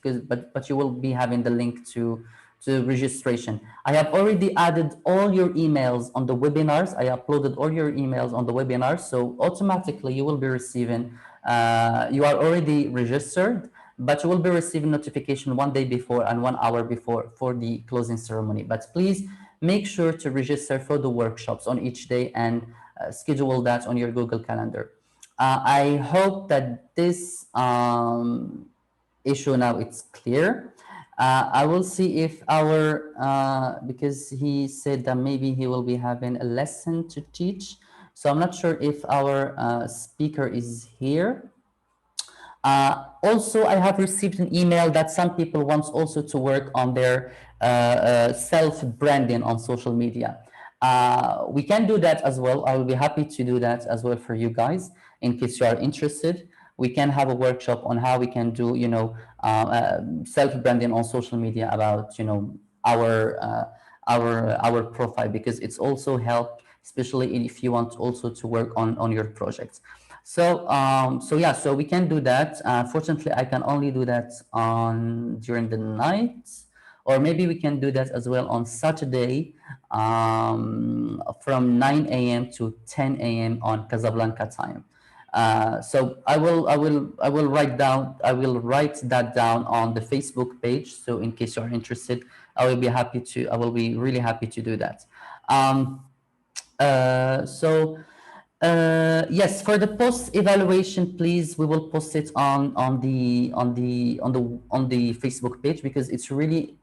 but you will be having the link to registration. I have already added all your emails on the webinars. I uploaded all your emails on the webinars, so automatically you will be receiving, you are already registered, but you will be receiving notification 1 day before and 1 hour before for the closing ceremony. But please make sure to register for the workshops on each day and schedule that on your Google Calendar. I hope that this issue now it's clear. I will see if because he said that maybe he will be having a lesson to teach. So I'm not sure if our speaker is here. Also, I have received an email that some people want also to work on their self-branding on social media. We can do that as well. I will be happy to do that as well for you guys in case you are interested. We can have a workshop on how we can do, you know, self-branding on social media about, you know, our profile, because it's also help, especially if you want also to work on your projects. So yeah, so we can do that. Fortunately, I can only do that during the night, or maybe we can do that as well on Saturday from 9 a.m. to 10 a.m. on Casablanca time. So I will write that down on the Facebook page. So in case you are interested, I will be really happy to do that. Yes, for the post evaluation, please, we will post it on the Facebook page, because it's really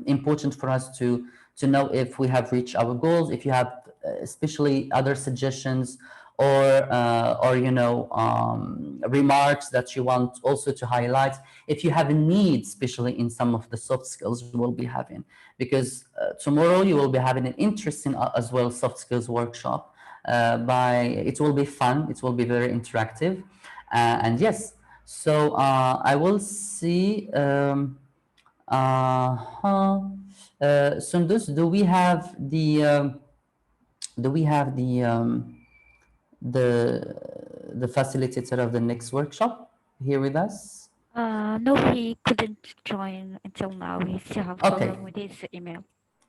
important for us to know if we have reached our goals. If you have especially other suggestions or you know, remarks that you want also to highlight, if you have a need, especially in some of the soft skills we will be having, because tomorrow you will be having an interesting as well soft skills workshop. It will be fun, it will be very interactive, and yes, so I will see. Sundus, do we have the facilitator of the next workshop here with us? No, he couldn't join until now. He still have problem with his email.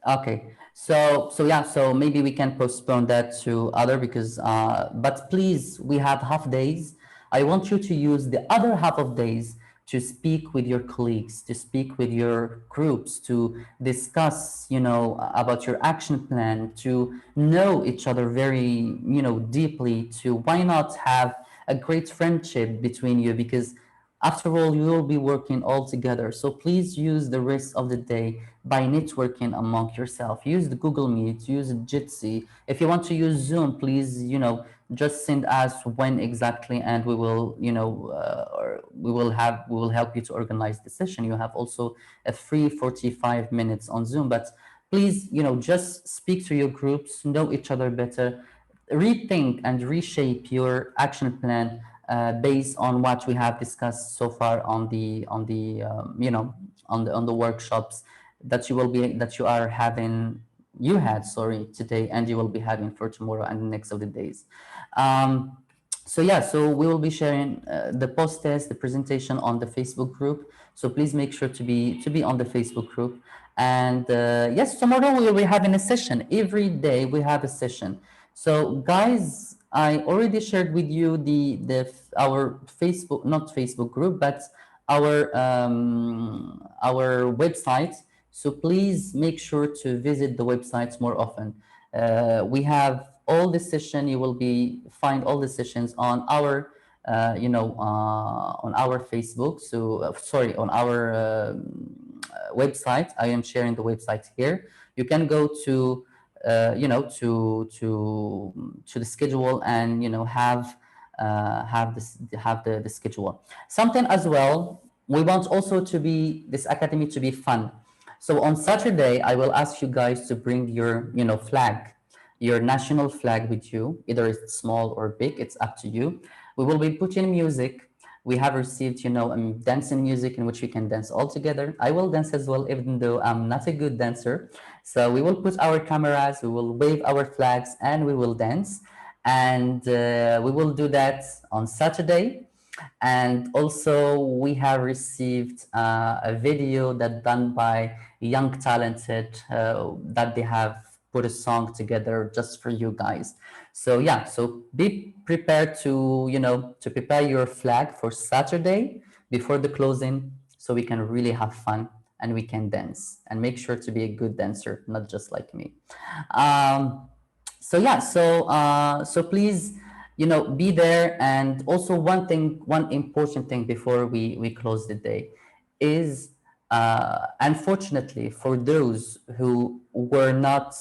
Okay, so yeah, so maybe we can postpone that to other, because but please, we have half days. I want you to use the other half of days to speak with your colleagues, to speak with your groups, to discuss, you know, about your action plan, to know each other very, you know, deeply, to why not have a great friendship between you, because after all, you will be working all together. So please use the rest of the day by networking among yourself. Use the Google Meet, use Jitsi. If you want to use Zoom, please, you know, just send us when exactly, and we will, you know, or we will help you to organize the session. You have also a free 45 minutes on Zoom, but please, you know, just speak to your groups, know each other better, rethink and reshape your action plan based on what we have discussed so far on the on the workshops that you are having, you had, sorry, today, and you will be having for tomorrow and the next of the days. So yeah, so we will be sharing the post test, the presentation on the Facebook group. So please make sure to be on the Facebook group. And yes, tomorrow we will be having a session. Every day we have a session. So guys, I already shared with you our Facebook, not Facebook group, but our website. So please make sure to visit the websites more often. We have all the session. You will be find all the sessions on our on our Facebook. So sorry, on our website. I am sharing the website here. You can go to to the schedule and have the schedule. Something as well. We want also to be this academy to be fun. So on Saturday, I will ask you guys to bring your flag, your national flag with you. Either it's small or big, it's up to you. We will be putting music. We have received, dancing music in which we can dance all together. I will dance as well, even though I'm not a good dancer. So we will put our cameras, we will wave our flags, and we will dance. And we will do that on Saturday. And also we have received a video that done by young talented that they have put a song together just for you guys. So yeah, so be prepared to to prepare your flag for Saturday before the closing, so we can really have fun and we can dance, and make sure to be a good dancer, not just like me. So yeah, so please be there. And also one important thing before we close the day is unfortunately, for those who were not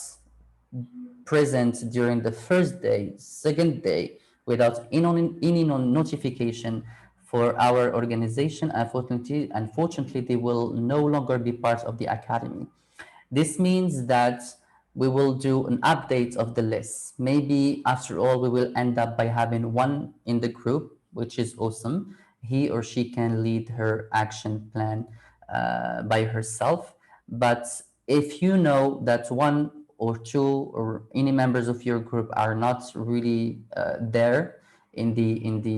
present during the first day, second day, without any notification for our organization, unfortunately they will no longer be part of the academy. This means that we will do an update of the list. Maybe after all, we will end up by having one in the group, which is awesome. He or she can lead her action plan by herself. But if you know that one or two or any members of your group are not really there in the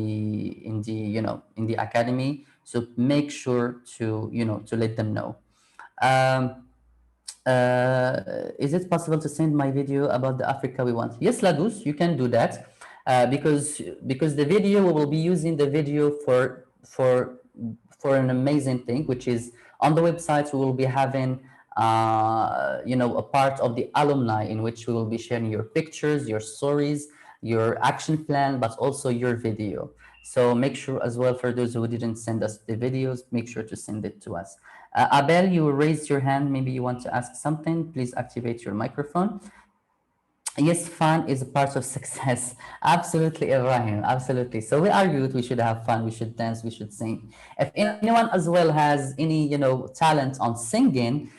academy, so make sure to let them know. Um, is it possible to send my video about the Africa we want? Yes, Ladus, you can do that, because the video, we will be using the video for an amazing thing, which is on the website. We will be having a part of the alumni in which we will be sharing your pictures, your stories, your action plan, but also your video. So make sure as well, for those who didn't send us the videos, make sure to send it to us. Abel, you raised your hand. Maybe you want to ask something. Please activate your microphone. Yes, fun is a part of success. Absolutely, Ibrahim. Absolutely. So we are youth. We should have fun. We should dance. We should sing. If anyone as well has any, talent on singing,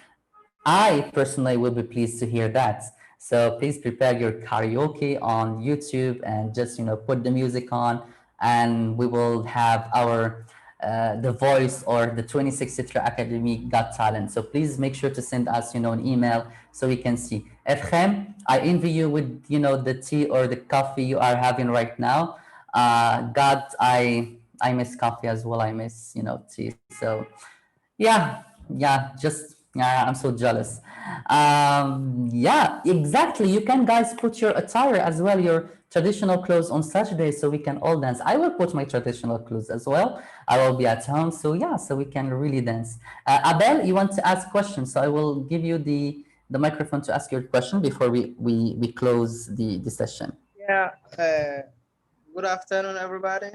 I personally will be pleased to hear that. So please prepare your karaoke on YouTube and just put the music on, and we will have our the voice or the 26 Citra Academy Got Talent. So please make sure to send us an email so we can see. Efrem, I envy you with the tea or the coffee you are having right now. God, I miss coffee as well. I miss tea. So yeah, yeah, I'm so jealous. Yeah, exactly. You can guys put your attire as well, your traditional clothes on Saturday, so we can all dance. I will put my traditional clothes as well. I will be at home, so yeah, so we can really dance. Abel, you want to ask questions, so I will give you the microphone to ask your question before we close the session. Yeah. Good afternoon, everybody.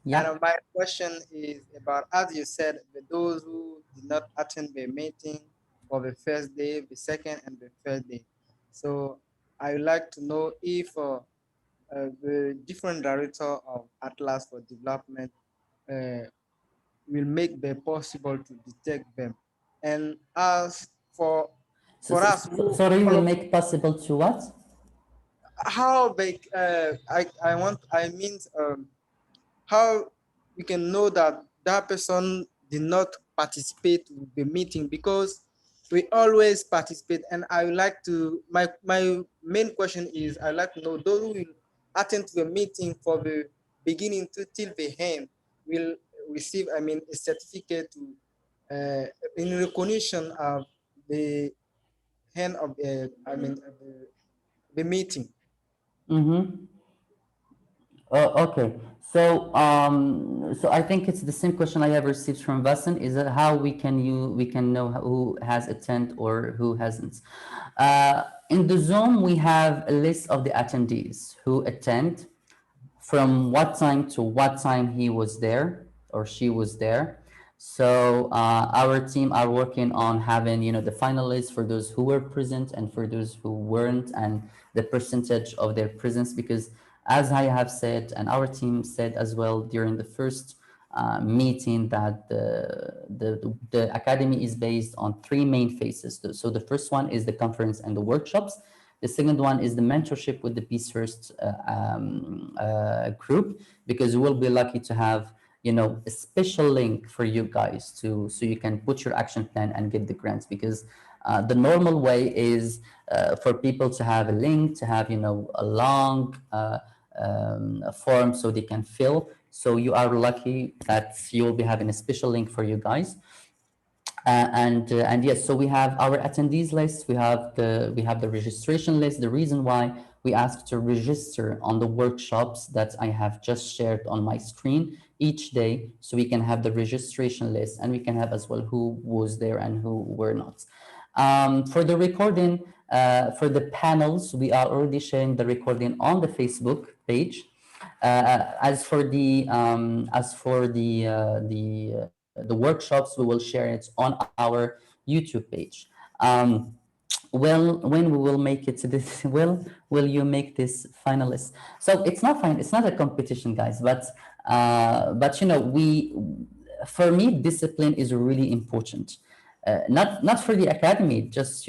Yeah. And my question is about, as you said, those who did not attend the meeting for the first day, the second, and the third day. So I would like to know if the different director of Atlas for Development will make the possible to detect them. And as for us, Sorry, will make possible to what? how they I mean how we can know that that person did not participate with the meeting, because we always participate. And I would like to, my main question is, I like to know those who will attend to the meeting for the beginning to till the end will receive, I mean, a certificate to, in recognition of the end of the, I mean, the meeting. Mm-hmm. Okay. So I think it's the same question I have received from Vasan. Is that how we can know who has attended or who hasn't? In the Zoom, we have a list of the attendees who attend, from what time to what time he was there or she was there. So our team are working on having, the finalists for those who were present and for those who weren't, and the percentage of their presence. Because as I have said, and our team said as well during the first meeting, that the academy is based on three main phases. So the first one is the conference and the workshops. The second one is the mentorship with the Peace First group, because we'll be lucky to have, a special link for you guys so you can put your action plan and get the grants. Because the normal way is for people to have a link, to have, a long form so they can fill. So you are lucky that you will be having a special link for you guys. And yes, so we have our attendees list. We have the registration list. The reason why we ask to register on the workshops that I have just shared on my screen each day, so we can have the registration list, and we can have as well who was there and who were not. For the recording, for the panels, we are already sharing the recording on the Facebook page. As for the workshops, we will share it on our YouTube page. Well, when we will make it to this, will you make this finalist? So it's not fine. It's not a competition, guys. But for me, discipline is really important. Not for the academy, just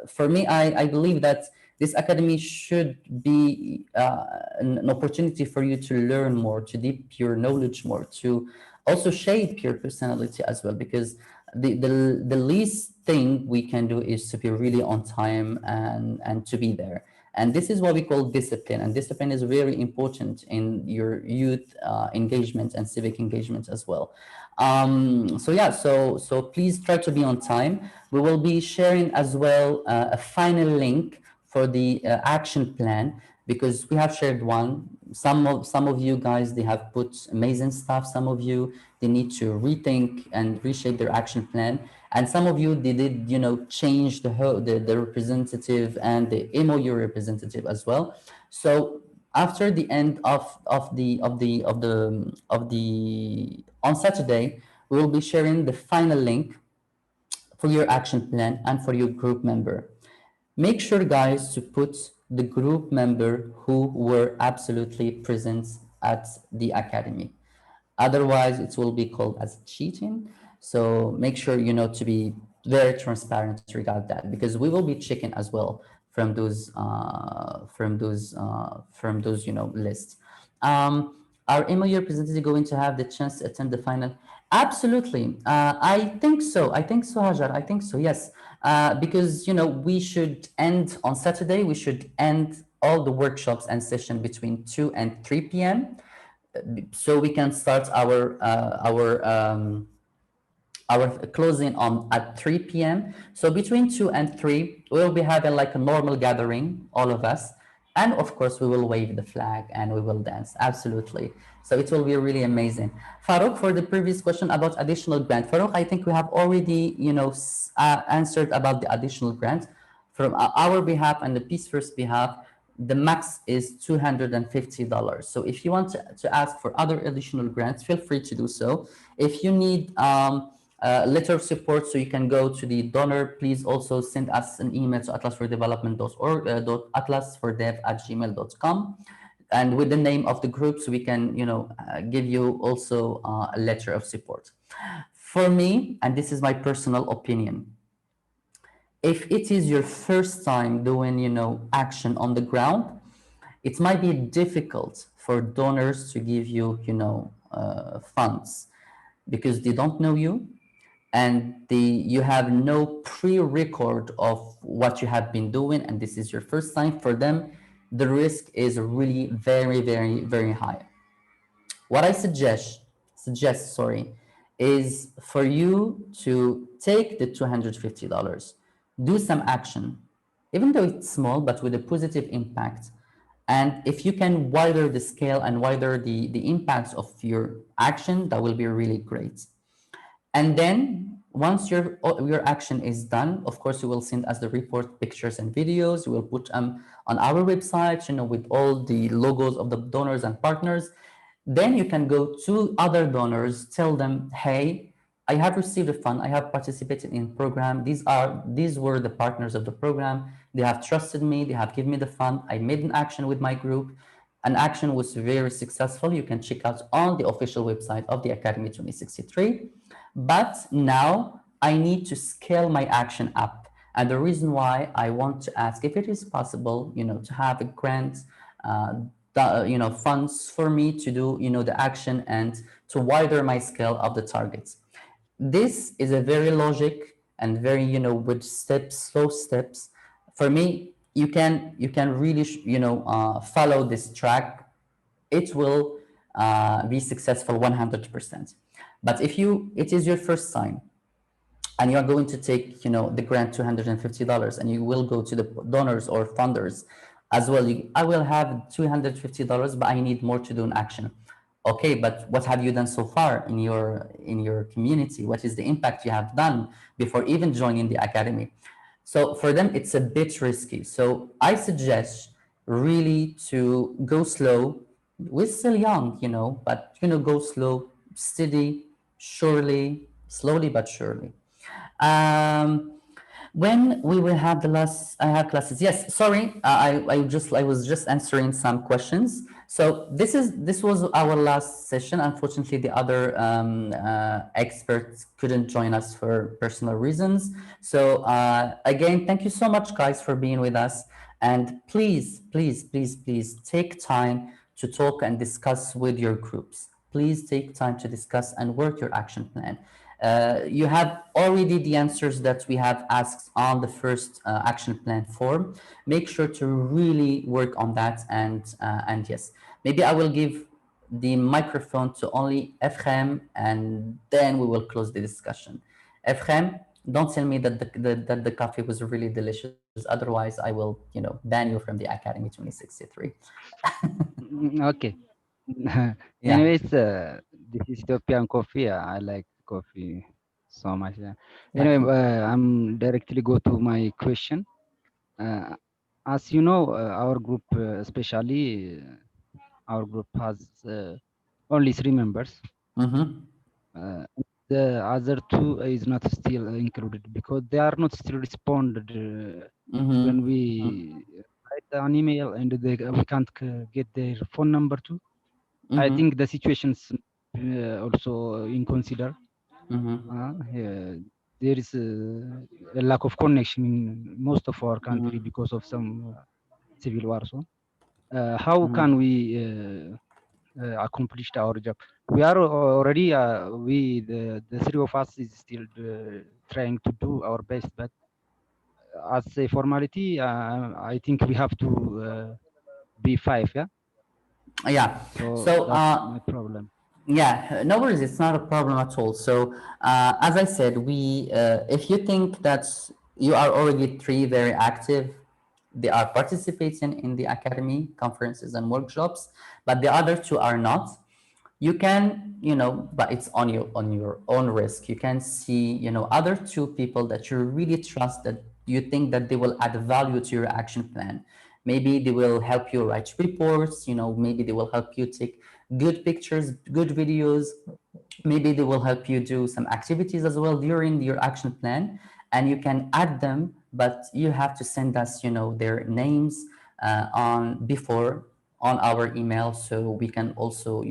for me, I believe that this academy should be an opportunity for you to learn more, to deep your knowledge more, to also shape your personality as well. Because the least thing we can do is to be really on time and to be there. And this is what we call discipline. And discipline is very important in your youth engagement and civic engagement as well. So please try to be on time. We will be sharing as well a final link for the action plan, because we have shared one. Some of you guys, they have put amazing stuff. Some of you, they need to rethink and reshape their action plan. And some of you, they did, change the representative and the MOU representative as well. So after the end on Saturday, we will be sharing the final link for your action plan and for your group member. Make sure, guys, to put the group member who were absolutely present at the academy. Otherwise, it will be called as cheating. So make sure, to be very transparent regarding that, because we will be checking as well from those lists. Are MOU representatives going to have the chance to attend the final? Absolutely. I think so. Hajar. I think so. Yes. Because we should end on Saturday. We should end all the workshops and session between 2 and 3 p.m. So we can start our closing on at 3 p.m. So between 2 and 3, we'll be having like a normal gathering, all of us. And of course, we will wave the flag and we will dance. Absolutely. So it will be really amazing. Farouk, for the previous question about additional grant, Farouk, I think we have already, answered about the additional grant. From our behalf and the Peace First behalf, the max is $250. So if you want to ask for other additional grants, feel free to do so. If you need letter of support so you can go to the donor, please also send us an email to atlasfordevelopment.org, atlasfordev@gmail.com, and with the name of the group, so we can give you also a letter of support. For me, and this is my personal opinion, if it is your first time doing, action on the ground, it might be difficult for donors to give you, funds because they don't know you and you have no pre-record of what you have been doing, and this is your first time. For them, the risk is really very, very, very high. What I suggest, sorry, is for you to take the $250, do some action, even though it's small, but with a positive impact. And if you can wider the scale and wider the impacts of your action, that will be really great. And then once your action is done, of course, you will send us the report, pictures and videos. We will put them on our website, with all the logos of the donors and partners. Then you can go to other donors, tell them, hey, I have received a fund. I have participated in program. These were the partners of the program. They have trusted me. They have given me the fund. I made an action with my group. An action was very successful. You can check out on the official website of the Academy 2063. But now I need to scale my action up. And the reason why I want to ask if it is possible, to have a grant, funds for me to do, the action and to wider my scale of the targets. This is a very logic and very, with steps, slow steps. For me, you can really, follow this track. It will be successful 100%. But if it is your first time and you're going to take, the grant $250 and you will go to the donors or funders as well, I will have $250, but I need more to do an action. Okay, but what have you done so far in your community? What is the impact you have done before even joining the academy? So for them, it's a bit risky. So I suggest really to go slow. We're still young, but go slow, steady, surely, slowly but surely. Um, when we will have the last, I have classes. Yes, sorry, I was just answering some questions. So this was our last session. Unfortunately, the other experts couldn't join us for personal reasons. So again, thank you so much, guys, for being with us. And please, please, please, please take time to talk and discuss with your groups. Please take time to discuss and work your action plan. You have already the answers that we have asked on the first action plan form. Make sure to really work on that. And yes, maybe I will give the microphone to only Efrem, and then we will close the discussion. Efrem, don't tell me that the coffee was really delicious. Otherwise, I will, ban you from the Academy 2063. Okay. Yeah. Anyways, this is Ethiopian coffee. I like coffee so much. Yeah. Anyway, I'm directly go to my question. As you know, our group, especially our group has only 3 members. The other 2 is not still included because they are not still responded when we write an email and we can't get their phone number too. I think the situation's also in consider. There is a lack of connection in most of our country because of some civil war. So, how can we accomplish our job? We are already the 3 of us is still trying to do our best, but as a formality, I think we have to be 5. Yeah. Yeah. So that's my problem. Yeah, no worries. It's not a problem at all. So, as I said, if you think that you are already 3 very active, they are participating in the academy conferences and workshops, but the other 2 are not. You can, but it's on your own risk. You can see, other 2 people that you really trust, that you think that they will add value to your action plan. Maybe they will help you write reports, maybe they will help you take good pictures, good videos. Maybe they will help you do some activities as well during your action plan, and you can add them, but you have to send us, their names on our email, so we can also,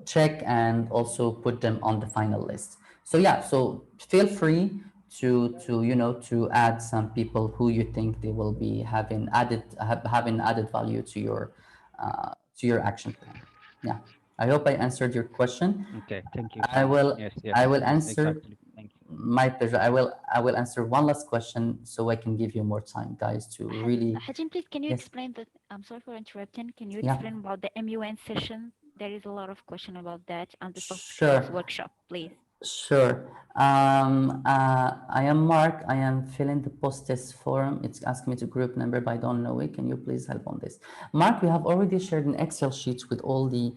check and also put them on the final list. So yeah, so feel free to add some people who you think they will be having added value to your action plan. Yeah, I hope I answered your question. Okay, thank you. I will Yes, I yes, will yes, answer. exactly. Thank you. My pleasure. I will answer one last question so I can give you more time, guys, to really. Hajin, please, can you Yes. explain that? I'm sorry for interrupting. Can you Yeah. explain about the MUN session? There is a lot of question about that and the soft skills Sure. workshop, please. Sure. I am Mark. I am filling the post-test form. It's asking me to group number, but I don't know it. Can you please help on this? Mark, we have already shared an Excel sheet with all the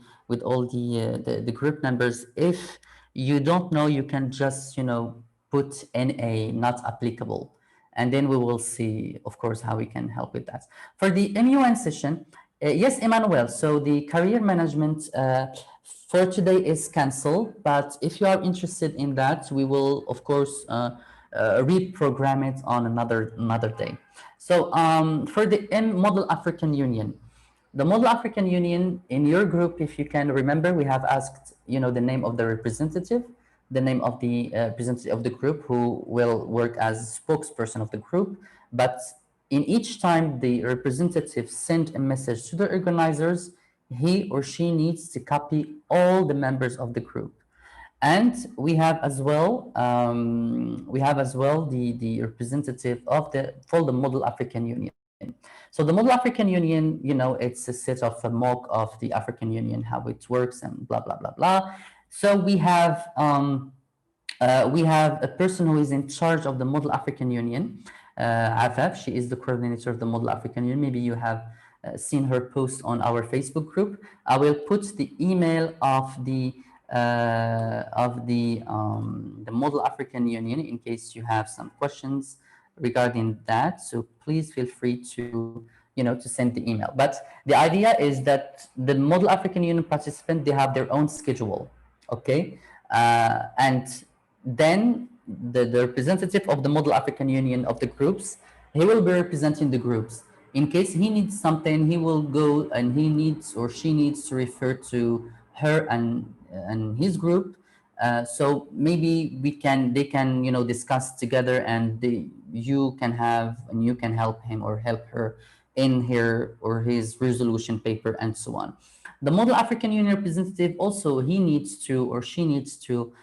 group numbers. If you don't know, you can just put NA not applicable, and then we will see, of course, how we can help with that. For the MUN session, yes, Emmanuel. So the career management for today is canceled, but if you are interested in that, we will, of course, reprogram it on another day. So for the Model African Union, the Model African Union in your group, if you can remember, we have asked, the name of the representative, the name of the representative of the group who will work as spokesperson of the group. But in each time the representative send a message to the organizers, he or she needs to copy all the members of the group. And we have as well the representative of the for the Model African Union. So the Model African Union, it's a set of a mock of the African Union, how it works, and blah blah blah blah. So we have a person who is in charge of the Model African Union, Afaf. She is the coordinator of the Model African Union. Maybe you have seen her post on our Facebook group. I will put the email of the Model African Union in case you have some questions regarding that. So please feel free to send the email. But the idea is that the Model African Union participant, they have their own schedule, okay, and then the representative of the Model African Union of the groups, he will be representing the groups. In case he needs something, he will go and he needs or she needs to refer to her and his group. So maybe they can discuss together, and you can help him or help her in her or his resolution paper and so on. The Model African Union representative also, he needs to or she needs to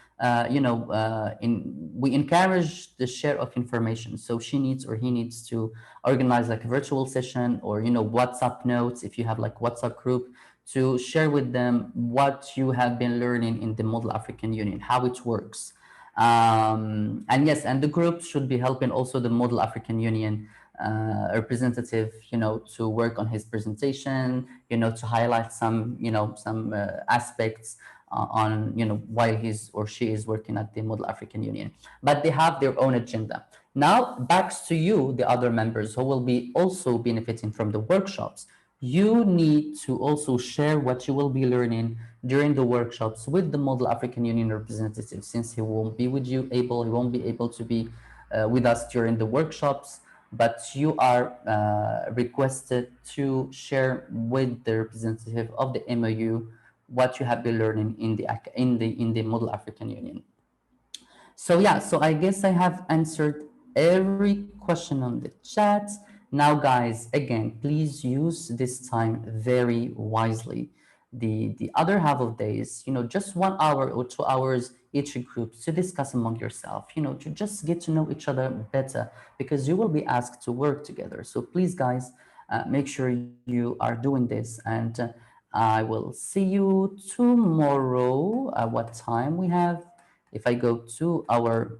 we encourage the share of information. So she needs or he needs to organize like a virtual session or WhatsApp notes, if you have like WhatsApp group, to share with them what you have been learning in the Model African Union, how it works. And yes, and the group should be helping also the Model African Union representative, to work on his presentation, to highlight some aspects on while he's or she is working at the Model African Union. But they have their own agenda. Now back to you, the other members who will be also benefiting from the workshops. You need to also share what you will be learning during the workshops with the Model African Union representative, since he won't be able to be with us during the workshops. But you are requested to share with the representative of the MOU what you have been learning in the Model African Union. So yeah, so I guess I have answered every question on the chat. Now, guys, again, please use this time very wisely. The other half of days, just 1 hour or 2 hours each group to discuss among yourself, to just get to know each other better, because you will be asked to work together. So please, guys, make sure you are doing this, and I will see you tomorrow. What time we have? If I go to our,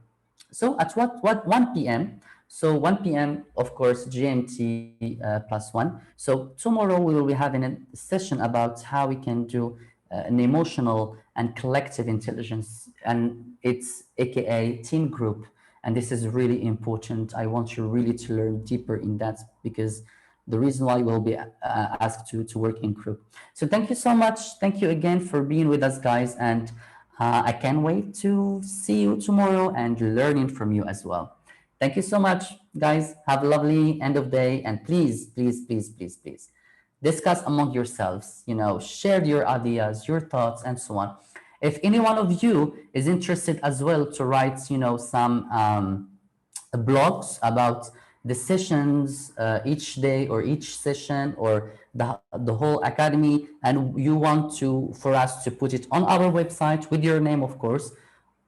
so at what 1 p.m. So 1 p.m. of course GMT +1. So tomorrow we will be having a session about how we can do an emotional and collective intelligence, and it's AKA team group. And this is really important. I want you really to learn deeper in that, because the reason why we'll be asked to work in group. So thank you so much. Thank you again for being with us, guys. And I can't wait to see you tomorrow and learning from you as well. Thank you so much, guys. Have a lovely end of day. And please, please, please, please, please discuss among yourselves, share your ideas, your thoughts, and so on. If any one of you is interested as well to write, some blogs about the sessions each day or each session or the whole academy, and you want to for us to put it on our website with your name, of course,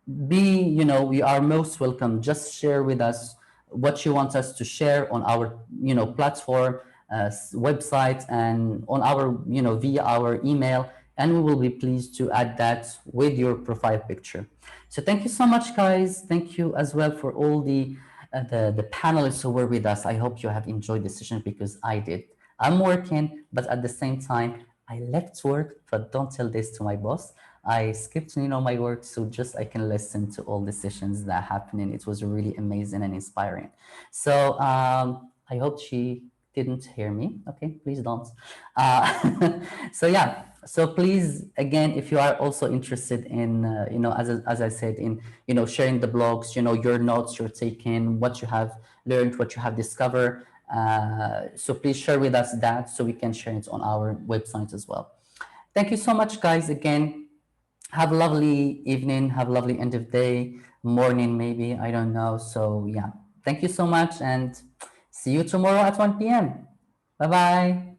we are most welcome. Just share with us what you want us to share on our platform, website, and on our via our email, and we will be pleased to add that with your profile picture. So thank you so much, guys. Thank you as well for all the panelists who were with us. I hope you have enjoyed the session, because I did. I'm working, but at the same time I left work, but don't tell this to my boss. I skipped, my work, so just I can listen to all the sessions that happened, and it was really amazing and inspiring. So I hope she didn't hear me. Okay, please don't. So yeah, so please, again, if you are also interested in, as I said, in sharing the blogs, your notes you're taking, what you have learned, what you have discovered. So please share with us that, so we can share it on our website as well. Thank you so much, guys. Again, have a lovely evening, have a lovely end of day, morning maybe, I don't know. So yeah, thank you so much, and see you tomorrow at 1 p.m. Bye bye.